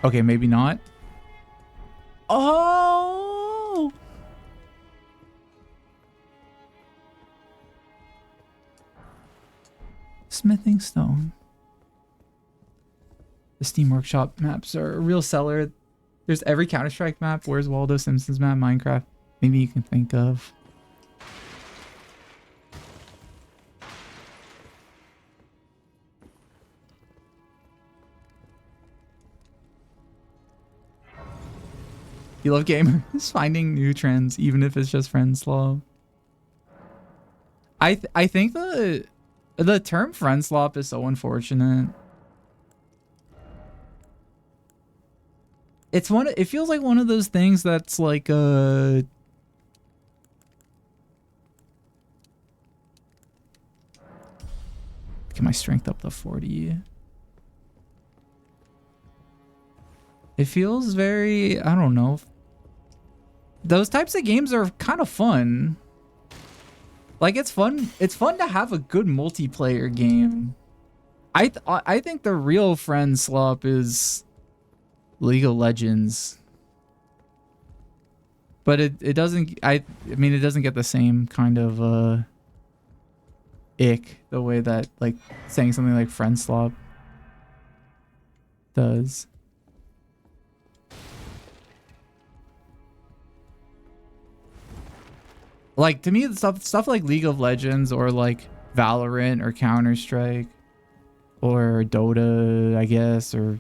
Okay, maybe not. Oh! Smithing stone. The Steam Workshop maps are a real seller. There's every Counter-Strike map. Where's Waldo, Simpsons map, Minecraft. Maybe you can think of. You love gamers finding new trends, even if it's just friends slop. I think the term friend slop is so unfortunate. It feels like one of those things that's like get my strength up to 40. It feels very, I don't know. Those types of games are kind of fun. Like, it's fun. It's fun to have a good multiplayer game. I think the real friend slop is League of Legends. But it doesn't, I mean, it doesn't get the same kind of ick the way that, like, saying something like friend slop does. Like, to me, stuff like League of Legends or like Valorant or Counter-Strike or Dota, I guess, or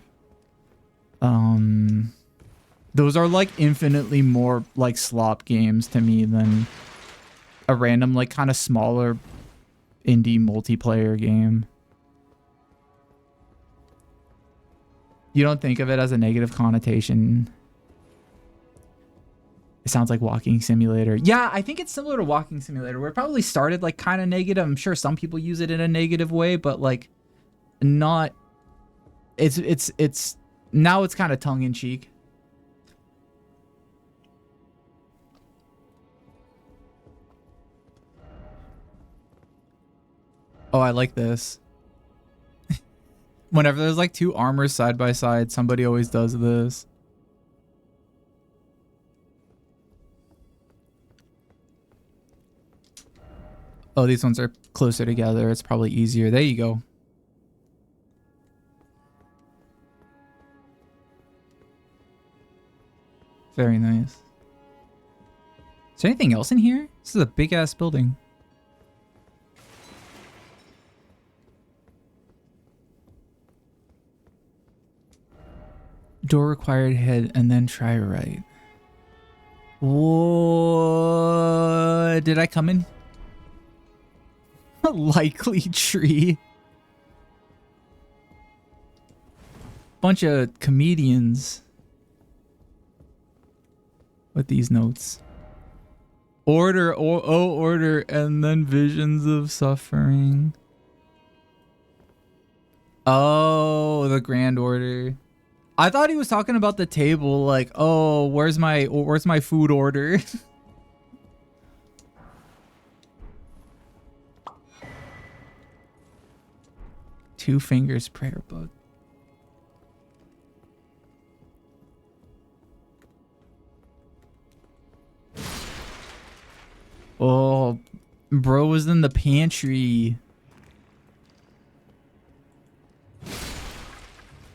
those are like infinitely more like slop games to me than a random like kind of smaller indie multiplayer game. You don't think of it as a negative connotation. It sounds like Walking Simulator. Yeah, I think it's similar to Walking Simulator, where it probably started like kind of negative. I'm sure some people use it in a negative way, but like not. It's now it's kind of tongue in cheek. Oh, I like this. Whenever there's like two armors side by side, somebody always does this. Oh, these ones are closer together. It's probably easier. There you go. Very nice. Is there anything else in here? This is a big ass building. Door required, head, and then try right. What? Did I come in? A likely tree. Bunch of comedians with these notes. Order, order, and then visions of suffering. Oh, the grand order. I thought he was talking about the table, like, oh, where's my food order? Two fingers prayer book. Oh, bro was in the pantry.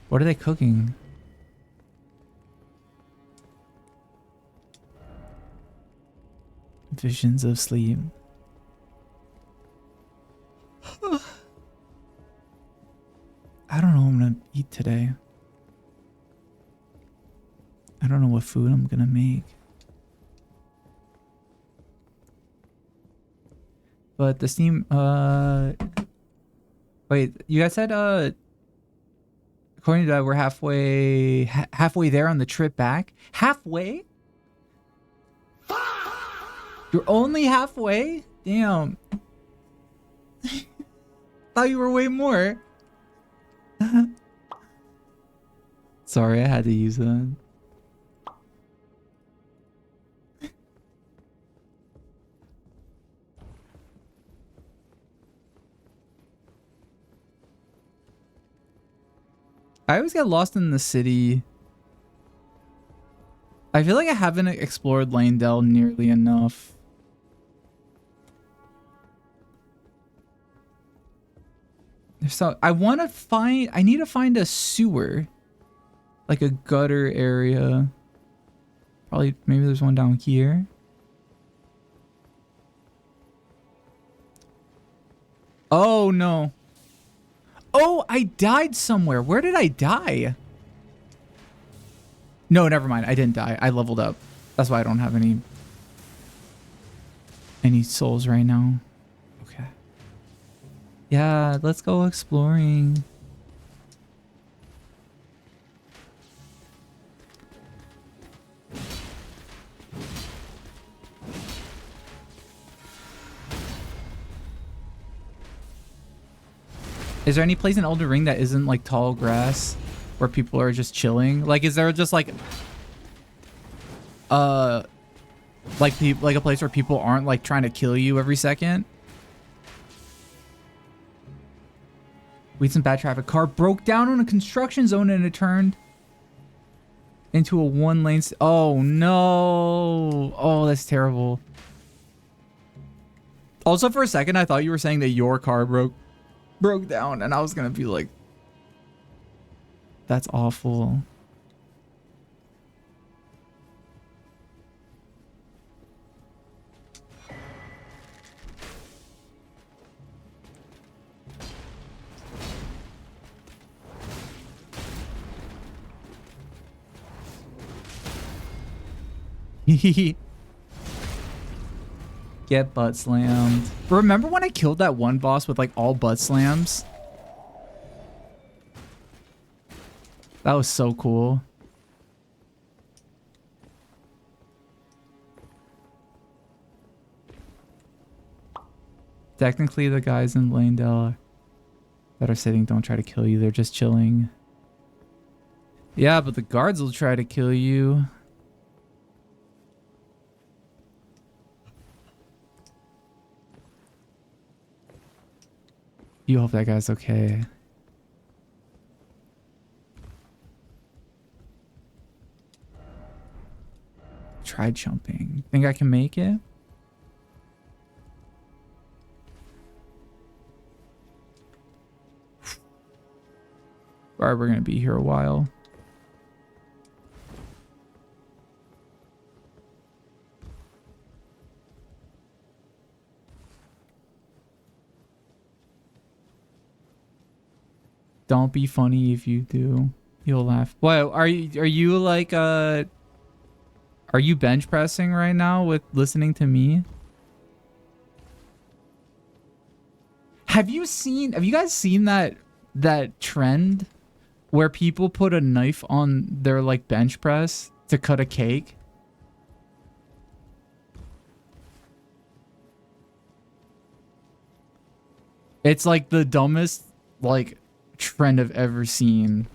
What are they cooking? Visions of sleep. I don't know what I'm gonna eat today. I don't know what food I'm gonna make. But the Steam, wait, you guys said, according to that, we're halfway there on the trip back? Halfway? You're only halfway? Damn. Thought you were way more. Sorry, I had to use that. I always get lost in the city. I feel like I haven't explored Langdale nearly enough. So I need to find a sewer. Like a gutter area. Probably, maybe there's one down here. Oh no. Oh, I died somewhere. Where did I die? No, never mind. I didn't die. I leveled up. That's why I don't have any souls right now. Okay. Yeah, let's go exploring. Is there any place in Elden Ring that isn't like tall grass where people are just chilling? Like, is there just like a place where people aren't like trying to kill you every second? We had some bad traffic. Car broke down on a construction zone and it turned into a one-lane. Oh no! Oh, that's terrible. Also, for a second, I thought you were saying that your car broke down, and I was gonna be like, "That's awful." Get butt slammed. Remember when I killed that one boss with like all butt slams? That was so cool. Technically, the guys in Blandell that are sitting don't try to kill you. They're just chilling. Yeah, but the guards will try to kill you. You hope that guy's okay. Tried jumping. Think I can make it? Alright, we're gonna be here a while. Don't be funny if you do. You'll laugh. What are you like are you bench pressing right now with listening to me? Have you guys seen that trend where people put a knife on their like bench press to cut a cake? It's like the dumbest like trend I've ever seen.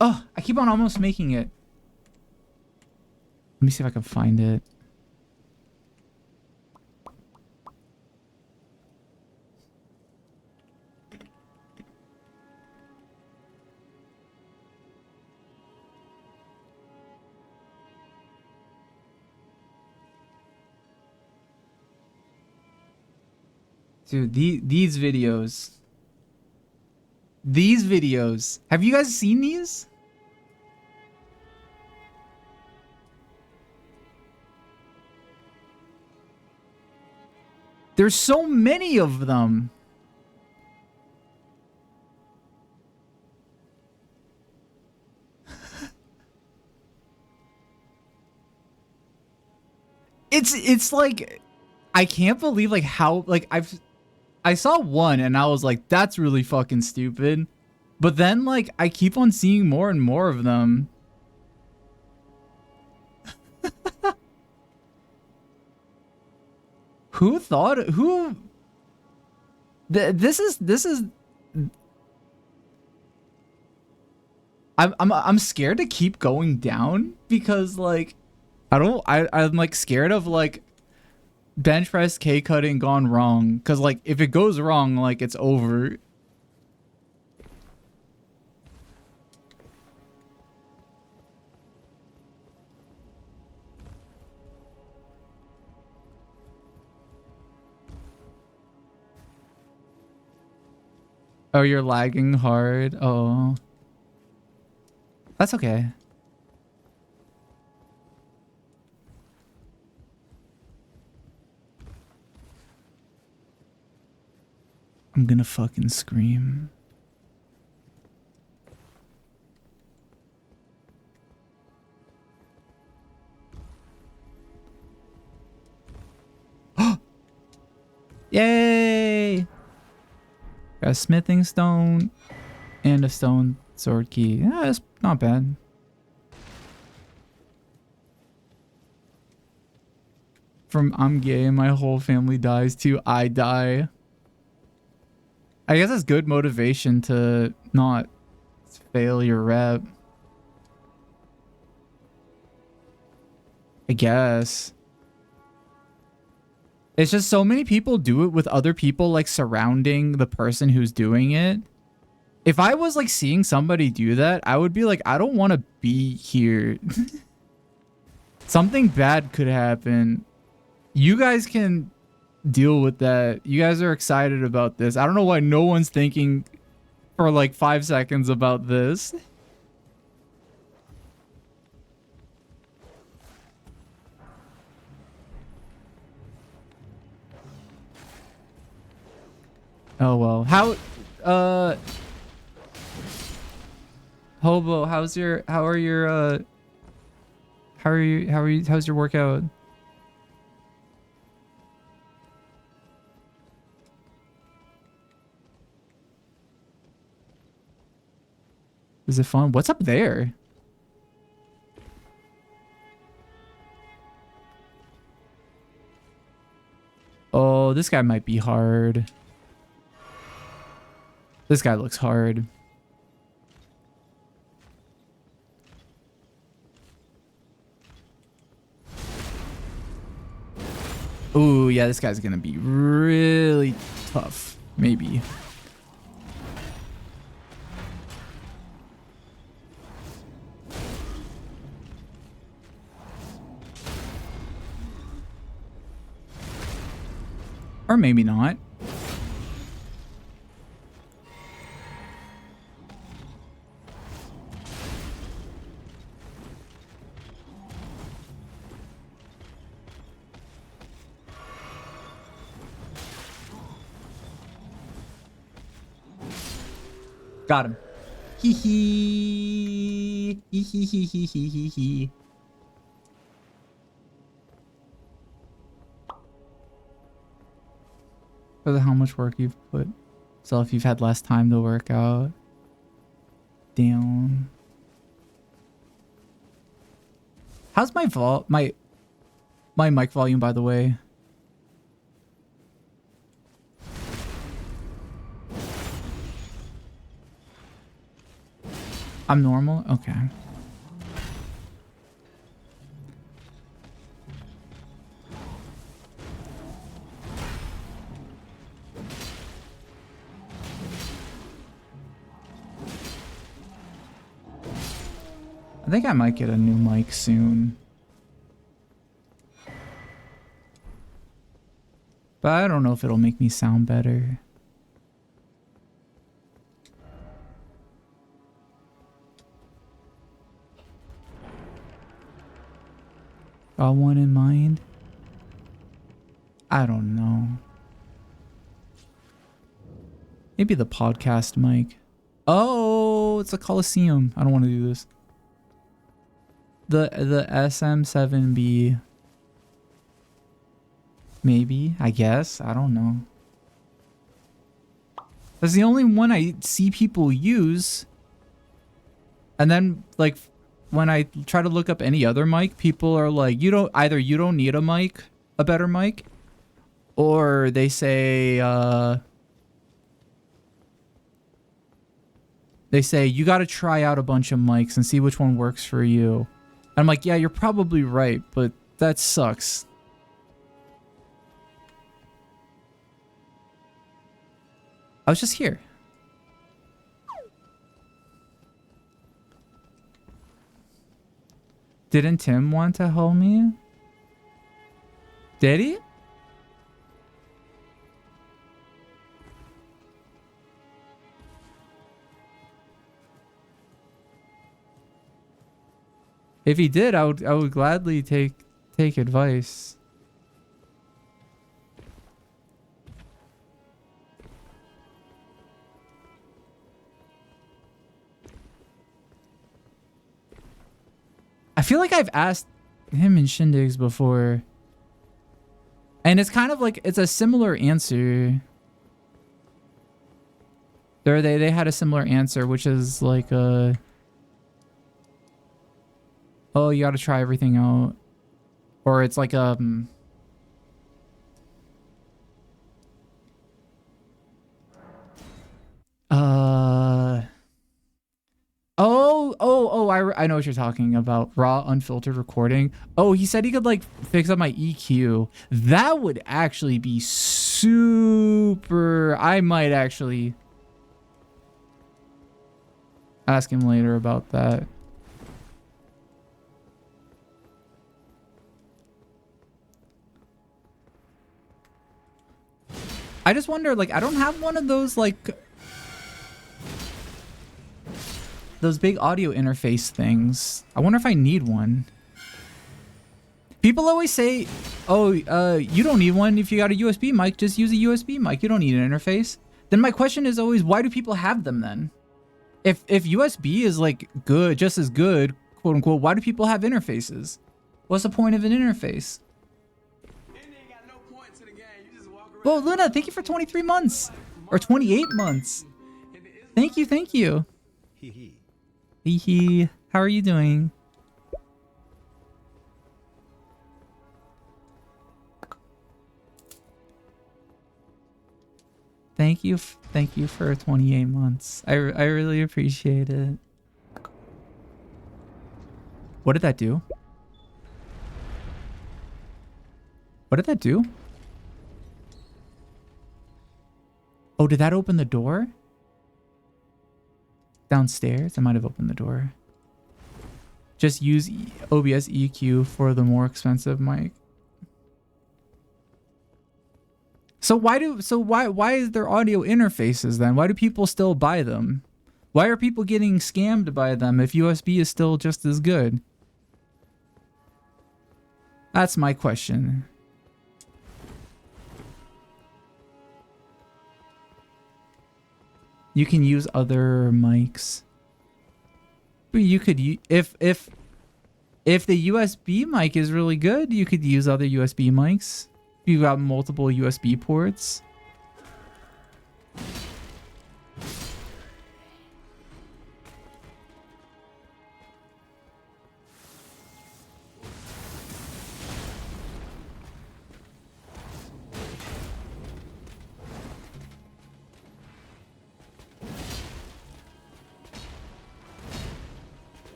Oh, I keep on almost making it. Let me see if I can find it. Dude, these videos. These videos. Have you guys seen these? There's so many of them. It's like I can't believe like how like I saw one and I was like, that's really fucking stupid. But then like I keep on seeing more and more of them. Who thought who this is I'm scared to keep going down because like I'm like scared of like bench press K cutting gone wrong, because like if it goes wrong, like it's over. Oh, you're lagging hard. Oh, that's okay. I'm gonna fucking scream. Yay! Got a smithing stone and a stone sword key. Yeah, that's not bad. From I'm gay and my whole family dies to I die. I guess it's good motivation to not fail your rep. I guess. It's just so many people do it with other people like surrounding the person who's doing it. If I was like seeing somebody do that, I would be like, I don't want to be here. Something bad could happen. You guys can deal with that. You guys are excited about this. I don't know why no one's thinking for like 5 seconds about this. Oh well. How Hobo, how's your workout? Is it fun? What's up there? Oh, this guy might be hard. This guy looks hard. Ooh, yeah, this guy's gonna be really tough. Maybe. Or maybe not. Got him. Hee hee. Hee hee hee hee hee hee hee. For how much work you've put. So if you've had less time to work out. Down. How's my my mic volume, by the way? I'm normal? Okay. I think I might get a new mic soon. But I don't know if it'll make me sound better. Got one in mind? I don't know. Maybe the podcast mic. Oh, it's a Coliseum. I don't want to do this. The SM7B. Maybe, I guess. I don't know. That's the only one I see people use. And then, like, when I try to look up any other mic, people are like, you don't need a mic, a better mic, or they say you got to try out a bunch of mics and see which one works for you. And I'm like, yeah, you're probably right, but that sucks. I was just here. Didn't Tim want to hold me? Did he? If he did, I would gladly take advice. I feel like I've asked him in Shindigs before. And it's kind of like, it's a similar answer. They had a similar answer, which is like, oh, you gotta try everything out. Or it's like, I know what you're talking about. Raw, unfiltered recording. Oh, he said he could like fix up my EQ. That would actually be super. I might actually ask him later about that. I just wonder, like, I don't have one of those, like, those big audio interface things. I wonder if I need one. People always say, oh, you don't need one if you got a USB mic. Just use a USB mic. You don't need an interface. Then my question is always, why do people have them then? If USB is, like, good, just as good, quote unquote, why do people have interfaces? What's the point of an interface? Well, Luna, thank you for 23 months. Or 28 months. Thank you, thank you. Hee hee. How are you doing? Thank you for 28 months. I really appreciate it. What did that do? What did that do? Oh, did that open the door? Downstairs? I might have opened the door. Just use OBS EQ for the more expensive mic. So why is there audio interfaces then? Why do people still buy them? Why are people getting scammed by them if USB is still just as good? That's my question. You can use other mics. But you could if the USB mic is really good, you could use other USB mics. If you've got multiple USB ports.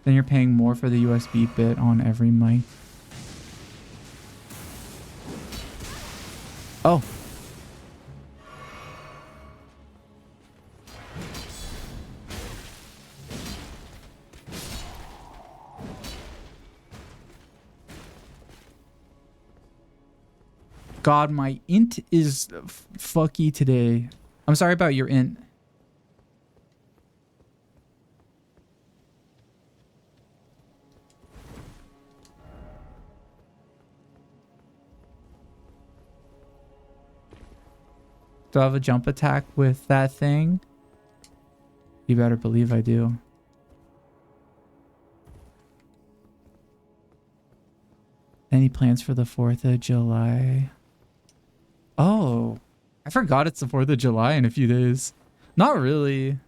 Then you're paying more for the USB bit on every mic. Oh. God, my int is fucky today. I'm sorry about your int. Do I have a jump attack with that thing? You better believe I do. Any plans for the 4th of July? Oh, I forgot it's the 4th of July in a few days. Not really.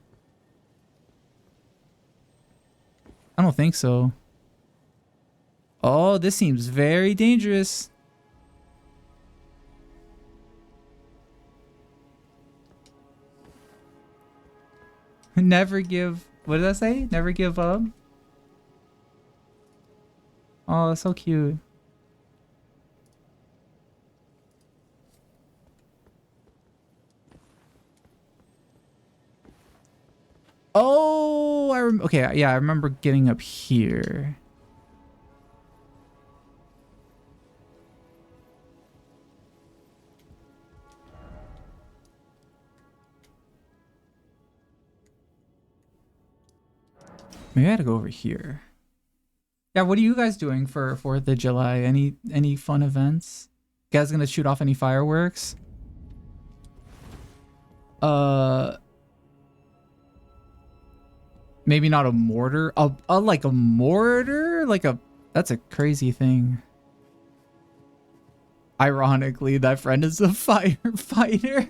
I don't think so. Oh, this seems very dangerous. Never give... What did I say? Never give up? Oh, that's so cute. Oh, okay, yeah, I remember getting up here. Maybe I had to go over here. Yeah, what are you guys doing for 4th of July? Any fun events? You guys gonna shoot off any fireworks? Maybe not a mortar. Like a mortar? Like a... That's a crazy thing. Ironically, that friend is a firefighter.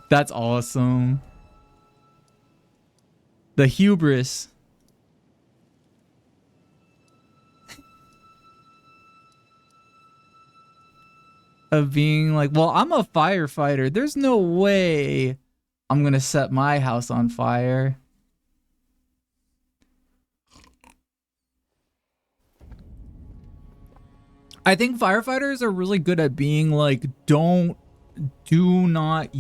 That's awesome. The hubris. Of being like, well, I'm a firefighter. There's no way I'm gonna set my house on fire. I think firefighters are really good at being like, do not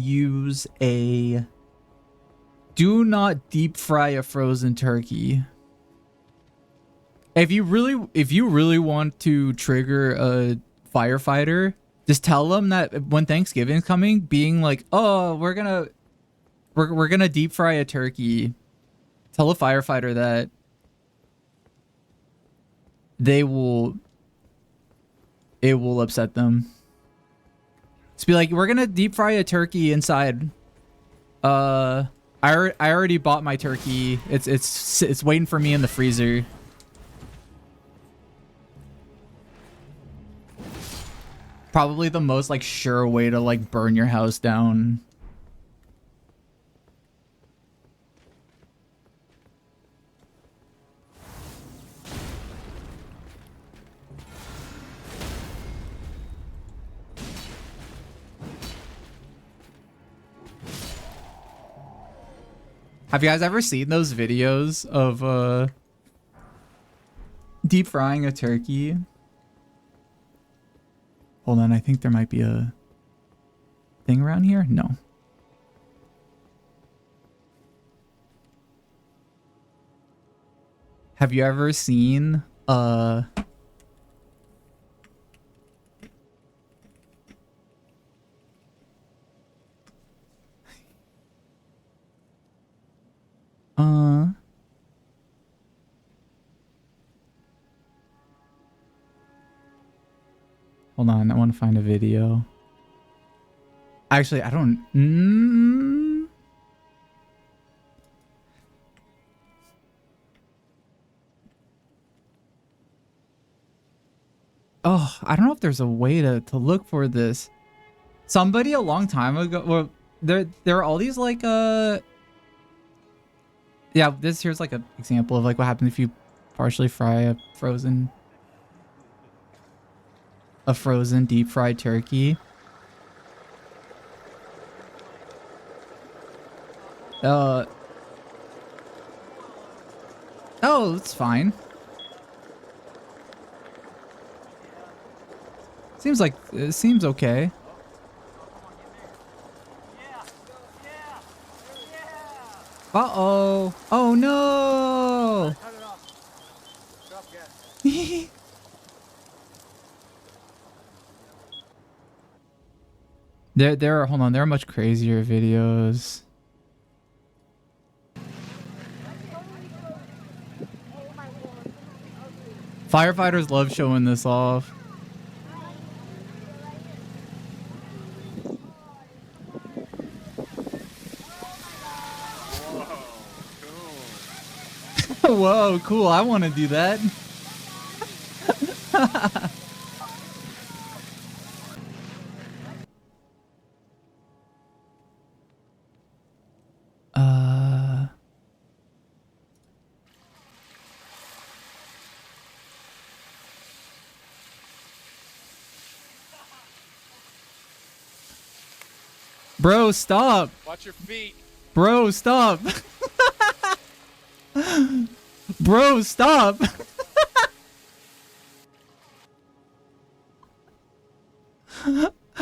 deep fry a frozen turkey. If you really want to trigger a firefighter, just tell them that when Thanksgiving's coming, being like, oh, we're gonna deep fry a turkey. Tell a firefighter that it will upset them. Just be like, we're gonna deep fry a turkey inside. I already bought my turkey. It's waiting for me in the freezer. Probably the most like sure way to like burn your house down. Have you guys ever seen those videos of deep frying a turkey? Hold on, I think there might be a thing around here. No. Have you ever seen hold on, I want to find a video. Actually, I don't... Oh, I don't know if there's a way to look for this. Somebody a long time ago... Well, there are all these like... Yeah, here's like an example of like what happens if you partially fry a frozen deep fried turkey. Oh, it's fine. It seems okay. Uh-oh. Oh no. There are much crazier videos. Firefighters love showing this off. Whoa, cool. I want to do that. Bro, stop. Watch your feet. Bro, stop. Bro, stop.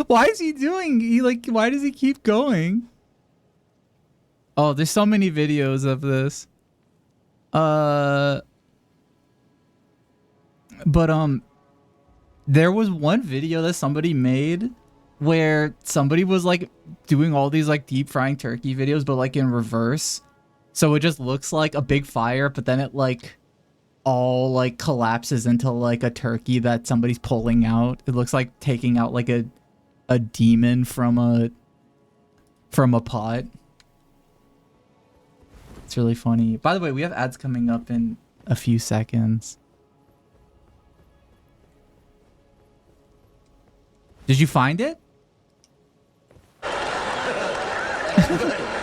Why is he doing? Why does he keep going? Oh, there's so many videos of this. There was one video that somebody made where somebody was like doing all these like deep frying turkey videos, but like in reverse. So it just looks like a big fire, but then it like all like collapses into like a turkey that somebody's pulling out. It looks like taking out like a demon from a pot. It's really funny. By the way, we have ads coming up in a few seconds. Did you find it? I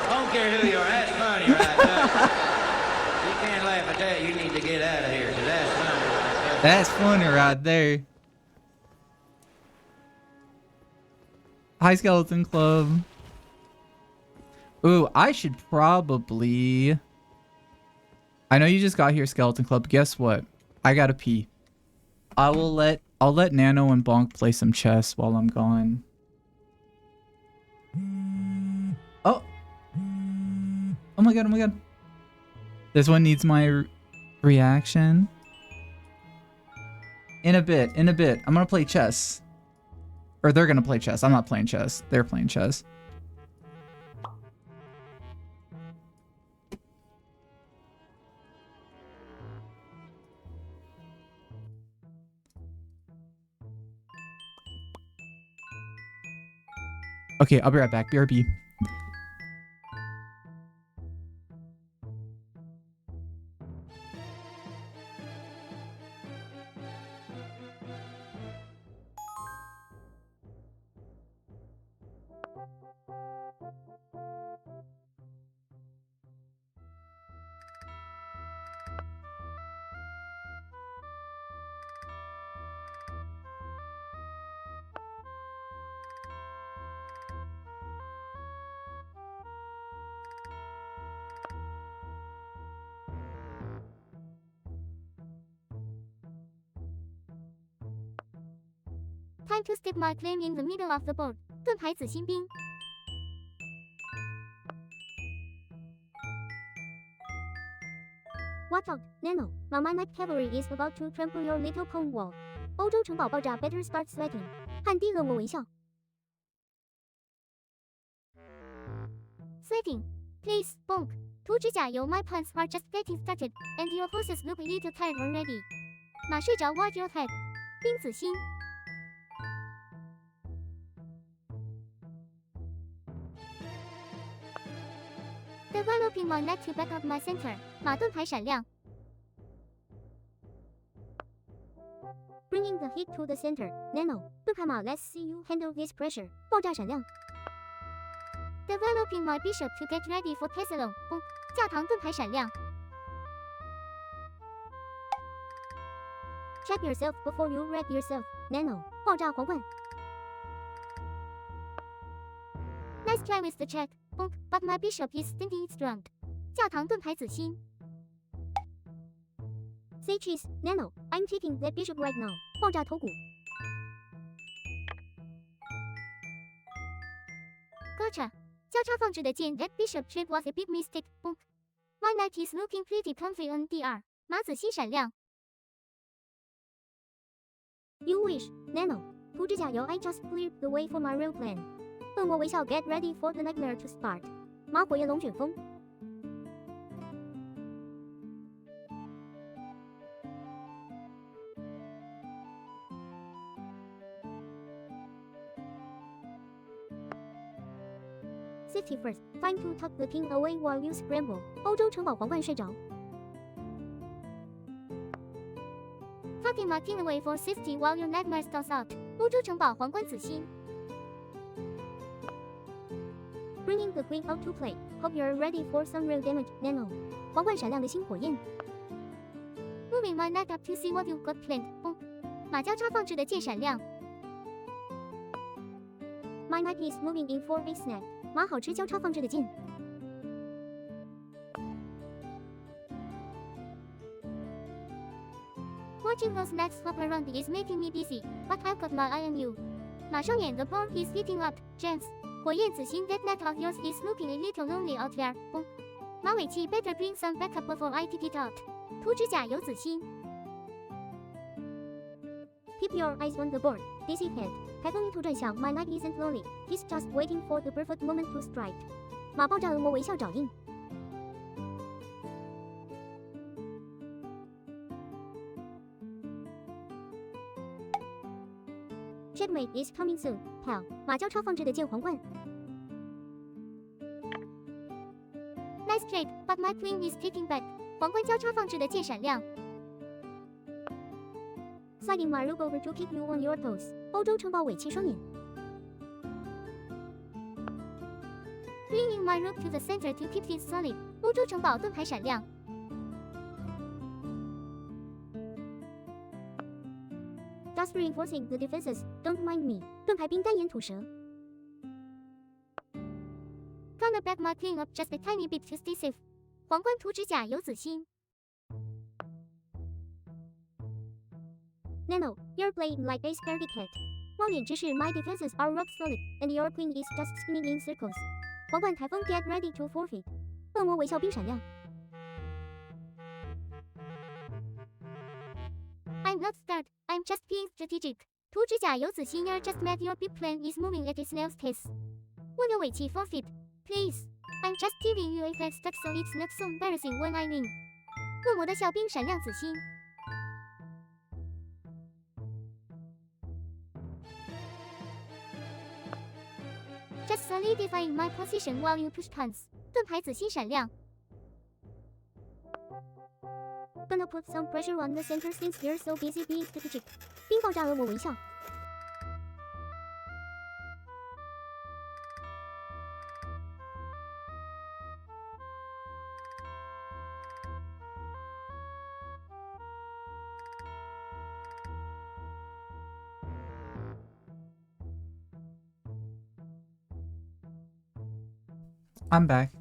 don't care who you are. That's funny right there. You can't laugh at that. You need to get out of here, 'cause that's funny right there. That's funny right there. Hi, Skeleton Club. Ooh, I should probably... I know you just got here, Skeleton Club. Guess what? I gotta pee. I'll let Nano and Bonk play some chess while I'm gone. Oh. Oh my god, oh my god. This one needs my reaction. In a bit. I'm gonna play chess. Or they're gonna play chess. I'm not playing chess. They're playing chess. Okay, I'll be right back. BRB. Time to step my claim in the middle of the board. 盾牌子新兵。Watch out, Nano. My night cavalry is about to trample your little cone wall. 欧洲城堡爆炸 better start sweating. 汉帝恶魔微笑。Sweating. Please, bonk. 涂指甲油 my plans are just getting started, and your horses look a little tired already. 马睡着 watch your head. 冰子心。Developing my neck to back up my center. 马盾牌闪亮。Bringing the heat to the center. Nano. 盾牌马 let's see you handle this pressure. 爆炸闪亮。Developing my bishop to get ready for Tessalon. 教堂盾牌闪亮。Check yourself before you wreck yourself. Nano. 爆炸皇冠。Nice try with the check. But my bishop is standing strong. 教堂盾牌子心。Say cheese, Nano. I'm taking that bishop right now. 爆炸头骨。Gotcha. 交叉放置的剑 that bishop trade was a big mistake. My knight is looking pretty comfy on D2. 马子心闪亮。You wish, Nano. 涂指甲油 I just cleared the way for my real plan. 恶魔微笑 get ready for the nightmare to start. 马火焰龙卷风。Safety first. Time to tuck the king away while you scramble. 欧洲城堡皇冠睡着。Tucking my king away for safety while your nightmare stalls out. 欧洲城堡皇冠子心。Bringing the queen out to play. Hope you're ready for some real damage, Nano. 皇冠闪亮的星火焰。Moving my knight up to see what you've got planned. 马交叉放置的剑闪亮。My knight is moving in for a snack. 马好吃交叉放置的剑。Watching those knights swap around is making me dizzy, but I've got my eye on you. 马双眼 the ball is heating up, James. 火焰子心 that knight of yours is looking a little lonely out there. 马尾气 better bring some backup before I take it out. 涂指甲油子心。Keep your eyes on the board. Dizzy head. 台风一图转向 My knight isn't lonely. He's just waiting for the perfect moment to strike. 马爆炸恶魔微笑爪印。Checkmate is coming soon, pal. 马交叉放置的剑皇冠。Nice trade, but my queen is taking back. 皇冠交叉放置的剑闪亮。Sliding my rook over to keep you on your toes. 欧洲城堡尾气双眼。Bringing my rook to the center to keep it solid. 欧洲城堡盾牌闪亮。Just reinforcing the defenses. Don't mind me. 盾牌兵单眼吐舌。Gonna back my clean up just a tiny bit to stay safe. 皇冠涂指甲有紫心。Nano, you're playing like a scaredy cat. 猫脸之士 my defenses are rock solid, and your queen is just spinning in circles. 皇冠台风 get ready to forfeit. 恶魔微笑冰闪亮。I'm not scared, I'm just being strategic. 涂指甲有紫心 you're just mad your big plan is moving at a snail's pace. 蜗牛尾气 forfeit. Please, I'm just giving you a fat stack so it's not so embarrassing when I win. 恶魔的笑冰闪亮紫心。Just solidifying my position while you push tons. 盾牌紫心闪亮。Gonna put some pressure on the center since you're so busy being strategic. 冰爆炸恶魔微笑。I'm back.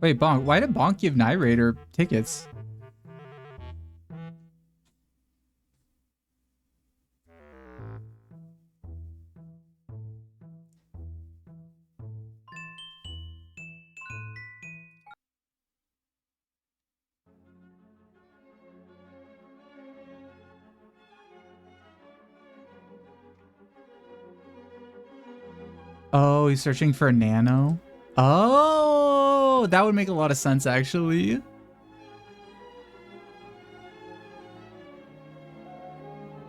Wait, Bonk, why did Bonk give Narrator tickets? Oh, he's searching for a nano? Oh, that would make a lot of sense, actually.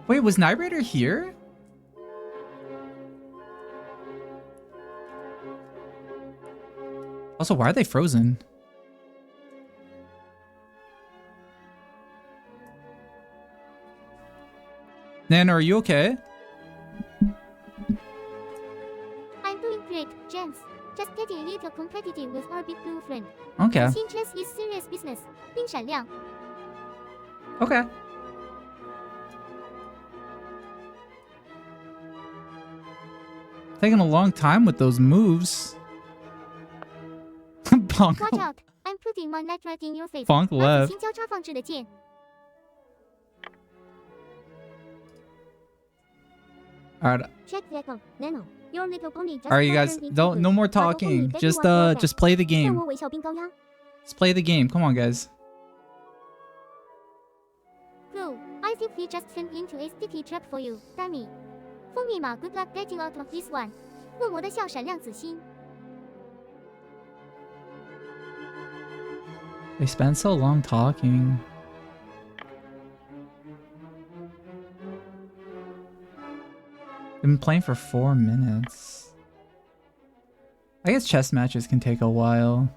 Wait, was Narrator here? Also, why are they frozen? Nano, are you okay? Jams, just getting a little competitive with our big blue friend. Okay. Chess is serious business. 冰闪亮。 Okay. Taking a long time with those moves. Bonk. Watch out! I'm putting my net right in your face. Bonk left. 紫心交叉放置的剑。 Alright. Check that out, Nano. Your little pony just Alright, you guys, no more talking. Just play the game. 恶魔微笑冰高压。 Let's play the game. Come on, guys. Bro, I think we just fell into a sticky trap for you, dummy. 蜂蜜马 good luck getting out of this one. 恶魔的笑闪亮紫心。 They spent so long talking. They've been playing for 4 minutes. I guess chess matches can take a while.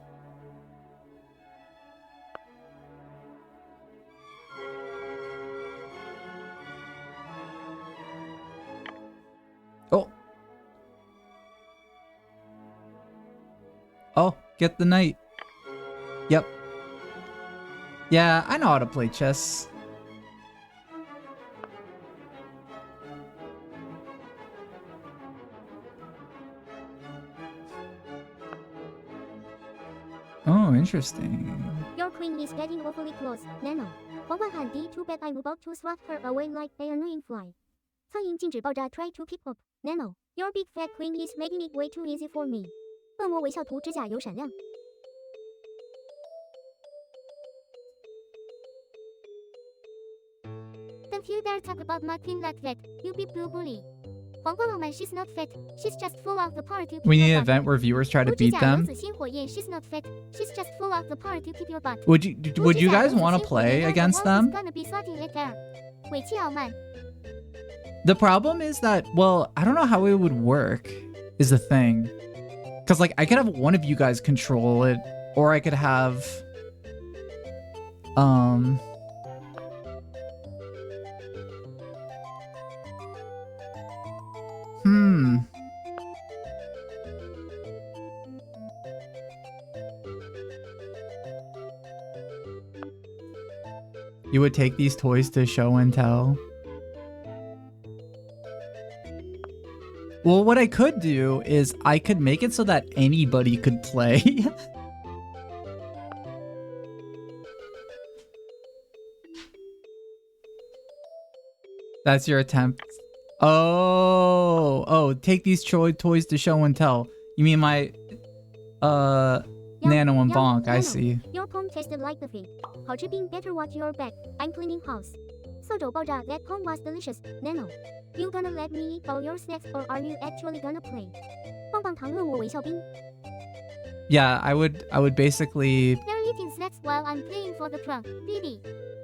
Oh. Oh, get the knight. Yep. Yeah, I know how to play chess. Oh, interesting. Your queen is getting awfully close, Nano. 皇冠喊低 too bad I'm about to swat her away like an annoying fly. 苍蝇禁止爆炸 try to pick up, Nano. Your big fat queen is making it way too easy for me. 恶魔微笑涂指甲油闪亮。 Don't you dare talk about my queen like that, you big blue bully. 皇冠傲慢 she's not fat, she's just full of the power to keep We need your an butt. event where viewers try to 涂指 beat 甲油 them. 紫心火焰 she's not fat, she's just full of the power to keep your butt. Would you guys want to play against them? Gonna be swatting at there. 尾气傲慢。 The problem is that, well, I don't know how it would work, is the thing. Because, like, I could have one of you guys control it, or I could have... You would take these toys to show and tell. Well, what I could do is I could make it so that anybody could play. That's your attempt. Oh, take these toys to show and tell. You mean my, Nano and Bonk, I see. Your pong tasted like the feed. 好吃 being better watch your back. I'm cleaning house. 搜走爆炸 that pong was delicious. Nano. You gonna let me eat all your snacks or are you actually gonna play? 棒棒糖恶魔微笑冰 Yeah, I would basically... They're eating snacks while I'm playing for the crown. BD.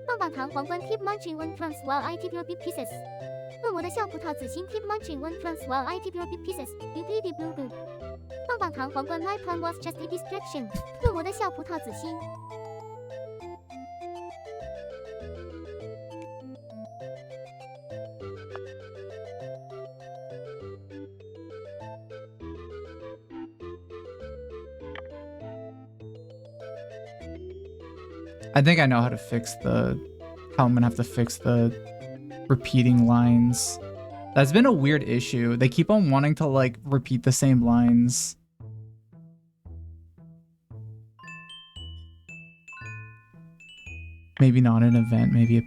棒棒糖皇冠 keep munching one crumbs while I keep your big pieces. 恶魔的小葡萄子心 keep munching one crumbs while I keep your big pieces. You bleedy blue blue. 棒棒糖皇冠 my plan was just a distraction. 恶魔的小葡萄子心 I think I know how to fix how I'm gonna have to fix the repeating lines. That's been a weird issue. They keep on wanting to like repeat the same lines. Maybe not an event, maybe a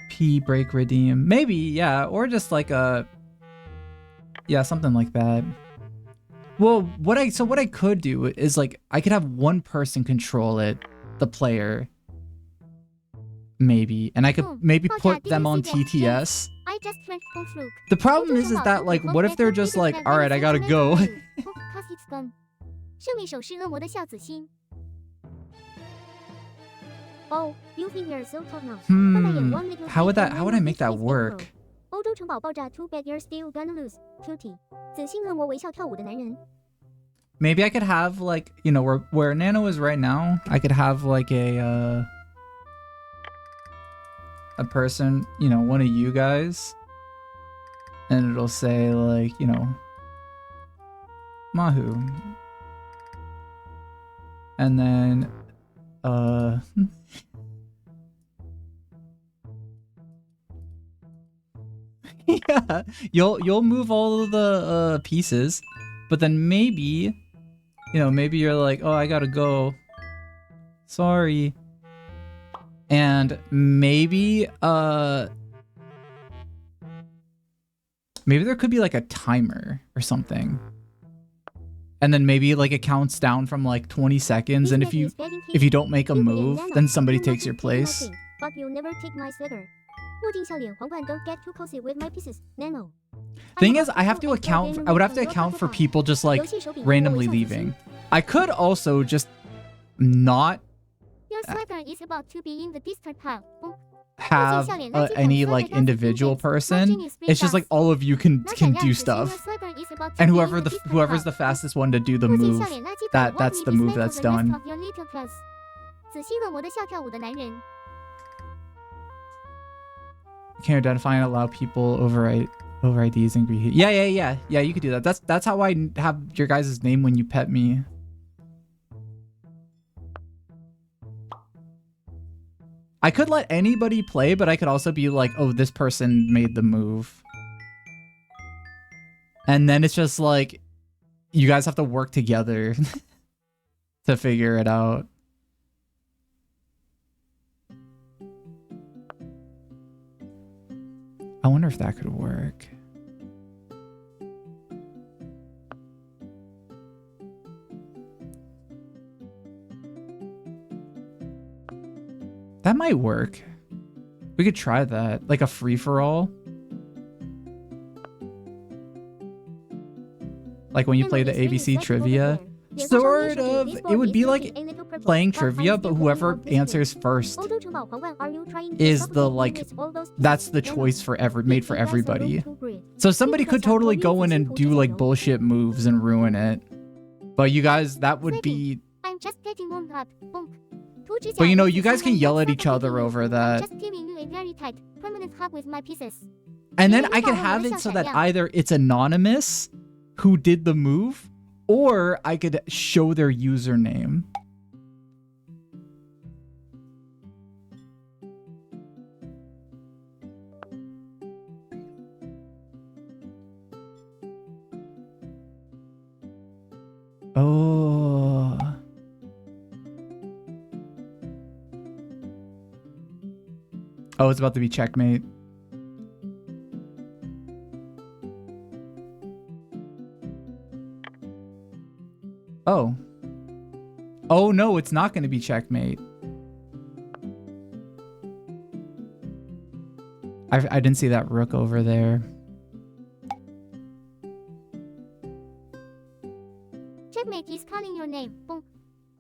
P break redeem. Maybe, yeah, or just like yeah, something like that. Well, what I could do is like I could have one person control it, the player. Maybe, and I could maybe put them on TTS. I just went through. The problem is that like, what if they're just like, all right, I gotta go. Cause it's gone. 胜利手是恶魔的孝子心 Oh, you think you're so tough now. How would I make that work? 欧洲城堡爆炸 Too bad you're still gonna lose. Cutie. 紫星恶魔微笑跳舞的男人 Maybe I could have like, you know, where Nano is right now, I could have like a person, you know, one of you guys, and it'll say like, you know, Mahu, and then yeah, you'll move all of the pieces, but then maybe, you know, maybe you're like, oh, I gotta go, sorry. And maybe maybe there could be like a timer or something. And then maybe like it counts down from like 20 seconds, and if you don't make a move, then somebody takes your place. But you'll never take my sweater. 墨镜笑脸皇冠 don't get too cozy with my pieces. Nano. Thing is, I would have to account for people just like randomly leaving. I could also just not Your sweater is about to be in the discard pile. have any like individual person. It's just like all of you can do stuff, and whoever's the fastest one to do the move, that's the move that's done. 紫星恶魔的笑跳舞的男人 Can you identify and allow people overwrite IDs and greet? Yeah, you could do that. That's how I have your guys' name when you pet me. I could let anybody play, but I could also be like, oh, this person made the move. And then it's just like, you guys have to work together to figure it out. I wonder if that could work. That might work. We could try that. Like a free-for-all. Like when you play the ABC trivia. Sort of. It would be like playing trivia, but whoever answers first is the like, that's the choice for made for everybody. So somebody could totally go in and do like bullshit moves and ruin it. But you guys, that would be... I'm just getting warmed up. But you know, you guys can yell at each other over that. Just giving you a very tight, permanent hug with my pieces. And then I could have it so that either it's anonymous who did the move, or I could show their username. Oh. Oh, it's about to be checkmate. Oh. Oh no, it's not going to be checkmate. I didn't see that rook over there. Checkmate is calling your name. Bonk.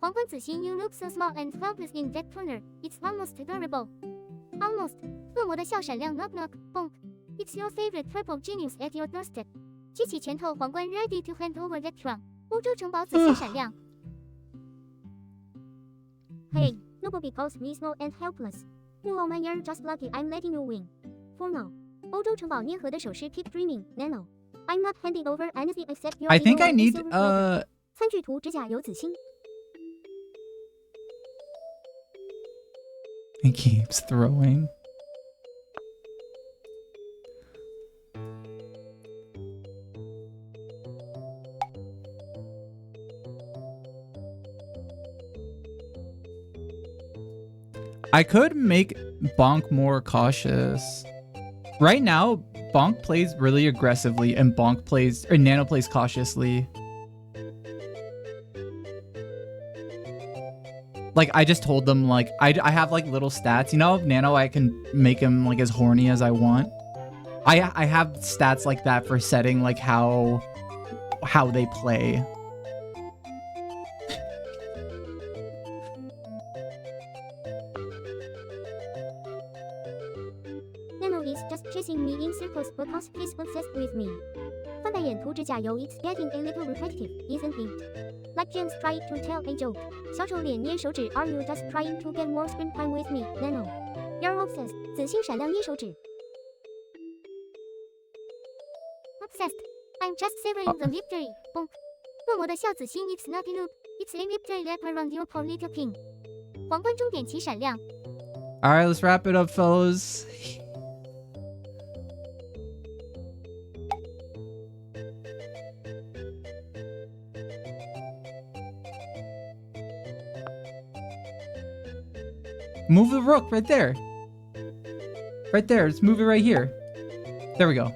皇冠子欣 you look so small and helpless in that corner. It's almost adorable. Almost. 恶魔的笑闪亮 knock knock. Bonk. It's your favorite purple genius at your doorstep. 举起拳头皇冠 ready to hand over that throne. 欧洲城堡子欣闪亮。Hey, nobody calls me small and helpless. You all man, you're just lucky I'm letting you win. For now. 欧洲城堡粘合的手势 keep dreaming, Nano. I'm not handing over anything except your I think I evil need silver platter. 餐具图指甲油子欣。 He keeps throwing. I could make Bonk more cautious. Right now, Bonk plays really aggressively and Nano plays cautiously. Like, I just told them, like, I have, like, little stats. You know, Nano, I can make him, like, as horny as I want. I have stats like that for setting, like, how they play. Nano is just chasing me in circles because he's obsessed with me. 翻白眼涂指甲油 it's getting a little repetitive, isn't it? Like James tried to tell a joke. 小丑脸捏手指 Are you just trying to get more screen time with me, Nano? You're obsessed. 紫星闪亮捏手指。Obsessed. I'm just savoring the victory. Bonk. 恶魔的笑紫星 It's not a loop. It's a victory lap around your poor little king. 皇冠终点旗闪亮。 Alright, let's wrap it up, fellas. Move the rook right there. Right there. Let's move it right here. There we go.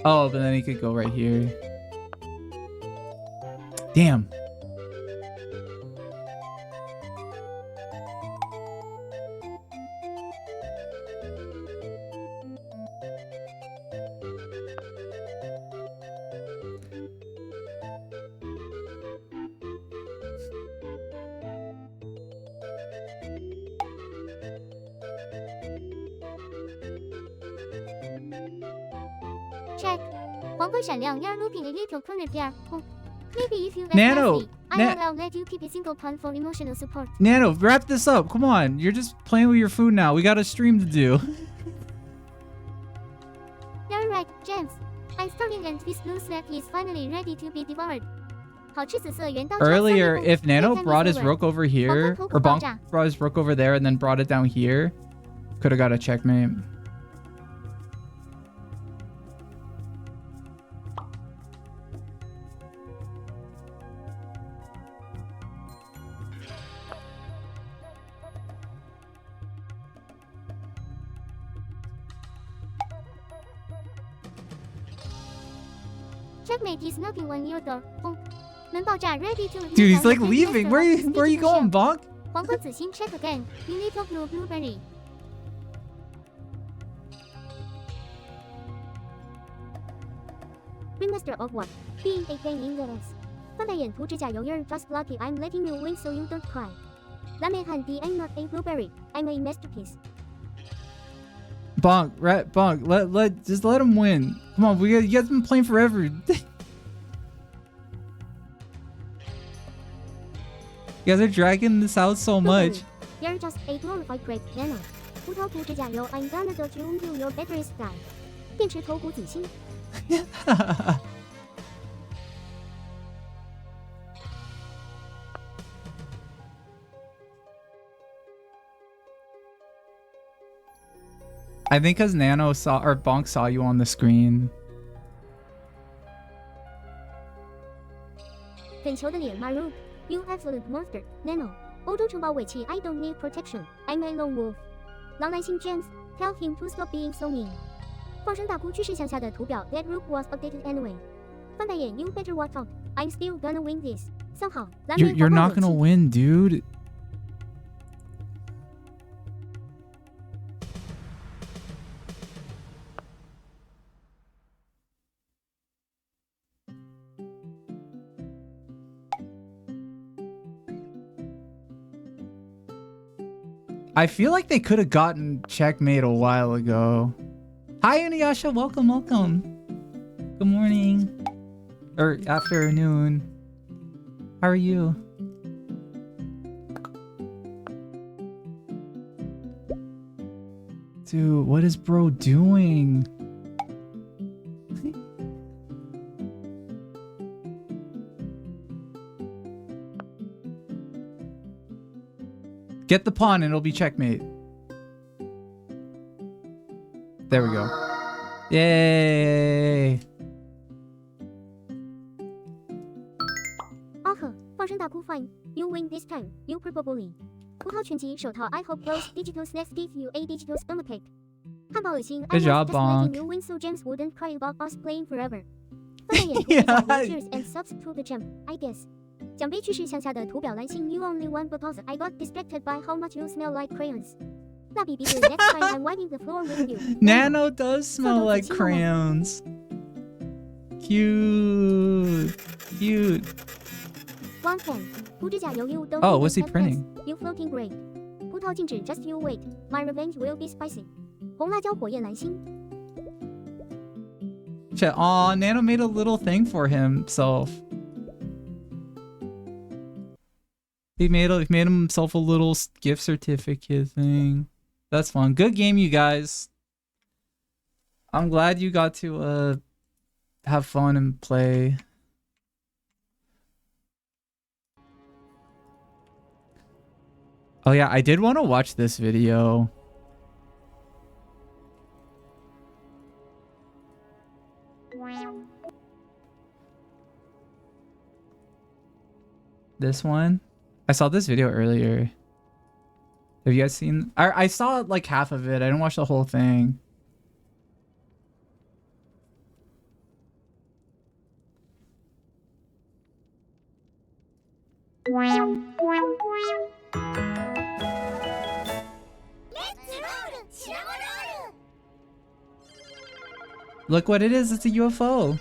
Oh, but then he could go right here. Damn. Check. 皇冠闪亮 You're looping a little corner there. Oh. Maybe if you let Nano, me, I'll let you keep a single pawn for emotional support. Nano, wrap this up. Come on. You're just playing with your food now. We got a stream to do. You're right, James. I'm starving and this blue slab is finally ready to be devoured. 好吃紫色圆刀 Earlier, 3分 if Nano Playtime is brought his over. rook over here, or Bonk brought his rook over there and then brought it down here, could have got a checkmate. Checkmate is knocking on your door. Bonk. 门爆炸 ready to Dude, he's like leaving. Where are you going, Bonk? 皇冠紫星 check again. You need to blue blueberry. Remaster of what? Being a pain in the ass. 翻白眼涂指甲油 You're just lucky I'm letting you win so you don't cry. 蓝莓汉迪 I'm not a blueberry. I'm a masterpiece. Bonk, right? Bonk, just let him win. Come on, you guys been playing forever. You guys are dragging this out so much. You're just a glorified grape, Nano. 葡萄涂指甲油 I'm gonna go to until your batteries die. 电池头骨紫星。I think because Nano saw or Bonk saw you on the screen. 粉球的脸 Maru. You absolute monster. Nano. 欧洲城堡尾气 I don't need protection. I'm a lone wolf. 狼男性 James. Tell him to stop being so mean. 放声大哭趋势向下的图表 That group was updated anyway. 翻白眼 You better watch out. I'm still gonna win this. 三好蓝莓 You're not gonna win, dude. I feel like they could have gotten checkmate a while ago. Hi, Inuyasha. Welcome, welcome. Good morning. Or afternoon. How are you? Dude, what is bro doing? Get the pawn and it'll be checkmate. There we go. Yay! 哦呵，放声大哭 Fine. You win this time. You probably. 葡萄拳击手套 I hope those digital snacks give you a digital stomachache. 汉堡恶心 I Good was job, just letting Bonk. you win so James wouldn't cry about us playing forever. 翻白眼涂改角 cheers and subs to the champ. I guess. 奖杯趋势向下的图表蓝星 You only won because I got distracted by how much you smell like crayons. 蜡笔鼻子 Next time I'm wiping the floor with you. Nano does smell like crayons. Cute. Cute. One fan. 涂指甲油 You don't. Oh, what's he have printing? pets. You floating great. 葡萄静止 Just you wait. My revenge will be spicy. 红辣椒火焰蓝星 Chat. Aw, Nano made a little thing for himself. He made himself a little gift certificate thing. That's fun. Good game, you guys. I'm glad you got to have fun and play. Oh yeah, I did want to watch this video. This one? I saw this video earlier. Have you guys seen? I saw like half of it. I didn't watch the whole thing. Look what it is. It's a UFO.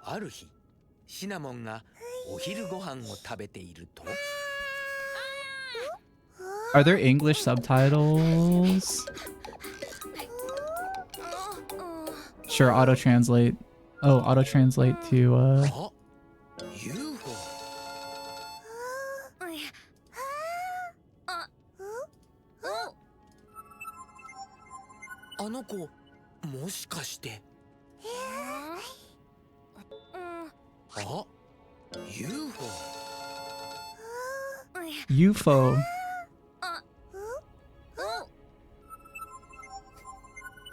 ある日、シナモンがお昼ご飯を食べていると。Are there English subtitles? Sure, auto translate. Oh, auto translate to UFO。あの子、もしかして。あ、UFO。UFO.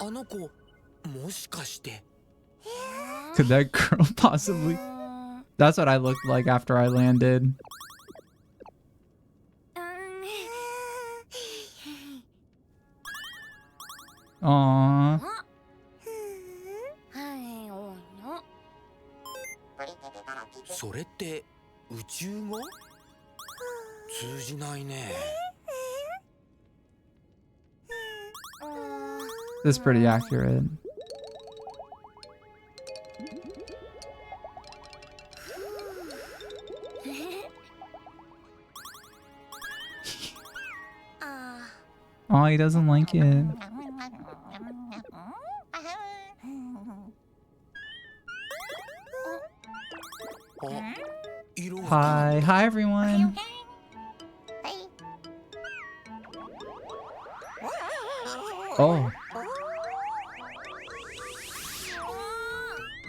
あの子、もしかして。Could that girl possibly? That's what I looked like after I landed. Aww. それって宇宙語？通じないね。This is pretty accurate. Oh, he doesn't like it. Hi, hi everyone. Oh.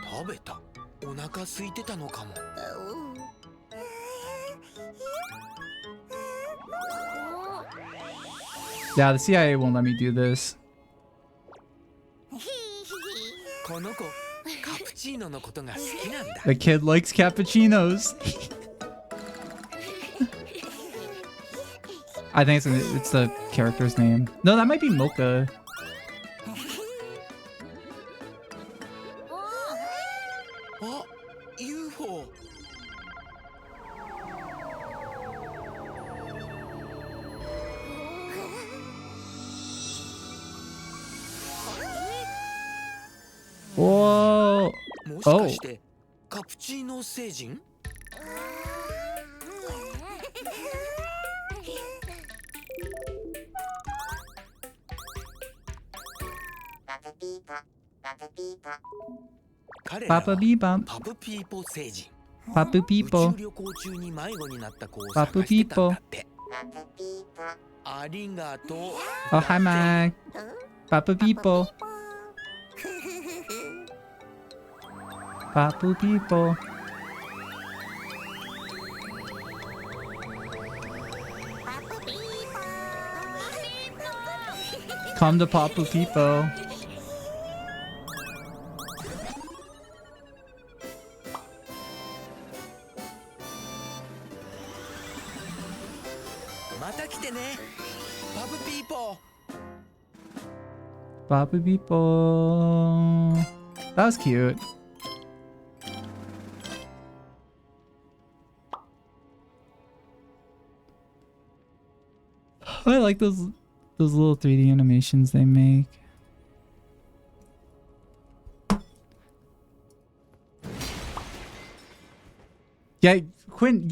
食べた。お腹空いてたのかも。Yeah, the CIA won't let me do this. この子カプチーノのことが好きなんだ。 The kid likes cappuccinos. I think it's the character's name. No, that might be Mocha. Oh, UFO. Whoa. もしかしてカプチーノ星人？彼らは Papa Bebop. パプピーポ星人。 Papu 宇 People. 宙旅行中に迷子になった子を Papu 探してたんだ People. って。ありがとう。 Oh, hi, Mag. Papu People. Papu People. Come to Papu People. Papu People. That was cute. I like those little 3D animations they make. Yeah, Quinn,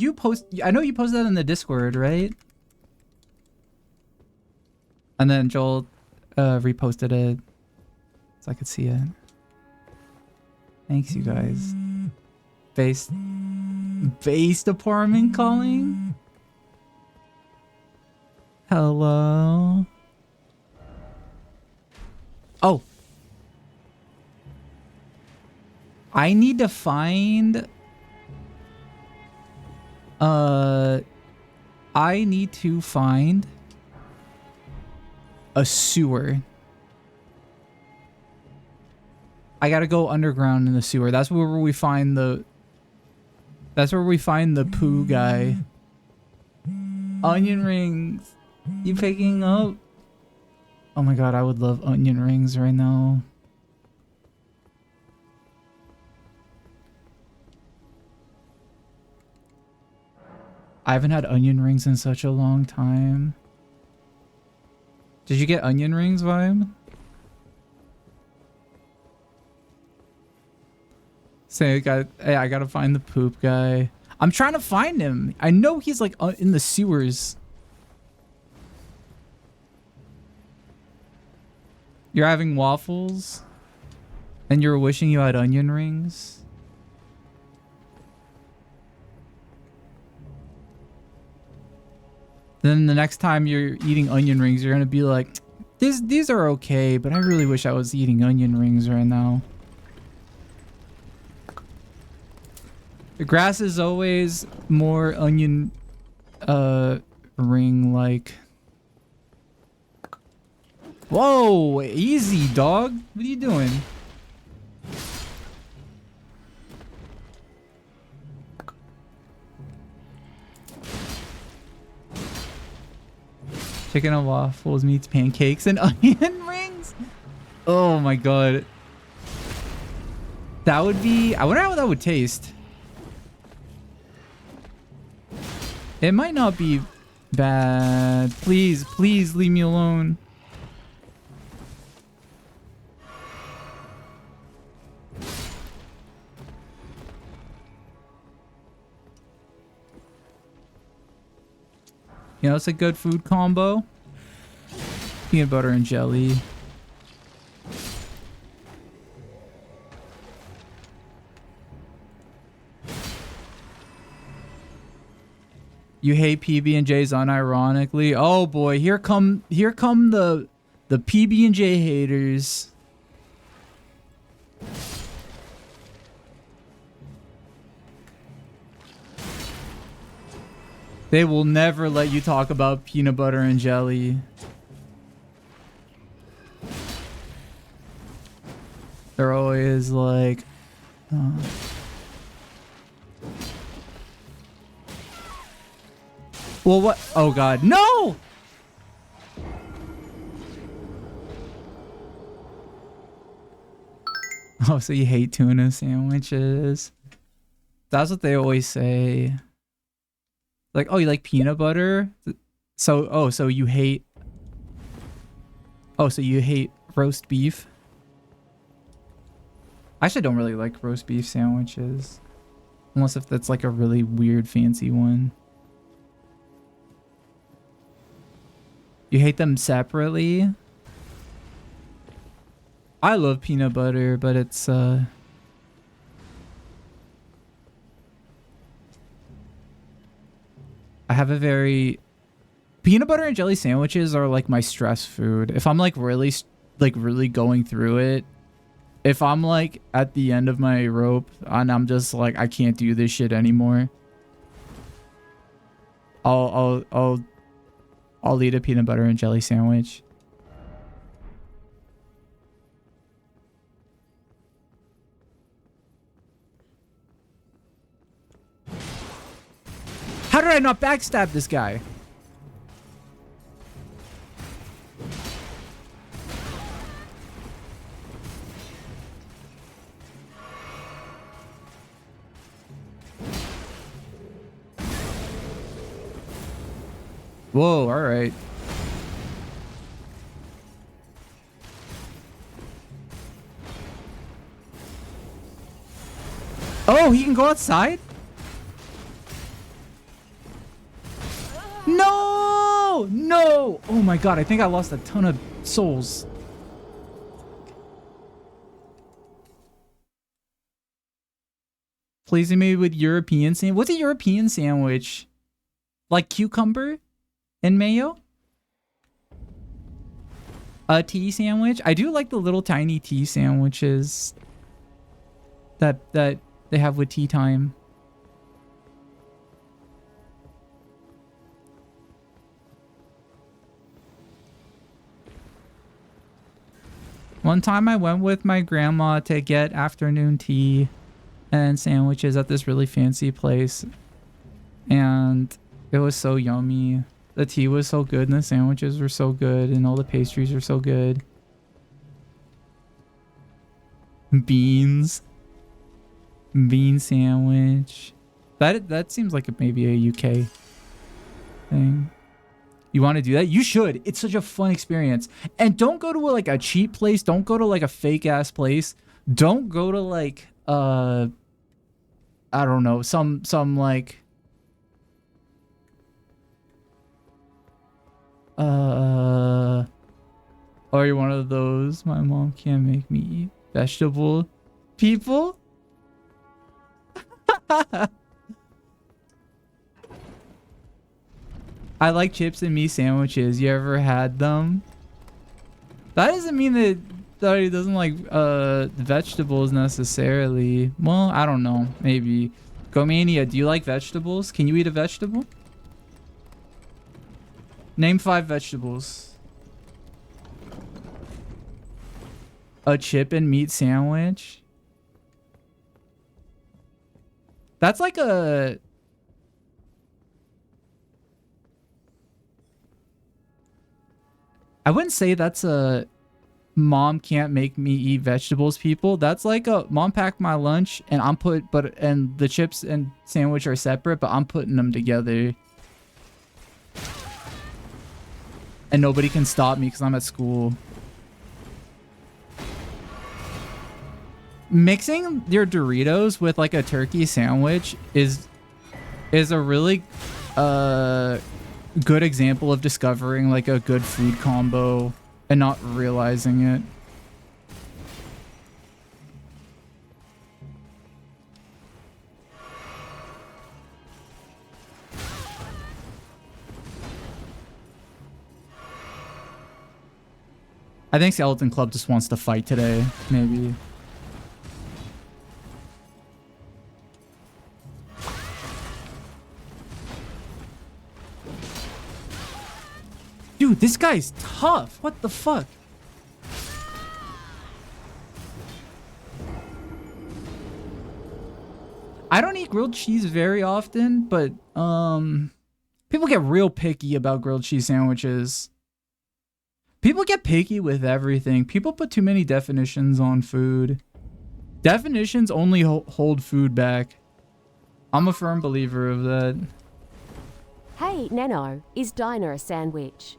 I know you posted that in the Discord, right? And then Joel reposted it so I could see it. Thanks, you guys. Base apartment calling? Hello? Oh. I need to find... I need to find a sewer. I gotta go underground in the sewer. That's where we find the... That's where we find the poo guy. Onion rings. You picking up? Oh my god, I would love onion rings right now. I haven't had onion rings in such a long time. Did you get onion rings, Vibe? Say, hey, I gotta find the poop guy. I'm trying to find him. I know he's like in the sewers. You're having waffles? And you're wishing you had onion rings? Then the next time you're eating onion rings, you're gonna be like, these are okay, but I really wish I was eating onion rings right now. The grass is always more onion ring like. Whoa, easy dog. What are you doing? Chicken and waffles meets pancakes and onion rings? Oh my god. That would be... I wonder how that would taste. It might not be bad. Please, please leave me alone. You know, it's a good food combo. Peanut butter and jelly. You hate PB&Js unironically. Oh boy, here come the PB&J haters. They will never let you talk about peanut butter and jelly. They're always like, well, what? Oh God, no! Oh, so you hate tuna sandwiches? That's what they always say. Like, oh, you like peanut butter? So you hate. Oh, so you hate roast beef? I actually don't really like roast beef sandwiches. Unless if that's like a really weird fancy one. You hate them separately? I love peanut butter, but it's I have a very peanut butter and jelly sandwiches are like my stress food. If I'm like really going through it, if I'm like at the end of my rope and I'm just like I can't do this shit anymore, I'll eat a peanut butter and jelly sandwich. How did I not backstab this guy? Whoa, all right. Oh, he can go outside? No! No! Oh my God, I think I lost a ton of souls. Pleasing me with European sandwich. What's a European sandwich? Like cucumber and mayo? A tea sandwich? I do like the little tiny tea sandwiches that they have with tea time. One time I went with my grandma to get afternoon tea and sandwiches at this really fancy place. And it was so yummy. The tea was so good and the sandwiches were so good and all the pastries were so good. Beans. Bean sandwich. That seems like maybe a UK thing. You want to do that? You should. It's such a fun experience. And don't go to like a cheap place. Don't go to like a fake ass place. Don't go to like I don't know, some like or you're one of those my mom can't make me eat vegetable people. I like chips and meat sandwiches. You ever had them? That doesn't mean that he doesn't like vegetables necessarily. Well, I don't know. Maybe. Gomania, do you like vegetables? Can you eat a vegetable? Name 5 vegetables. A chip and meat sandwich? That's like a... I wouldn't say that's a mom can't make me eat vegetables people. That's like a mom packed my lunch and and the chips and sandwich are separate, but I'm putting them together. And nobody can stop me because I'm at school. Mixing your Doritos with like a turkey sandwich is a really good example of discovering like a good food combo and not realizing it. I think Skeleton Club just wants to fight today, maybe. Dude, this guy's tough. What the fuck? I don't eat grilled cheese very often, but people get real picky about grilled cheese sandwiches. People get picky with everything. People put too many definitions on food. Definitions only hold food back. I'm a firm believer of that. Hey, Nano, is diner a sandwich?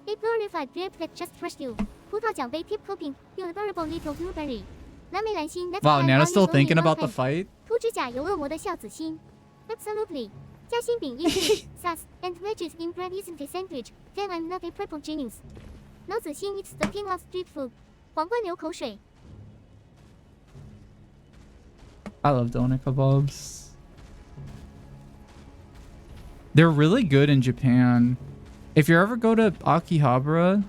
A glorified grape that just crushed you. 葡萄奖杯 tip coping, you adorable little blueberry. 蓝莓蓝心 that's Wow, why I Nana's always still only thinking one about the head. fight? 涂指甲油恶魔的孝子心 Absolutely. 夹心饼 eating sauce and wedges in bread isn't a sandwich. Then I'm not a purple genius. 脑子心 it's the king of street food. 皇冠流口水 I love doner kebabs. They're really good in Japan. If you ever go to Akihabara,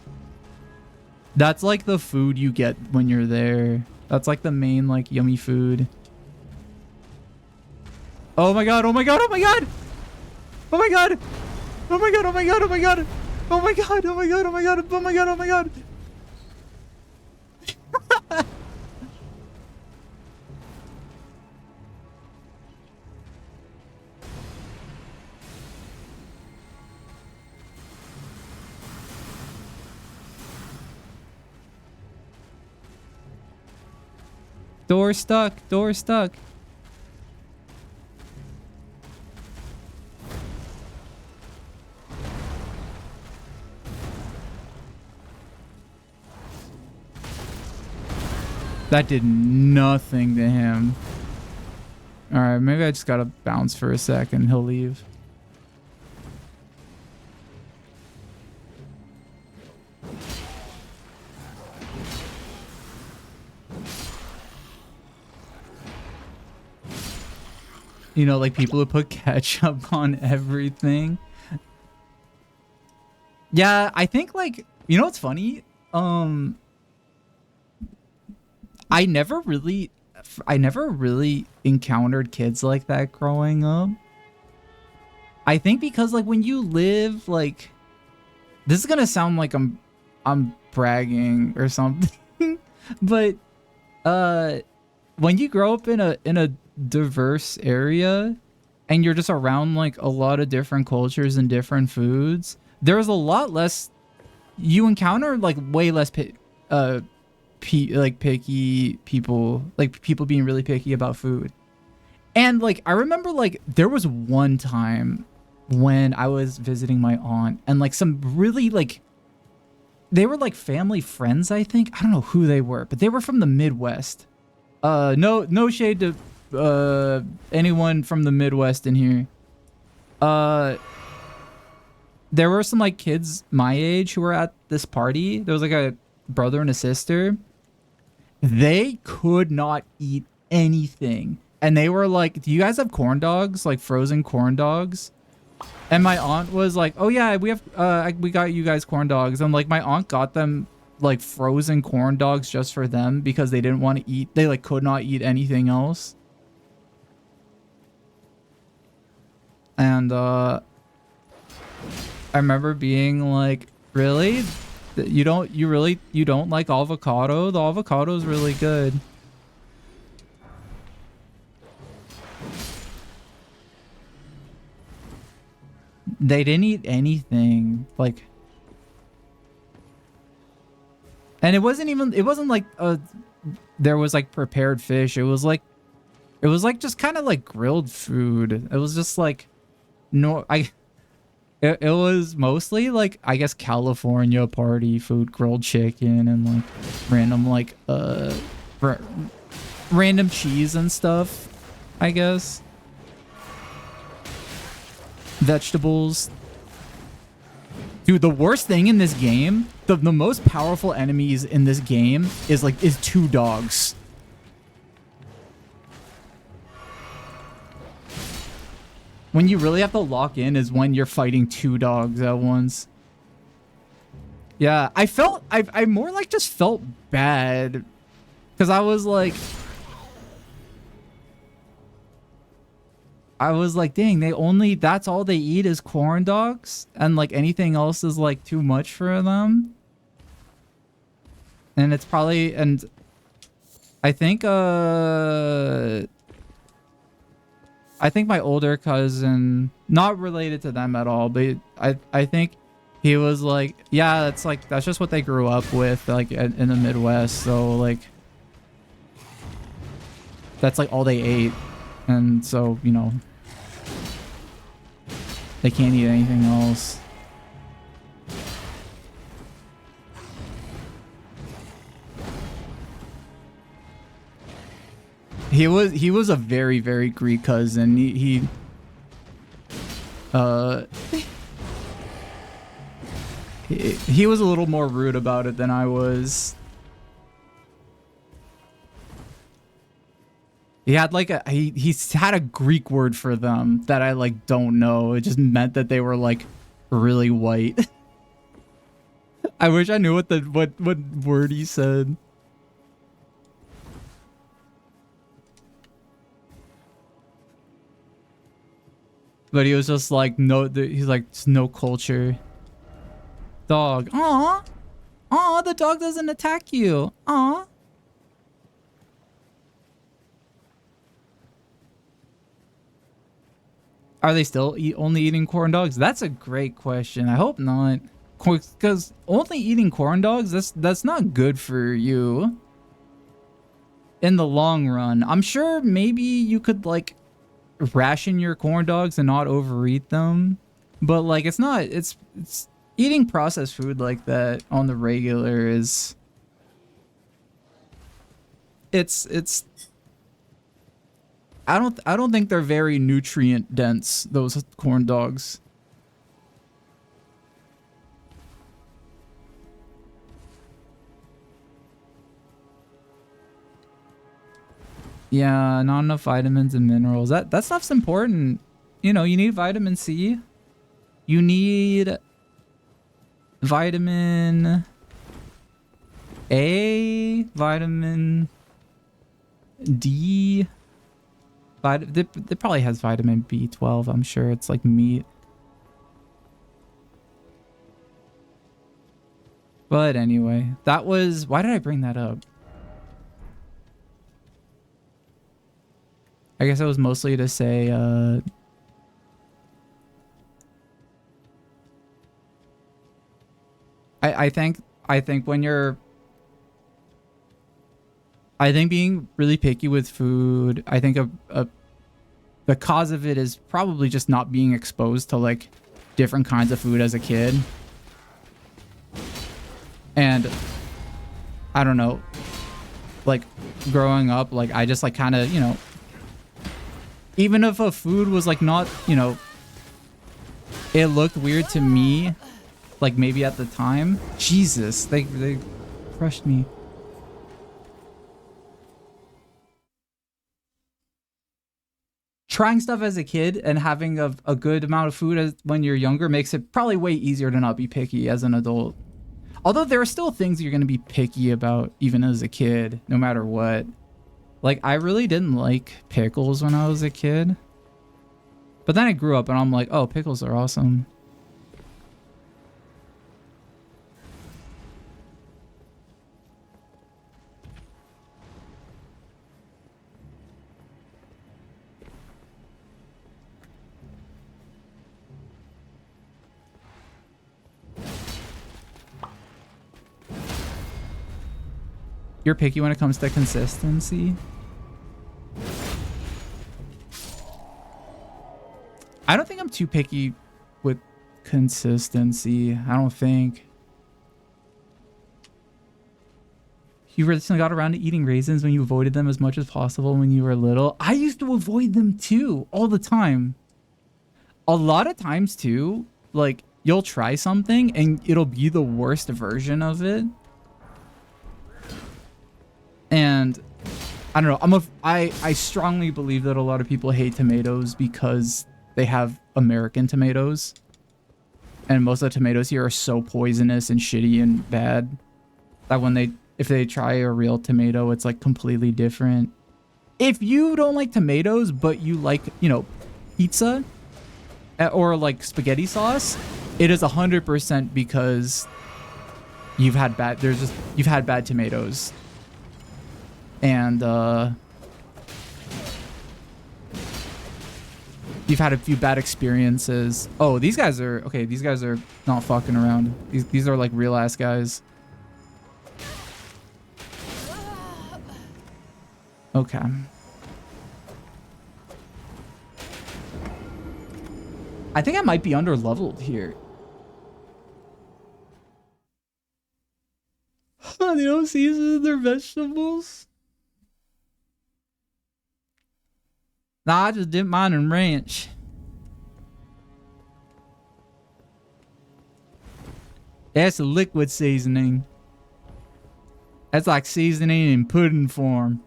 that's like the food you get when you're there. That's like the main like yummy food. Oh my god, oh my god, oh my god! Oh my god! Oh my god, oh my god, oh my god! Oh my god, oh my god, oh my god, oh my god, oh my god! Door stuck, door stuck. That did nothing to him. Alright, maybe I just gotta bounce for a second. He'll leave. You know, like people who put ketchup on everything. Yeah, I think like, you know what's funny? I never really encountered kids like that growing up. I think because like when you live like, this is gonna sound like I'm bragging or something, but when you grow up in a diverse area and you're just around like a lot of different cultures and different foods, there's a lot less, you encounter like way less picky people, like people being really picky about food. And like I remember like there was one time when I was visiting my aunt and like some really like, they were like family friends, I think. I don't know who they were, but they were from the Midwest. No shade to anyone from the Midwest in here. There were some like kids my age who were at this party. There was like a brother and a sister. They could not eat anything. And they were like, do you guys have corn dogs? Like frozen corn dogs? And my aunt was like, oh yeah, we got you guys corn dogs. And like my aunt got them like frozen corn dogs just for them because they didn't want to eat. They like could not eat anything else. And I remember being like, really? You don't like avocado? The avocado is really good. They didn't eat anything like, and it wasn't like there was like prepared fish. It was like just kind of like grilled food. It was just like, it was mostly like, I guess, California party food, grilled chicken and like random like random cheese and stuff, I guess. Vegetables. Dude, the worst thing in this game, the most powerful enemies in this game is two dogs. When you really have to lock in is when you're fighting two dogs at once. Yeah, I more like just felt bad because I was like, dang, that's all they eat is corn dogs and like anything else is like too much for them. And it's probably, and I think I think my older cousin, not related to them at all, but I think he was like, yeah, that's just what they grew up with, like in the Midwest. So like, that's like all they ate, and so you know, they can't eat anything else. He was a very, very Greek cousin. He was a little more rude about it than I was. He had like he had a Greek word for them that I like don't know. It just meant that they were like really white. I wish I knew what word he said. But he was just like, no, he's like, no culture. Dog. Aw. Aw, the dog doesn't attack you. Aw. Are they still only eating corn dogs? That's a great question. I hope not. Because only eating corn dogs, that's not good for you. In the long run. I'm sure maybe you could like ration your corn dogs and not overeat them, but like it's eating processed food like that on the regular is it's I don't think they're very nutrient dense, those corn dogs. Yeah, not enough vitamins and minerals. That stuff's important. You know, you need vitamin C. You need vitamin A, vitamin D. It probably has vitamin B12. I'm sure it's like meat. But anyway, that was... Why did I bring that up? I guess it was mostly to say, I think when you're... I think being really picky with food, I think the cause of it is probably just not being exposed to like different kinds of food as a kid. And I don't know, like growing up, like I just like kind of, you know, even if a food was like not, you know, it looked weird to me, like maybe at the time. Jesus, they crushed me. Trying stuff as a kid and having a good amount of food when you're younger makes it probably way easier to not be picky as an adult. Although there are still things you're going to be picky about even as a kid, no matter what. Like, I really didn't like pickles when I was a kid. But then I grew up and I'm like, oh, pickles are awesome. You're picky when it comes to consistency? I don't think I'm too picky with consistency. I don't think. You recently got around to eating raisins when you avoided them as much as possible when you were little. I used to avoid them too, all the time. A lot of times too, like you'll try something and it'll be the worst version of it. And I don't know, I strongly believe that a lot of people hate tomatoes because they have American tomatoes. And most of the tomatoes here are so poisonous and shitty and bad that if they try a real tomato, it's like completely different. If you don't like tomatoes, but you like, you know, pizza or like spaghetti sauce, it is 100% because you've had bad tomatoes. And you've had a few bad experiences. Oh, these guys are okay. These guys are not fucking around. These are like real ass guys. Okay. I think I might be under leveled here. They don't season their vegetables. Nah, I just dip mine in ranch. That's a liquid seasoning. That's like seasoning in pudding form.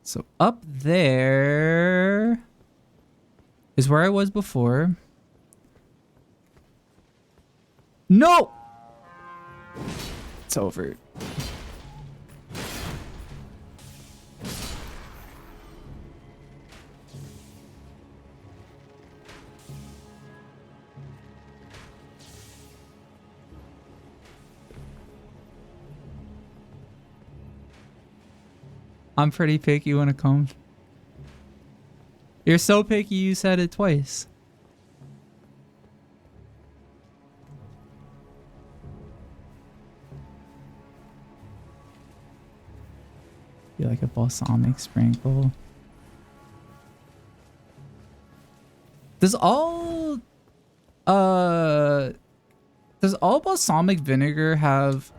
So up there is where I was before. No! It's over. I'm pretty picky when it comes. You're so picky you said it twice. You like a balsamic sprinkle? Does all balsamic vinegar have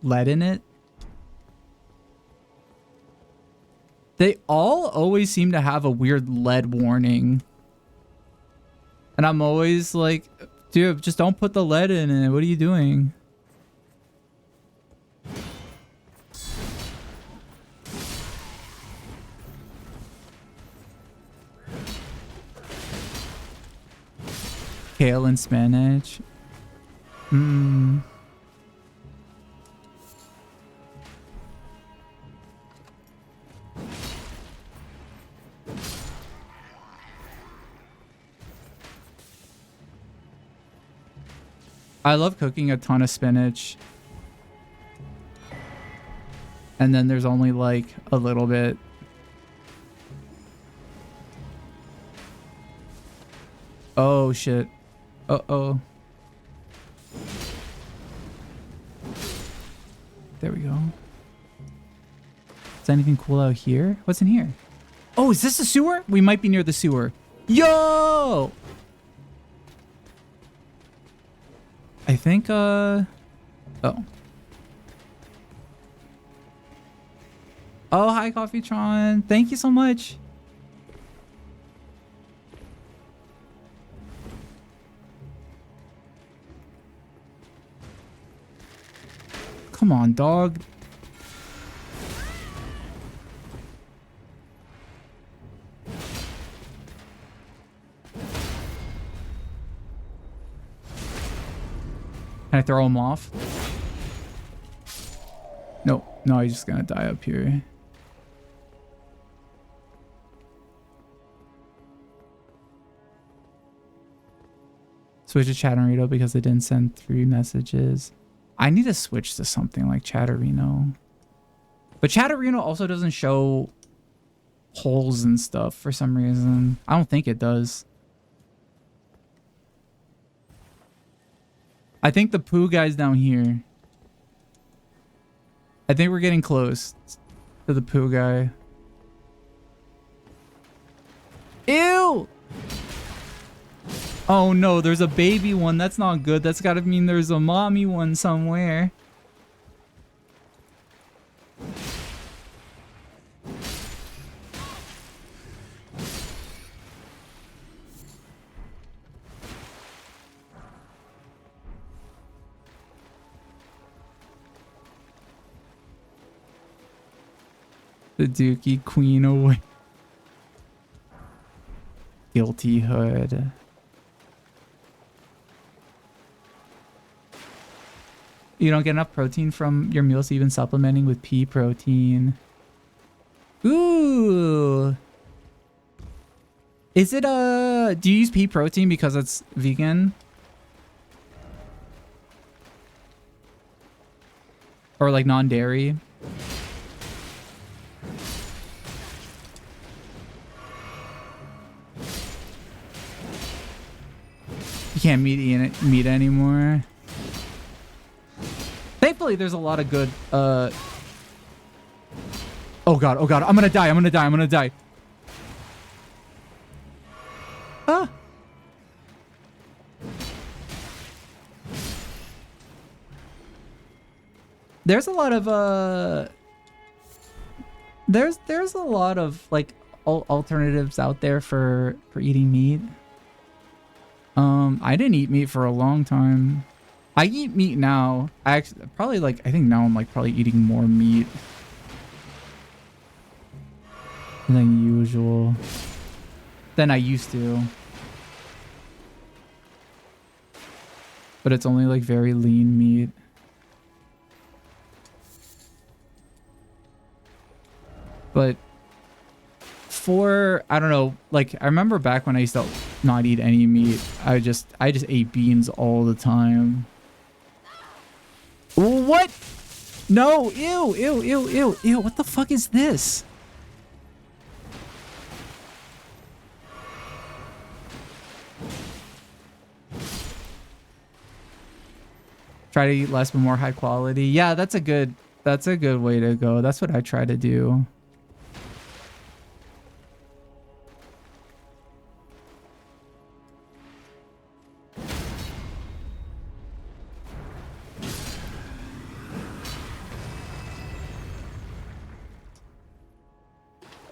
lead in it? They all always seem to have a weird lead warning. And I'm always like, dude, just don't put the lead in it. What are you doing? Kale and spinach. I love cooking a ton of spinach. And then there's only like a little bit. Oh shit. Uh-oh. There we go. Is anything cool out here? What's in here? Oh, is this the sewer? We might be near the sewer. Yo! I think, oh. Oh, hi, Coffeetron. Thank you so much. Come on, dog. Can I throw him off? No, he's just gonna die up here. Switch to Chatterino because they didn't send 3 messages. I need to switch to something like Chatterino. But Chatterino also doesn't show holes and stuff for some reason. I don't think it does. I think the poo guy's down here. I think we're getting close to the poo guy. Ew! Oh no, there's a baby one. That's not good. That's gotta mean there's a mommy one somewhere. The Dookie Queen away. Guilty hood. You don't get enough protein from your meals, so you've been supplementing with pea protein. Ooh. Is it do you use pea protein because it's vegan? Or like non-dairy. You can't eat meat anymore. Thankfully, there's a lot of good, Oh god, I'm gonna die, I'm gonna die. Ah! There's a lot of, There's a lot of, like, alternatives out there for eating meat. I didn't eat meat for a long time. I eat meat now. I think now I'm like probably eating more meat than usual. Than I used to. But it's only like very lean meat. But I don't know, like I remember back when I used to not eat any meat. I just ate beans all the time. What? No, ew, what the fuck is this? Try to eat less but more high quality. Yeah, that's a good way to go. That's what I try to do.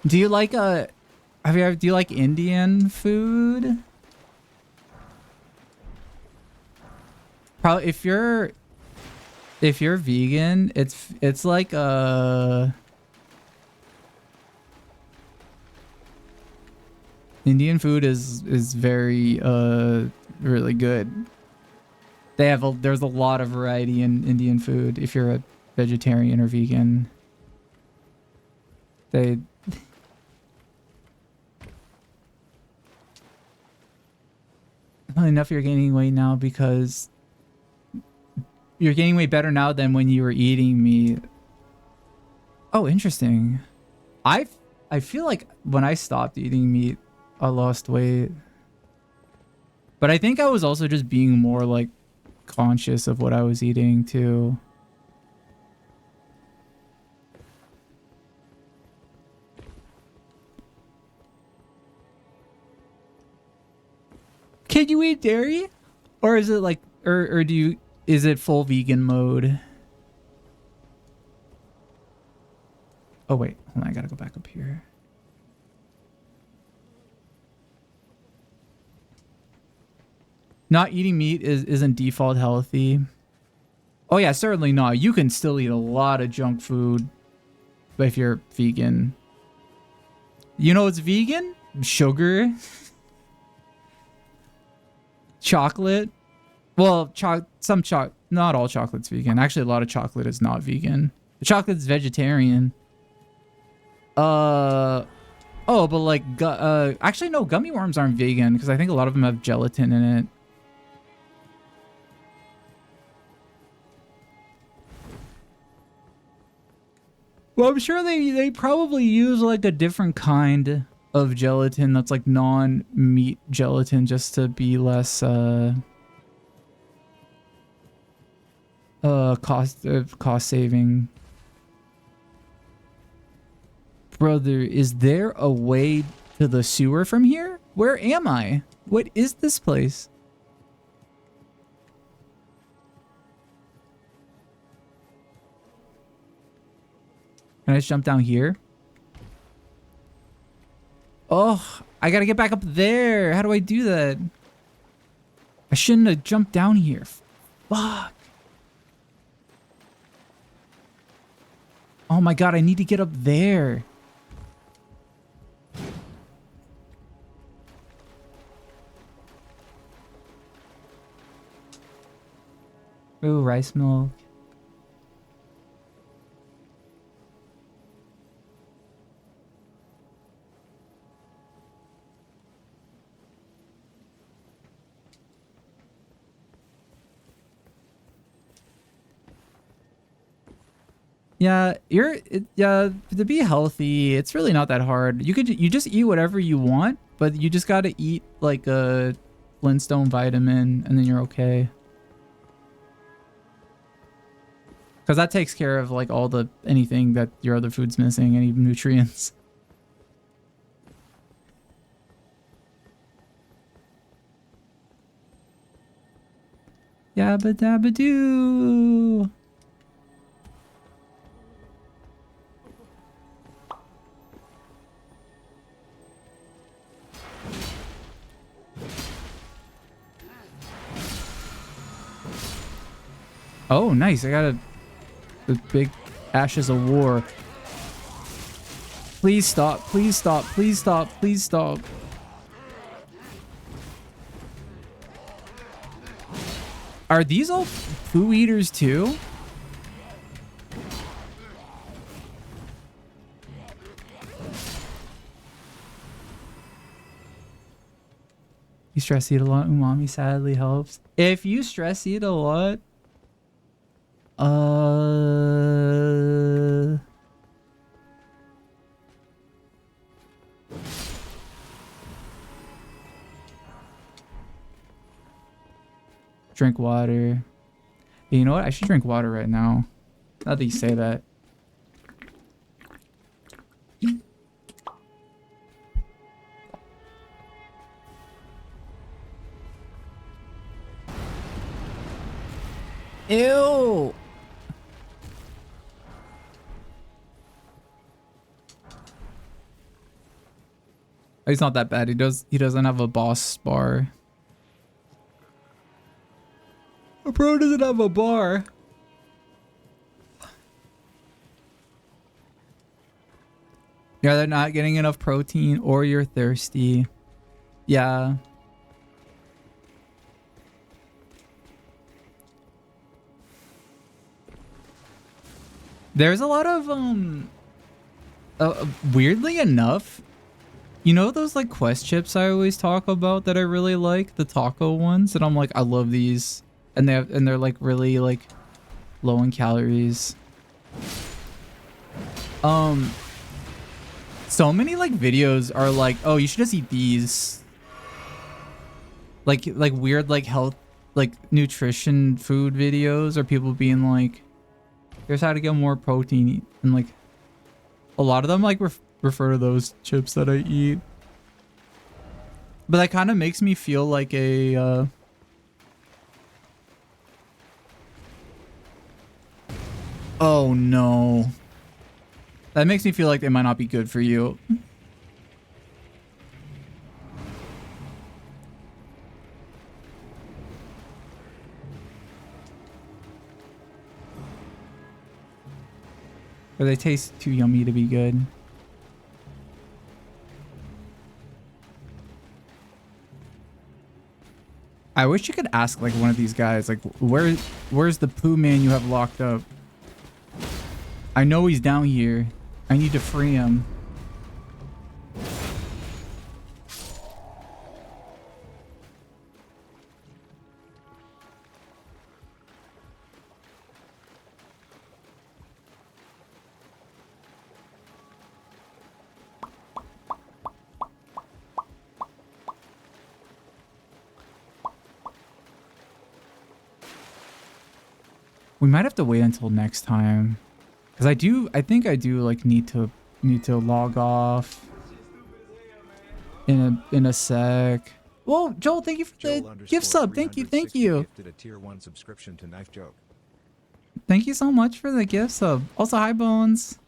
Do you like do you like Indian food? Probably if you're vegan, it's like Indian food is very really good. There's a lot of variety in Indian food if you're a vegetarian or vegan. Not enough you're gaining weight now because you're gaining weight better now than when you were eating meat. Oh, interesting. I feel like when I stopped eating meat, I lost weight. But I think I was also just being more like conscious of what I was eating too. Can you eat dairy? Or is it like, or is it full vegan mode? Oh wait, hold on, I gotta go back up here. Not eating meat isn't default healthy. Oh yeah, certainly not. You can still eat a lot of junk food if you're vegan. You know what's vegan? Sugar. Chocolate. Well, not all chocolate's vegan. Actually, a lot of chocolate is not vegan. The chocolate's vegetarian. Oh, but like, actually no, gummy worms aren't vegan because I think a lot of them have gelatin in it. Well, I'm sure they probably use like a different kind of gelatin that's like non-meat gelatin just to be less cost saving. Brother, is there a way to the sewer from here? Where am I? What is this place? Can I just jump down here? Oh, I gotta get back up there. How do I do that? I shouldn't have jumped down here. Fuck. Oh my god, I need to get up there. Ooh, rice milk. Yeah, yeah, to be healthy, it's really not that hard. You just eat whatever you want, but you just gotta eat like a Flintstone vitamin and then you're okay. Because that takes care of like anything that your other food's missing, any nutrients. Yabba dabba doo. Oh, nice. I got the big Ashes of War. Please stop. Please stop. Please stop. Please stop. Are these all poo eaters too? You stress eat a lot. Umami sadly helps. If you stress eat a lot, drink water. You know what? I should drink water right now. Now that you say that. Ew. He's not that bad. He doesn't have a boss bar. A pro doesn't have a bar. Yeah, they're not getting enough protein or you're thirsty. Yeah. There's a lot of weirdly enough, you know those like quest chips I always talk about that I really like, the taco ones, and I'm like, I love these, and they're like really like low in calories. So many like videos are like, oh, you should just eat these. Like weird like health, like nutrition food videos, or people being like, here's how to get more protein, and like a lot of them like refer to those chips that I eat. But that kind of makes me feel like a oh no. That makes me feel like they might not be good for you. Or they taste too yummy to be good. I wish you could ask like one of these guys, like, where's the poo man you have locked up? I know he's down here. I need to free him. We might have to wait until next time, because I think I do like need to log off in a sec. Well, Joel, thank you for the gift sub. Thank you. Gifted a tier 1 subscription to Knife Joke. Thank you so much for the gift sub. Also, hi Bones.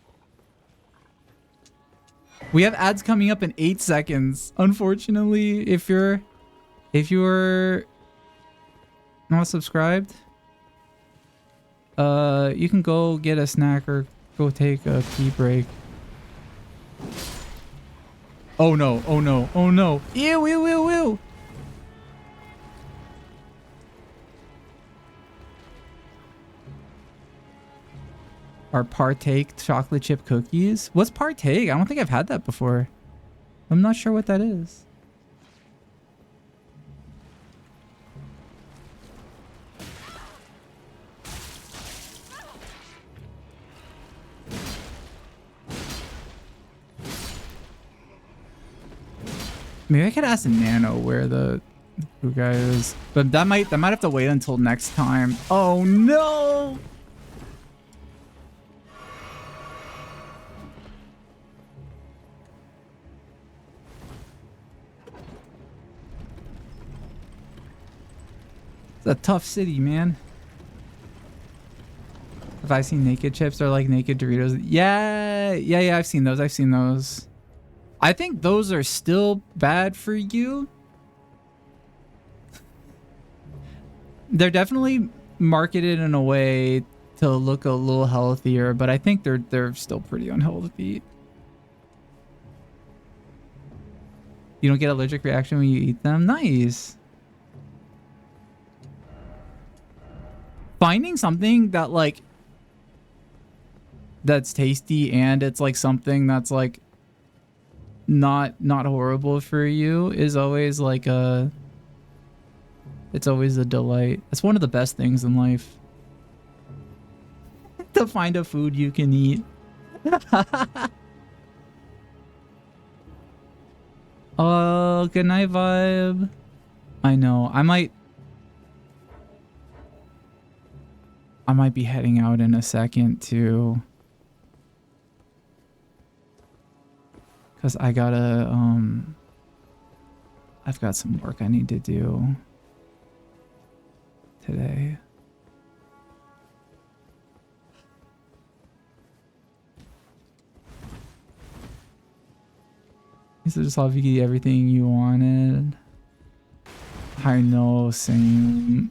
We have ads coming up in 8 seconds. Unfortunately, if you're not subscribed, you can go get a snack or go take a pee break. Oh no, oh no, oh no. Ew, ew, ew, ew. Our Partake chocolate chip cookies? What's Partake? I don't think I've had that before. I'm not sure what that is. Maybe I could ask Nano where the who guy is, but that might have to wait until next time. Oh no! It's a tough city, man. Have I seen naked chips or like naked Doritos? Yeah, I've seen those. I think those are still bad for you. They're definitely marketed in a way to look a little healthier, but I think they're still pretty unhealthy. You don't get allergic reaction when you eat them? Nice. Finding something that like that's tasty and it's like something that's like not horrible for you is always like it's always a delight. It's one of the best things in life. To find a food you can eat. Oh, good night vibe. I know. I might be heading out in a second too. Cause I gotta I've got some work I need to do today. This is just how you could eat everything you wanted. I know, same.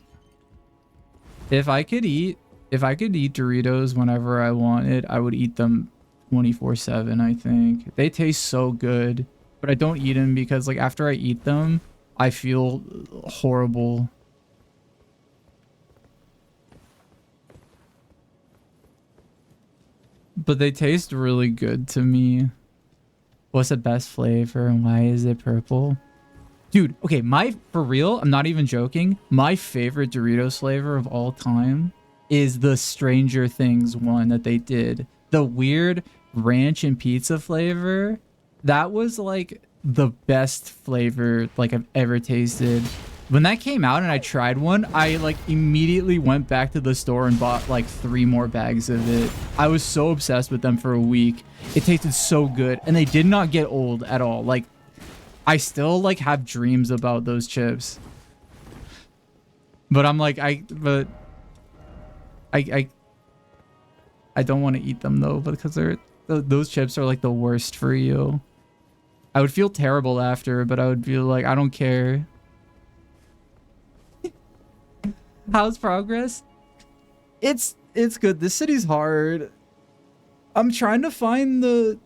If I could eat Doritos whenever I wanted, I would eat them 24/7, I think. They taste so good, but I don't eat them because like after I eat them, I feel horrible. But they taste really good to me. What's the best flavor and why is it purple? Dude, okay, for real, I'm not even joking. My favorite Doritos flavor of all time is the Stranger Things one that they did. The weird ranch and pizza flavor. That was like the best flavor like I've ever tasted. When that came out and I tried one, I like immediately went back to the store and bought like 3 more bags of it. I was so obsessed with them for a week. It tasted so good and they did not get old at all. Like I still like have dreams about those chips. But I'm like I don't want to eat them though because those chips are like the worst for you. I would feel terrible after, but I would feel like I don't care. How's progress? It's good. This city's hard. I'm trying to find the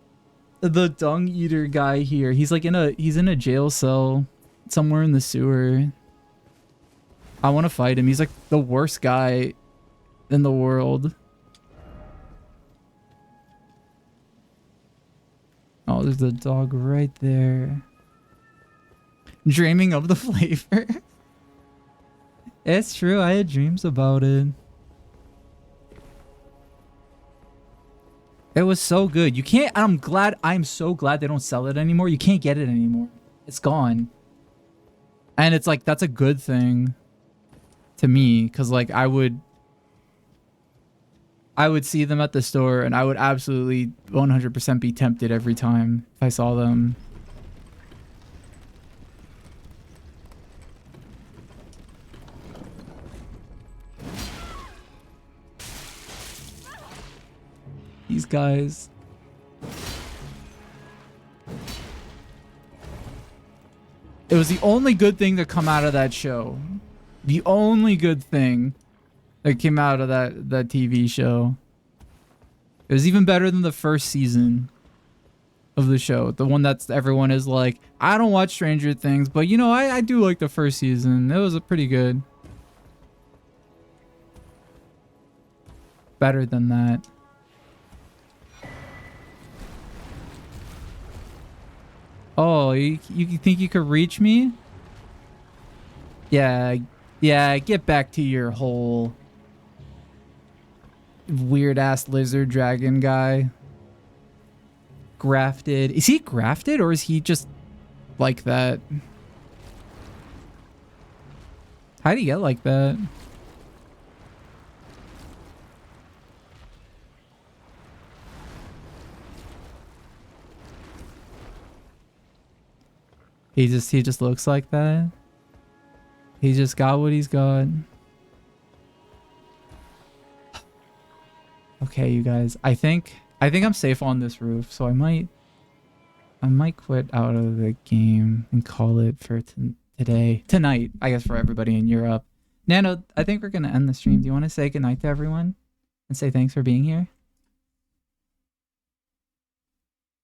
dung eater guy here. He's like in a jail cell somewhere in the sewer. I want to fight him. He's like the worst guy in the world. Oh, there's the dog right there. Dreaming of the flavor. It's true. I had dreams about it. It was so good. You can't... I'm so glad they don't sell it anymore. You can't get it anymore. It's gone. And it's like, that's a good thing to me. Because like, I would see them at the store and I would absolutely 100% be tempted every time if I saw them. These guys. It was the only good thing to come out of that show. The only good thing that came out of that TV show. It was even better than the first season of the show. The one that's everyone is like, I don't watch Stranger Things, but you know, I do like the first season. It was pretty good. Better than that. Oh, you think you could reach me? Yeah, get back to your hole. Weird ass lizard dragon guy. Grafted. Is he grafted or is he just like that. How do you get like that? He just looks like that. He just got what he's got. Okay, you guys. I think I'm safe on this roof, so I might quit out of the game and call it for tonight, I guess, for everybody in Europe. Nano, I think we're gonna end the stream. Do you want to say goodnight to everyone and say thanks for being here?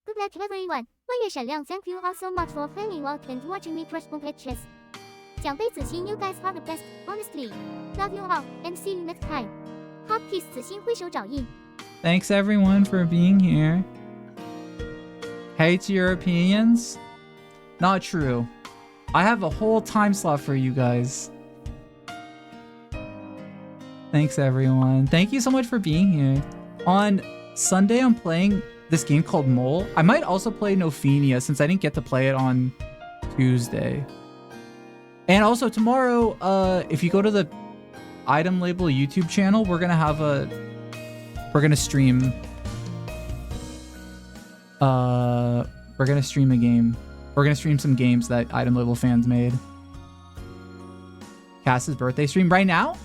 Good night, everyone. 万月闪亮 ，Thank you all so much for hanging out and watching me crush complete chess. 奖杯子欣 ，You guys are the best. Honestly, love you all and see you next time. Hot kiss 子欣挥手找印。Thanks everyone for being here. Hate Europeans? Not true. I have a whole time slot for you guys. Thanks everyone. Thank you so much for being here. On Sunday, I'm playing this game called Mole. I might also play Nophenia since I didn't get to play it on Tuesday. And also tomorrow, if you go to the Item Label YouTube channel, we're gonna stream. We're gonna stream a game. We're gonna stream some games that Item Label fans made. Cass's birthday stream right now?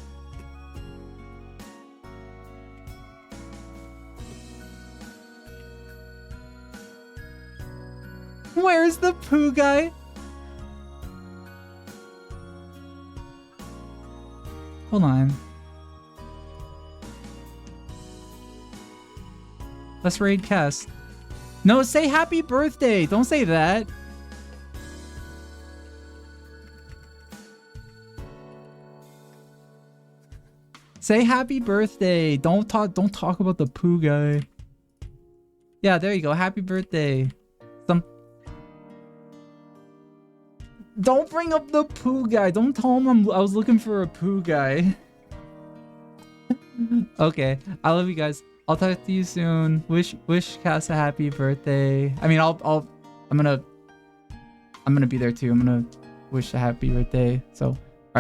Where's the poo guy? Hold on. Let's raid Cass. No, say happy birthday. Don't say that. Say happy birthday. Don't talk about the poo guy. Yeah, there you go. Happy birthday. Don't bring up the poo guy. Don't tell him I was looking for a poo guy. Okay, I love you guys. I'll talk to you soon. Wish Cass a happy birthday. I mean, I'm gonna be there too. I'm gonna wish a happy birthday. So